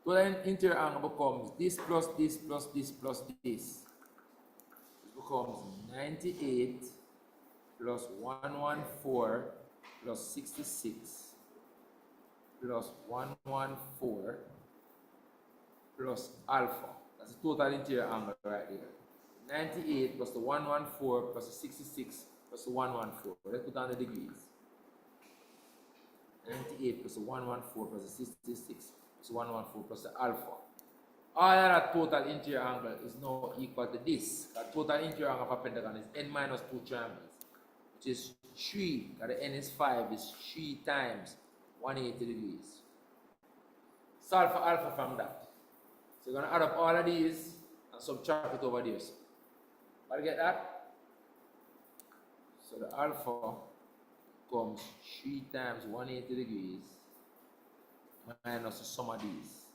Total interior angle becomes this plus this plus this plus this. It becomes 98 plus 114 plus 66 plus 114 plus alpha. That's the total interior angle right there. 98 plus the 114 plus the 66 plus the 114. Let's put down the degrees. 98 plus the 114 plus the 66 plus the 114 plus the alpha. All of that total interior angle is now equal to this. The total interior angle of a pentagon is n minus 2 triangles, which is 3. The n is 5, is 3 times 180 degrees. Solve for alpha from that. So you're going to add up all of these and subtract it over there. So get that? So the alpha comes 3 times 180 degrees minus the sum of these.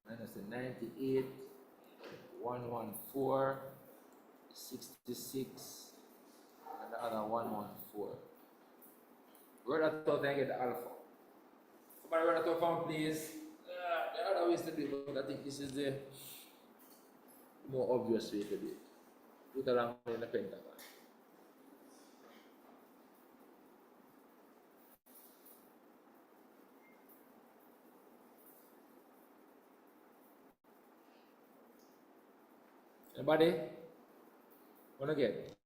Minus the 98, 114, 66, and the other 114. Where that out and get the alpha. Somebody run that out for me, please. There are other ways to do it, but I think this is the more obvious way to do it. Put a line in the pentagon. Anybody? Wanna get?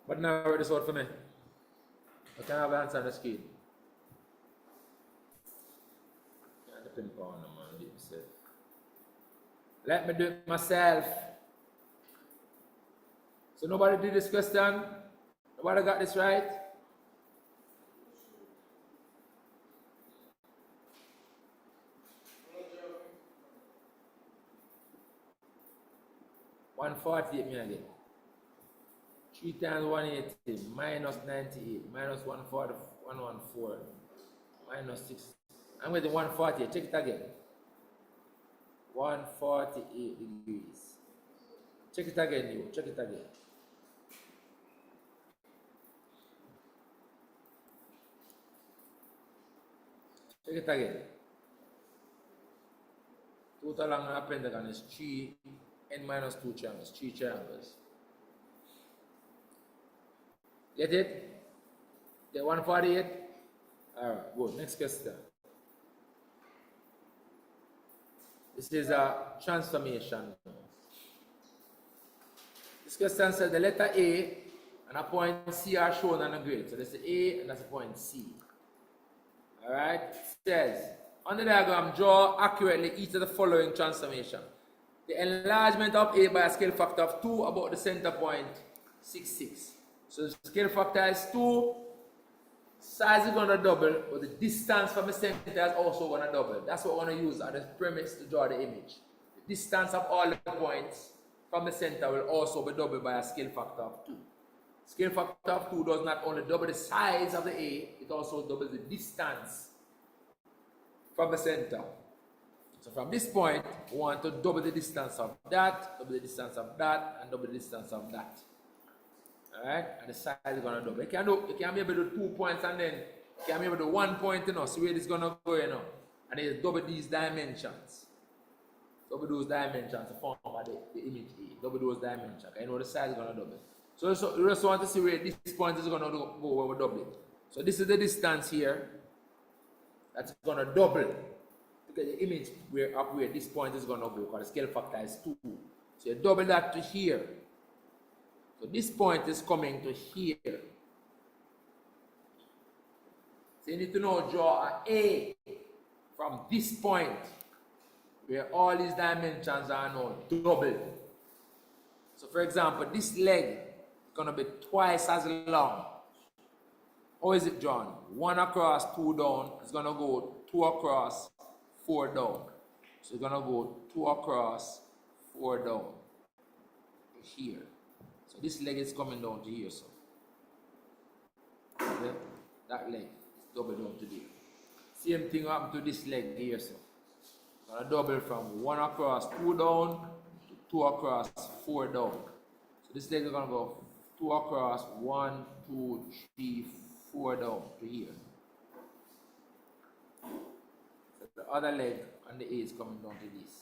But now read this out for me. I can have the answer on the screen. Yeah, the pin power man, deep set. Let me do it myself. So nobody did this question? Nobody got this right? $148 me again. 3 times 180 minus 98 minus 140, 114 minus 6. I'm going to 148. Check it again. 148 degrees. Check it again, you. Check it again. Check it again. Total angle of pentagon is 3 n minus 2 triangles. 3 triangles. Get it? Get 148? Alright, good. Next question. This is a transformation. This question says the letter A and a point C are shown on the grid. So that's the A and that's the point C. Alright? It says, on the diagram, draw accurately each of the following transformation. The enlargement of A by a scale factor of 2 about the center point 66. So the scale factor is 2, size is going to double, but the distance from the center is also going to double. That's what we're going to use as the premise to draw the image. The distance of all the points from the center will also be doubled by a scale factor of 2. Scale factor of 2 does not only double the size of the A, it also doubles the distance from the center. So from this point, we want to double the distance of that, double the distance of that, and double the distance of that. Alright? And the size is going to double. You can maybe do 2 points and then you can maybe do 1 point, you know, see where this is going to go, you know. And then you double these dimensions. Double those dimensions to form the image A. Double those dimensions. You know the size is going to double. So you just want to see where this point is going to go when we double it. So this is the distance here. That's going to double. Look at the image where this point is going to go because the scale factor is 2. So you double that to here. So this point is coming to here. So you need to now draw an A from this point where all these dimensions are now doubled. So for example, this leg is going to be twice as long. How is it drawn? 1 across, 2 down. It's going to go 2 across, 4 down. So it's going to go 2 across, 4 down to here. So this leg is coming down to here. So okay? That leg is double down to there. Same thing happened to this leg here. So it's going to double from 1 across, 2 down to 2 across, 4 down. So this leg is going to go 2 across, 1, 2, 3, 4 down to here. So the other leg on the A is coming down to this.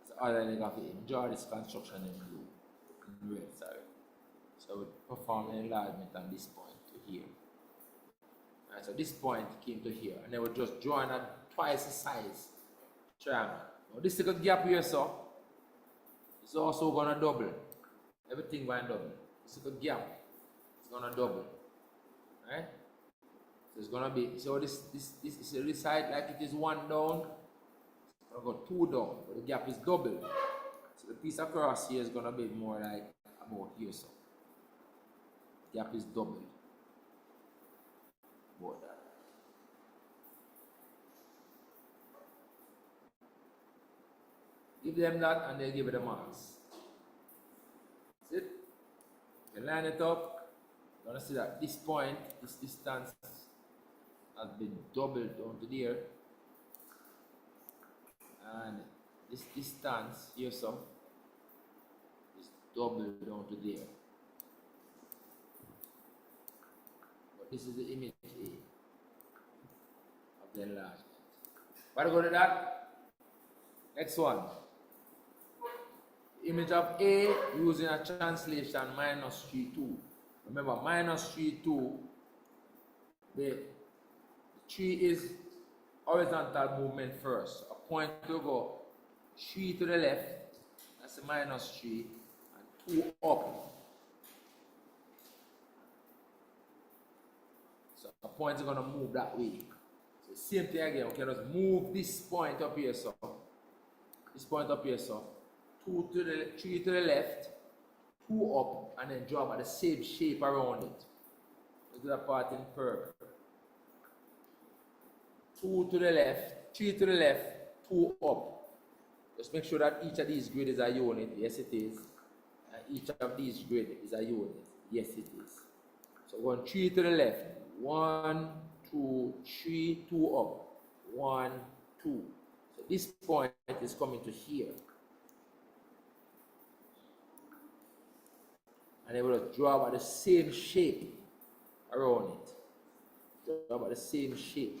So the other leg of the A. Draw this construction in blue, in red, sorry. So we perform an enlargement on this point to here. Right, so this point came to here, and then we're just drawing a twice the size triangle. Now this little gap here, so it's also gonna double. Everything going to double. This little gap is gonna double. Right? So it's gonna be this side like it is 1 down. It's gonna go 2 down, but the gap is double. So the piece across here is gonna be more like about here, so the gap is doubled. About that. Give them that and they'll give it the marks. That's it. You line it up. You're going to see that this point, this distance has been doubled down to there. And this distance here, so is doubled down to there. But this is the image A of the enlargement. What go to that? Next one. Image of A using a translation -3, 2. Remember, -3, 2, the 3 is horizontal movement first. A point to go 3 to the left, that's the -3, and 2 up. So a point is going to move that way. So same thing again, we can just move this point up here, so this point up here, so 3 to the left, 2 up, and then draw by the same shape around it. Let's do that part in purple. 2 to the left, 3 to the left, 2 up. Just make sure that each of these grids is a unit. Yes, it is. And each of these grids is a unit. Yes, it is. So 3 to the left. 1, 2, 3, 2 up. 1, 2. So this point is coming to here. And then we'll draw by the same shape around it. Draw by the same shape.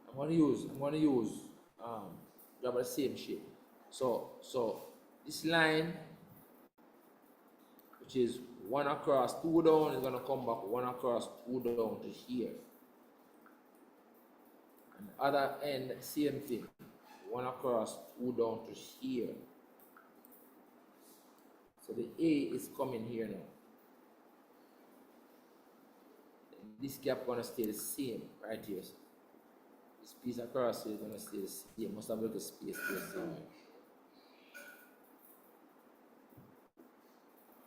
I'm going to use draw by the same shape. So this line which is 1 across 2 down, is going to come back 1 across 2 down to here. And other end, same thing, 1 across 2 down to here. So the A is coming here now. And this gap going to stay the same right here. So this piece across here is going to stay the same. Must have a little space there somewhere.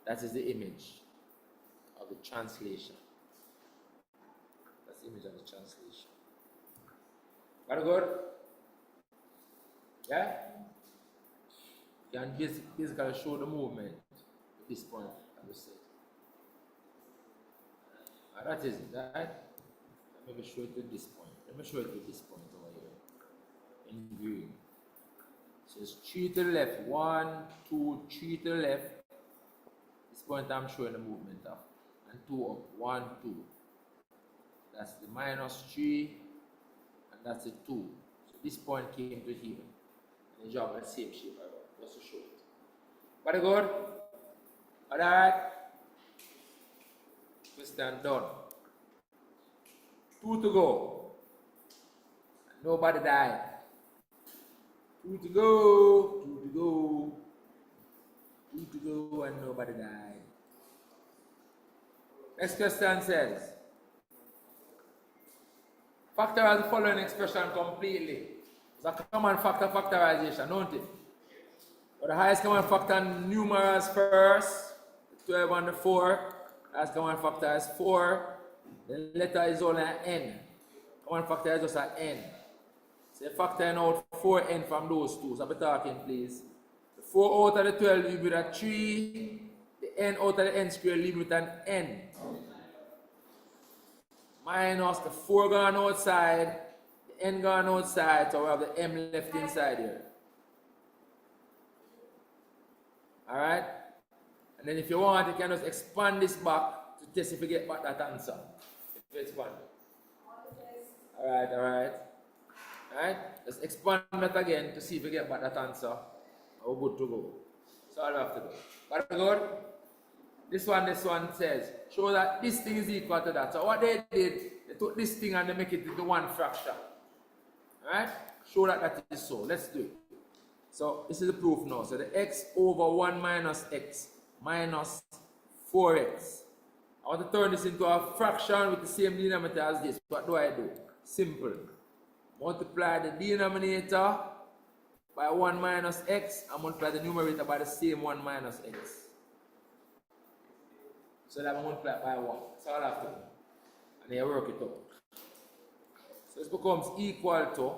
That is the image of the translation. That's the image of the translation. Got it good? Yeah? You can basically show the movement at this point, as I said. That is it, right? Let me show it at this point. Let me show it at this point over here in green. So it's 3 to the left, 1, 2, 3 to the left. This point I'm showing the movement of. And 2 up, 1, 2. That's the -3, and that's the 2. So this point came to here. And the job at same shape around, just to show it. Very good? Alright? Question done. 2 to go. And nobody died. 2 to go, 2 to go. 2 to go and nobody died. Next question says, factorize the following expression completely. It's a common factor factorization, don't it? But the highest common factor numerals first, the 12 and the 4. Highest common factor is 4. The letter is only an n. Common factor is just an n. So factoring out 4n from those two. So I'll be talking, please. 4 out of the 12 leave with a 3. The n out of the n squared leave with an n. Minus the 4 gone outside, the n gone outside, so we have the m left inside here. Alright? And then if you want, you can just expand this back to test if you get back that answer. If you expand it. Alright, alright. Alright? Let's expand that again to see if you get back that answer. We're good to go. So all we have to do. Got it good? This one says, show that this thing is equal to that. So what they did, they took this thing and they make it into one fraction. Alright? Show that that is so. Let's do it. So this is the proof now. So the x over 1 minus x minus 4x. I want to turn this into a fraction with the same denominator as this. What do I do? Simple. Multiply the denominator by 1 minus x and multiply the numerator by the same 1 minus x. So that I multiply by 1. That's all I have to do. And then I work it out. So this becomes equal to,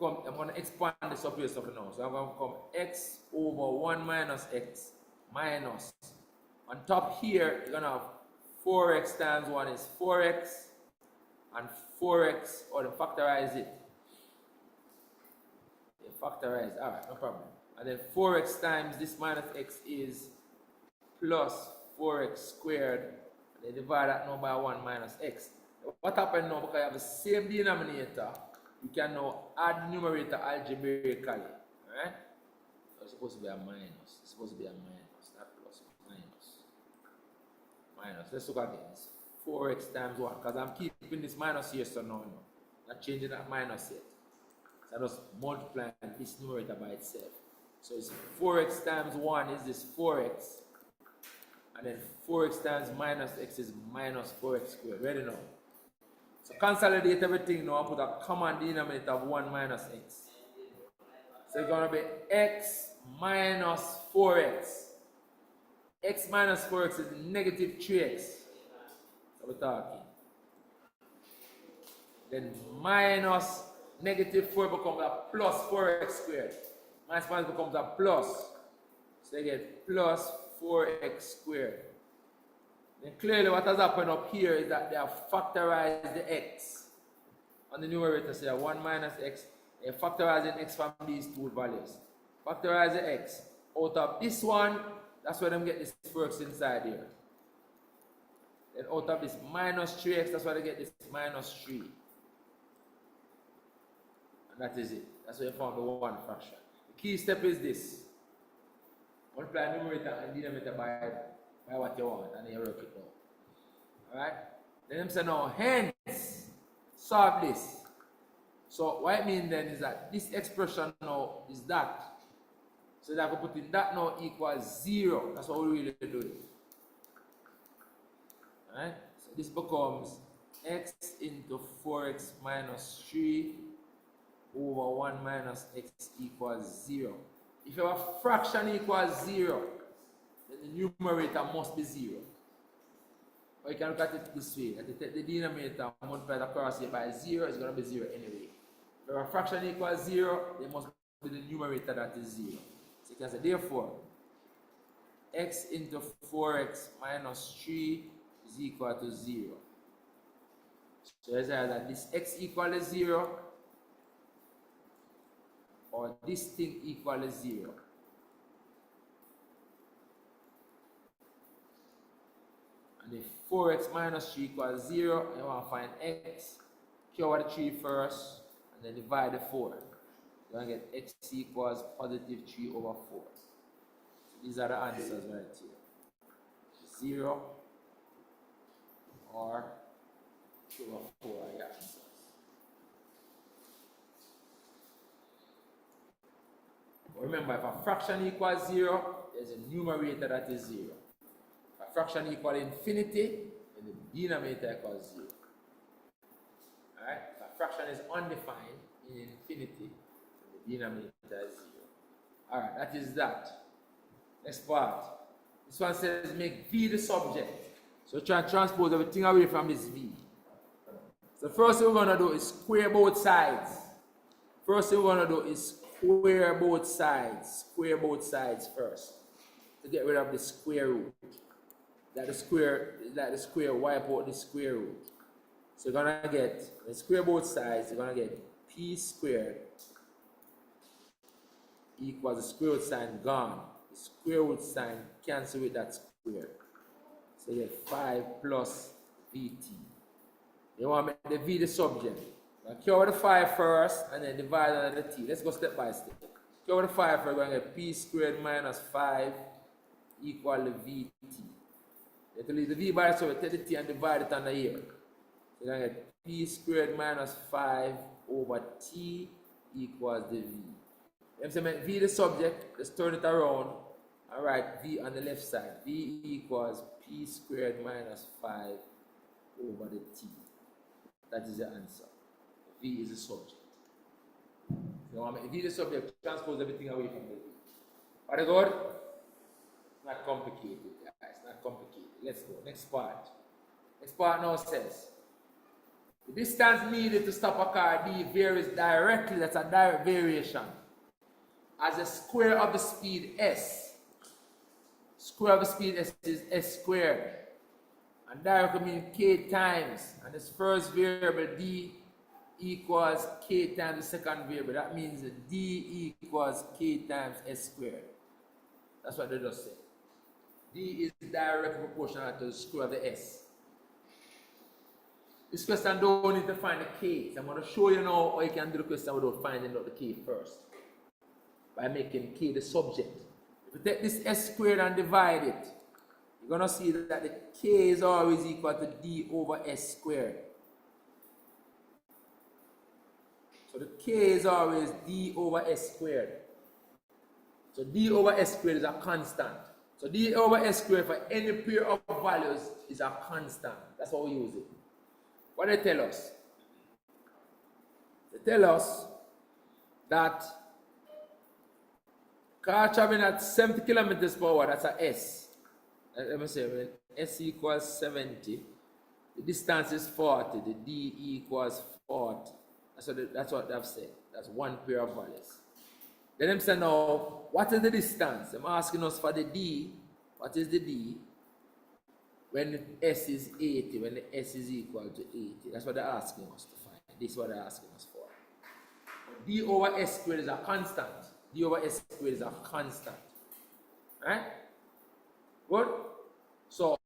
I'm going to expand this up here now. So I'm going to become x over 1 minus x minus. On top here, you're going to have 4x times 1 is 4x. And 4x, or to factorize it. Factorize, alright, no problem. And then 4x times this minus x is plus 4x squared. And then divide that now by 1 minus x. What happened now, because you have the same denominator, you can now add numerator algebraically. Alright? So it's supposed to be a minus. It's supposed to be a minus, not plus, minus. Minus. Let's look again. It's 4x times 1, because I'm keeping this minus here, so no. Not changing that minus yet. So I just multiply this numerator by itself. So it's 4x times 1 is this 4x. And then 4x times minus x is minus 4x squared. Ready now? So consolidate everything now and put a common denominator of 1 minus x. So it's going to be x minus 4x. X minus 4x is negative 3x. So we're talking. Then minus negative 4 becomes a plus 4x squared. Minus minus becomes a plus. So you get plus 4x squared. Then clearly what has happened up here is that they have factorized the x on the numerator. So you have 1 minus x. You're factorizing x from these two values. Factorize the x. Out of this one, that's where they get this 4x inside here. Then out of this minus 3x, that's why they get this minus 3. And that is it. That's where you found the one fraction. The key step is this. Multiply numerator and denominator by what you want, and then you work it out. Alright? Then them say now, hence, solve this. So what it means then is that this expression now is that. So that I can put in that now equals 0. That's what we really do it. Alright? So this becomes x into 4x minus 3 over 1 minus x equals 0. If your fraction equals 0, then the numerator must be 0. Or you can look at it this way, that you take the denominator and multiply it across here by 0, it's going to be 0 anyway. If your fraction equals 0, there must be the numerator that is 0. So you can say, therefore, x into 4x minus 3 is equal to 0. So it's either that this x equal to 0, or this thing equal to 0. And if 4x minus 3 equals 0, you want to find x, cure the 3 first, and then divide the 4. You're going to get x equals positive 3 over 4. So these are the answers right here. 0 or 2 over 4 are your answers. Remember, if a fraction equals 0, there's a numerator that is 0. If a fraction equals infinity, then the denominator equals 0. Alright? If a fraction is undefined in infinity, then the denominator is 0. Alright, that is that. Next part. This one says make V the subject. So try and transpose everything away from this V. So first thing we're going to do is square both sides. First thing we're going to do is square both sides. Square both sides first. To get rid of the square root. That the square wipe out the square root. So you're going to get, the square both sides, you're going to get p squared equals the square root sign gone. The square root sign cancel with that square. So you get 5 plus vt. You want to make the v the subject. Now cure the 5 first and then divide under the t. Let's go step by step. Cure the 5 first, we're going to get p squared minus 5 equal to vt. You have to leave the v by itself, take the t and divide it under here. So you're going to get p squared minus 5 over t equals the v. If you make v the subject, let's turn it around and write v on the left side. V equals p squared minus 5 over the t. That is the answer. V is the subject. So I mean, V is the subject, transpose everything away from the V. Are you good? Not complicated, guys. Not complicated. Let's go. Next part. Next part now says the distance needed to stop a car D varies directly. That's a direct variation. As the square of the speed S. Square of the speed S is S squared. And directly means k times. And this first variable D equals k times the second variable. That means D equals k times S squared. That's what they just said. D is directly proportional to the square of the S. This question don't need to find the k. So I'm going to show you now how you can do the question without finding out the k first. By making k the subject. If you take this S squared and divide it, you're going to see that the k is always equal to D over S squared. So the k is always D over S squared. So D over S squared is a constant. So D over S squared for any pair of values is a constant. That's how we use it. What do they tell us? They tell us that car traveling at 70 kilometers per hour, that's a S. Let me say, when S equals 70, the distance is 40, the D equals 40. That's what they've said. That's one pair of values. Then them say now, what is the distance? I'm asking us for the D. What is the D? When the S is 80, when the S is equal to 80. That's what they're asking us to find. This is what they're asking us for. D over S squared is a constant. D over S squared is a constant. Right? Good? So,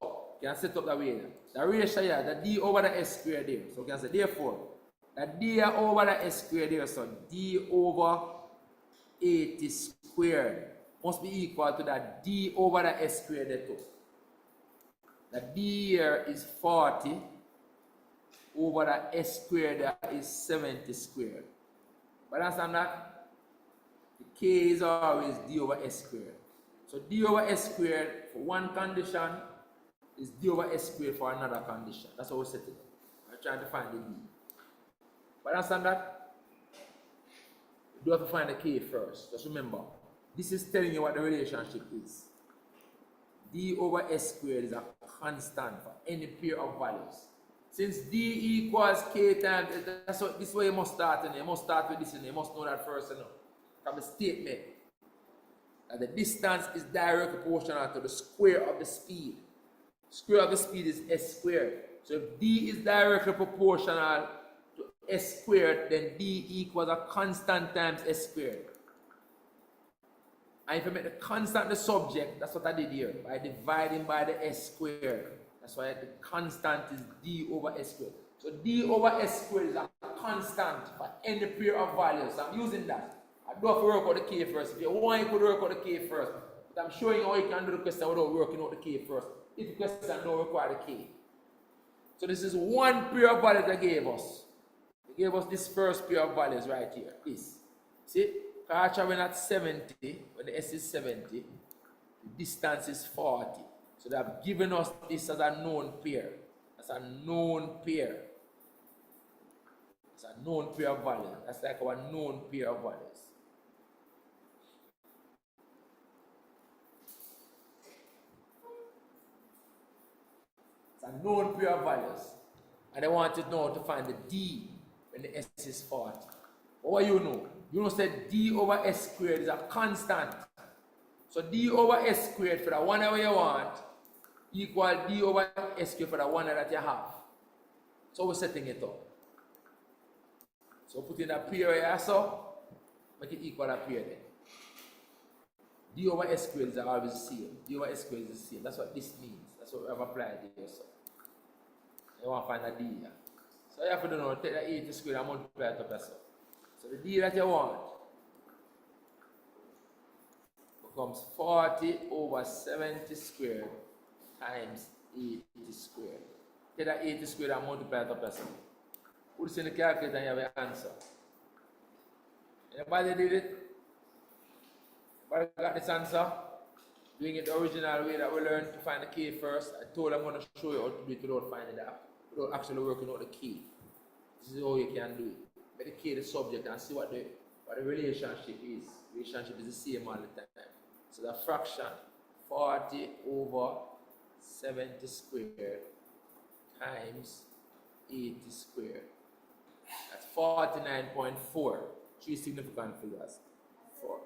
you can set up the way. The ratio here, the D over the S squared there. So, you can say, therefore, the D over the S squared there. So, D over 80 squared must be equal to that d over the s squared there too. The d here is 40 over the s squared there is 70 squared. But understand that the k is always d over s squared. So d over s squared for one condition is d over s squared for another condition. That's how we set it. I'm trying to find the d. But understand that you do have to find the k first. Just remember, this is telling you what the relationship is. D over s squared is a constant for any pair of values. Since d equals k times, that's what this way you must start, and you must start with this, and you must know that first, from the statement that the distance is directly proportional to the square of the speed. Square of the speed is s squared. So if d is directly proportional to s squared, then d equals a constant times s squared. And if you make the constant the subject, that's what I did here, by dividing by the s squared. That's why the constant is d over s squared. So d over s squared is a constant for any pair of values. So I'm using that. I do have to work out the k first. If you want, you could work out the k first. But I'm showing you how you can do the question without working out the k first. If the question don't require the k. So this is one pair of values they gave us. They gave us this first pair of values right here. This. See? Because when at 70, when the s is 70, the distance is 40. So they have given us this as a known pair. That's a known pair. It's a known pair of values. That's like our known pair of values. It's a known pair of values. And I want you now to find the d when the s is 40. What you know? You know that d over s squared is a constant. So d over s squared for the one that you want equal d over s squared for the one that you have. So we're setting it up. So put in a pair here, so make it equal a pair then. D over s squared is always the same. D over s squared is the same. That's what this means. That's what we have applied here. So you want to find a d here. So you have to do now, take the 80 squared and multiply it up as so. So the d that you want becomes 40 over 70 squared times 80 squared. Take that 80 squared and multiply it up as so. Put this in the calculator and you have your answer. Anybody did it? Anybody got this answer? Doing it the original way that we learned to find the k first. I told I'm going to show you how to do it without finding that, without actually working out the k. This is how you can do it. Make the k the subject and see what the relationship is. Relationship is the same all the time. So the fraction 40 over 70 squared times 80 squared. That's 49.4. Three significant figures. 4.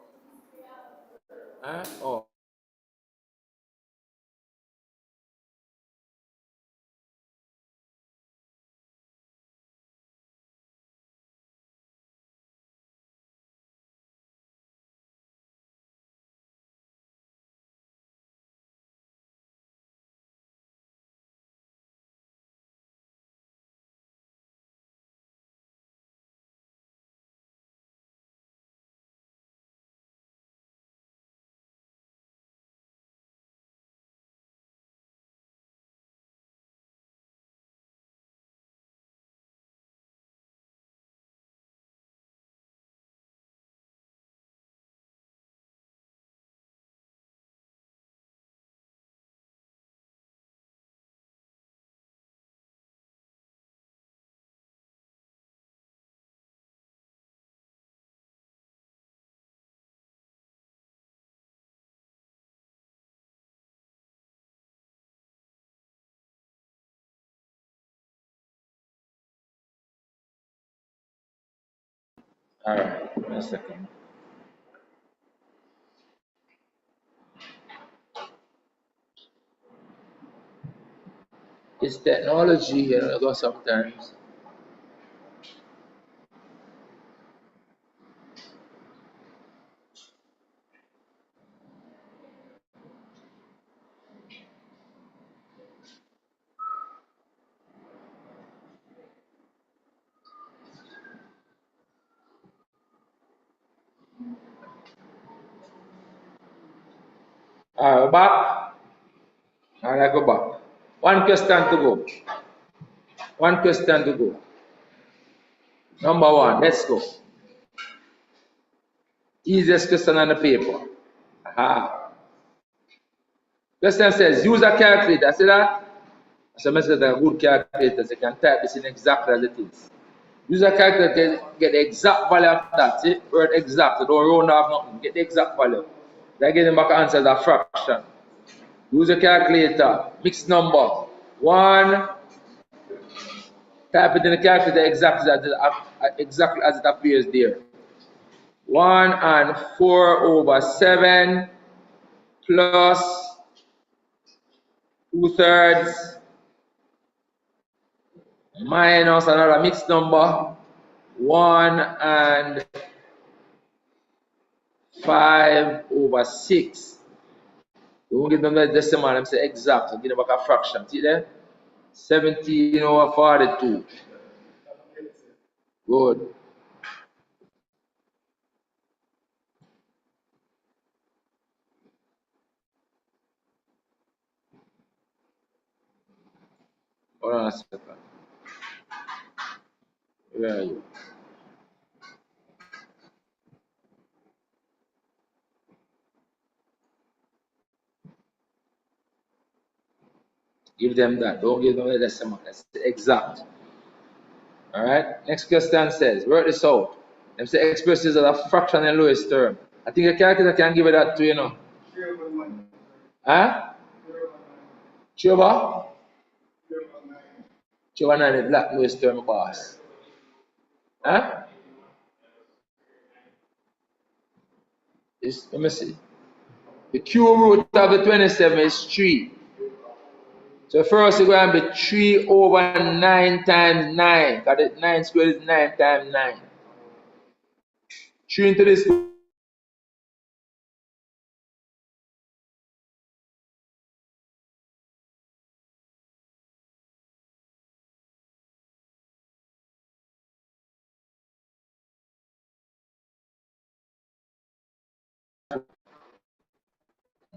Huh? Oh. Alright, one second. It's technology, sometimes. Alright, we're back. Alright, go back. One question to go. One question to go. Number one, let's go. Easiest question on the paper. Aha. Question says, use a calculator. See that? So I said a good calculator, so you can type this in exactly as it is. Use a calculator to get the exact value of that. See? Word exact. So don't round off nothing. Get the exact value. Then get them back answer as a fraction. Use a calculator. Mixed number. 1. Type it in the calculator exactly as it appears there. 1 and 4 over 7 plus 2/3 minus another mixed number 1 and 5 over 6. Don't give them the decimal, I'm say exact, so give them back a fraction. See there? 17 over 42. Good. Hold on a second. Where are you? Give them that. Don't give them the decimal. That's exact. All right. Next question says, work this out. Them say express this as a fraction in lowest term. I think a calculator can give it that to you know. Huh? Chuba? Chuba 9 is black lowest term boss. Huh? Let me see. The cube root of the 27 is 3. So first it's going to be 3 over 9 times 9. Because 9 squared is 9 times 9. 3 into this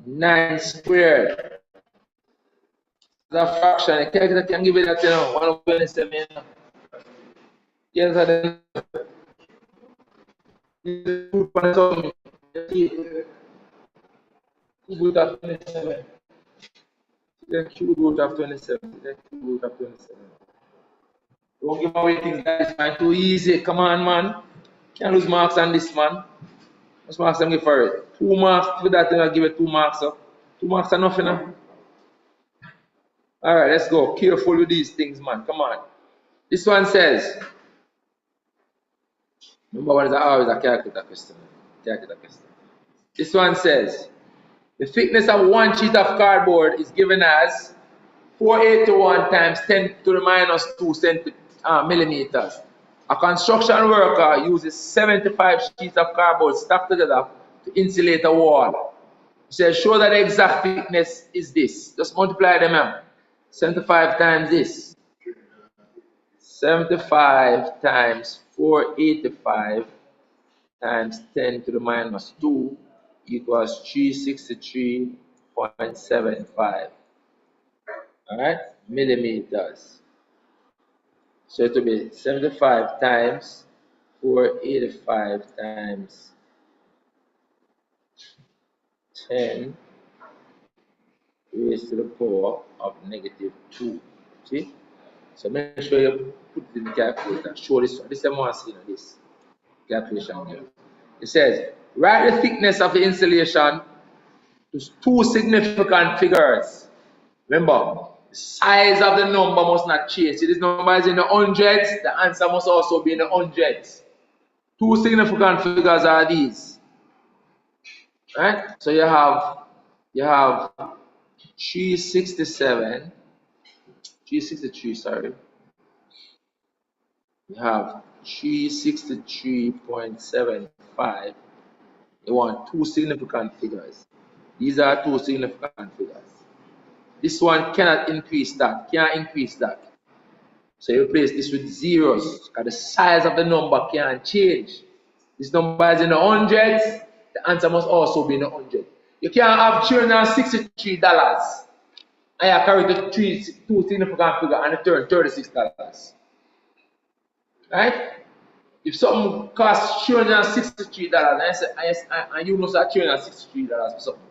9 squared. The fraction. A calculator can give it that, you know, 1 over 27. You know. Yes, I didn't. Cube root of 27. The cube root of 27. The cube root of 27. Don't give away things that is man too easy. Come on, man. Can't lose marks on this, man. What's marks I'm give for it? 2 marks for that, I'll give it 2 marks. So 2 marks are nothing. Alright, let's go. Careful with these things, man. Come on. This one says, number one is always a calculator question. Calculator question. This one says, the thickness of one sheet of cardboard is given as 481 times 10 to the minus 2 millimeters. A construction worker uses 75 sheets of cardboard stacked together to insulate a wall. He says, show that the exact thickness is this. Just multiply them out. 75 times this. 75 times 485 times 10 to the minus 2 equals 363.75. Alright? Millimeters. So it will be 75 times 485 times 10 raised to the power of negative 2. See? So make sure you put it in the calculator. Show this one. This is the one seen on this calculation here. It says, write the thickness of the insulation to 2 significant figures. Remember, the size of the number must not change. See, this number is in the hundreds, the answer must also be in the hundreds. 2 significant figures are these. Right? So you have 367, 363, sorry. You have 363.75. You want 2 significant figures. These are 2 significant figures. This one cannot increase that, can't increase that. So you replace this with zeros, because the size of the number can't change. This number is in the hundreds, the answer must also be in the hundred. You can't have $363 and you carry the two significant figure and return $36. Right? If something costs $363 and you know that $363 for something,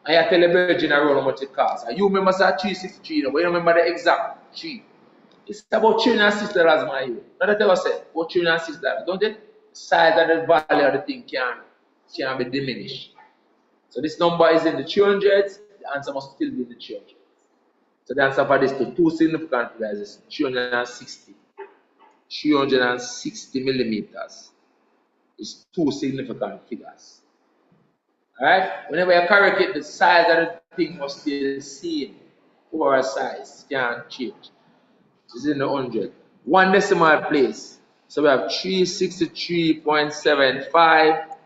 and you tell the virgin around how much it costs, and you remember that 363, but you don't remember the exact 3. It's about $306, my you. Not that I said, about $306. Don't it? The size and the value of the thing can be diminished. So this number is in the 300s, the answer must still be in the 300s. So the answer for this two significant figures is 360 millimeters. Is two significant figures. Alright? Whenever you correct it, the size of the thing must stay the same. Overall size can't change. It's in the 100. One decimal place. So we have 363.75.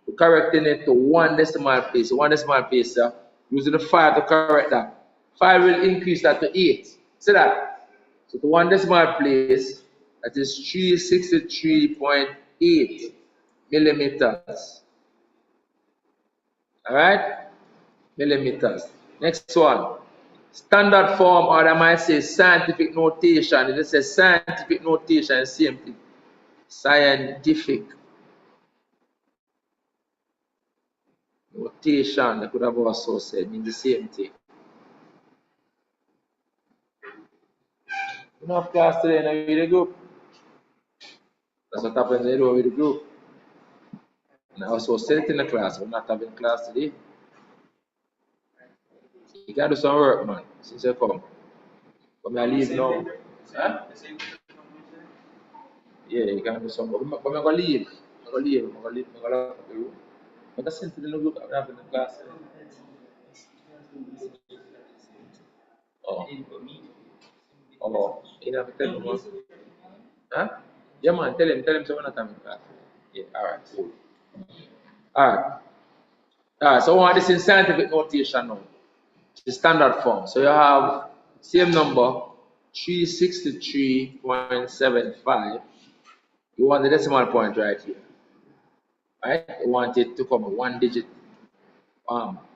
We're correcting it to one decimal place. So one decimal place, using the 5 to correct that. 5 will increase that to 8. See that? So to one decimal place, that is 363.8 millimeters. Alright? Millimeters. Next one. Standard form, or I might say scientific notation. It says scientific notation, same thing. Scientific notation, I could have also said, means the same thing. You don't have class today in the group. That's what happens when you do with the group. And I also said it in the class, we're not having class today. You can do some work, man, since you come. But I leave now. Huh? Yeah, you can do some work. But I'm going to leave. I'm going to leave. I'm going to leave. I'm going to leave the room. But that's simply the group I'm having the class today. Oh. Oh. You have to tell him. Huh? Yeah, man, tell him so we're not having class. Yeah, alright, cool. Alright. Alright, so we want this in scientific notation now. The standard form. So you have same number, 363.75. You want the decimal point right here. Right? You want it to come one digit.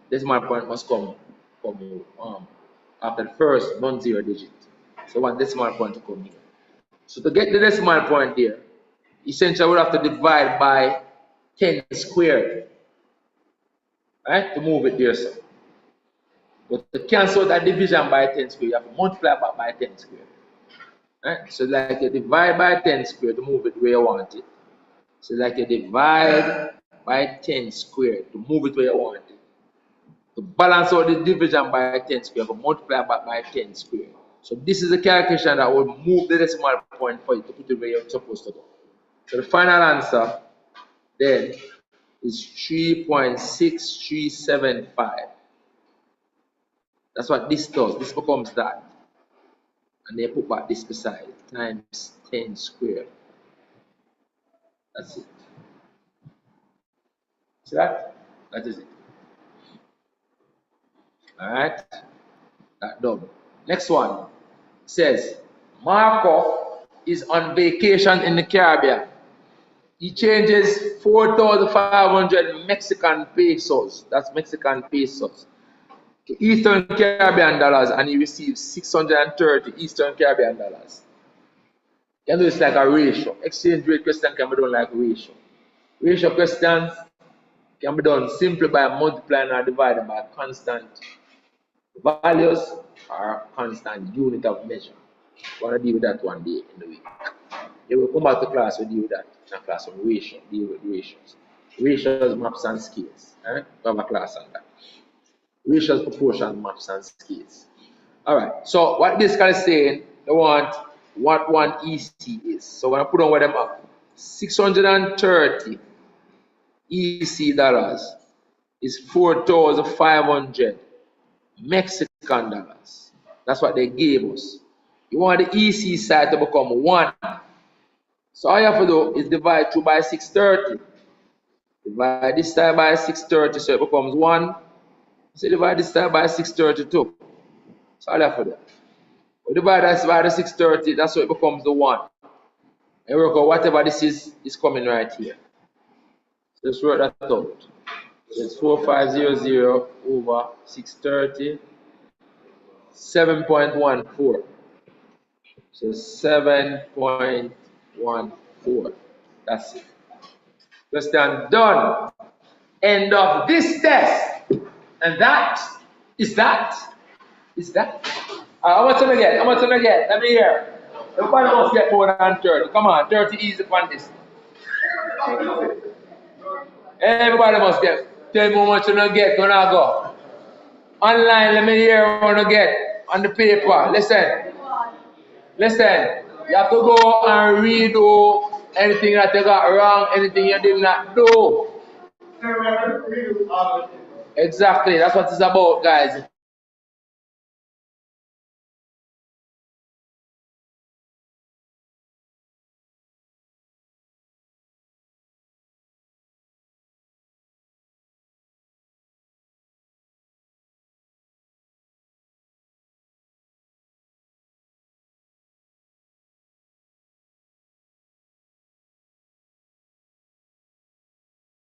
Decimal point must come after the first non-zero digit. So one decimal point to come here. So to get the decimal point there, essentially we have to divide by 10 squared. Right? To move it there, so. But to cancel that division by 10 squared, you have to multiply by 10 squared. Right? So like you divide by 10 squared to move it where you want it. So like you divide by 10 squared to move it where you want it. To balance out the division by 10 squared, you have to multiply by 10 squared. So this is a calculation that will move the decimal point for you to put it where you're supposed to go. So the final answer then is 3.6375. That's what this does. This becomes that. And they put back this beside times 10 squared. That's it. See that? That is it. Alright? That done. Next one says Marco is on vacation in the Caribbean. He changes 4,500 Mexican pesos. That's Mexican pesos. To Eastern Caribbean dollars, and he receives 630 Eastern Caribbean dollars. You know, it's like a ratio. Exchange rate question can be done like ratio. Ratio questions can be done simply by multiplying or dividing by constant values or constant unit of measure. We're going to deal with that one day in the week. Then we'll come back to class, we'll deal with that in a class on ratio, deal with ratios. Ratios, maps, and scales. Right? We have a class on that. Ratios, proportion, maps, and scales. Alright, so what this guy is saying, they want what one EC is. So when I put on what them up, 630 EC dollars is 4,500 Mexican dollars. That's what they gave us. You want the EC side to become 1. So all you have to do is divide 2 by 630. Divide this side by 630, so it becomes 1. So divide this side by 632. So all you have to do. We divide this by the 630, that's how it becomes the 1. And work out whatever this is coming right here. So just work that out. It's 4500 over 630. 7.14. So 7.14. That's it. Question done. End of this test. And that is that. Is that? How much am I get? How much am I get? Let me hear. Everybody must get more than 30. Come on, 30 easy on this. Everybody must get. Tell me how much you gonna get when I go. Online, let me hear what you get on the paper. Listen. Listen. You have to go and redo anything that you got wrong, anything you did not do. Exactly. That's what it's about, guys.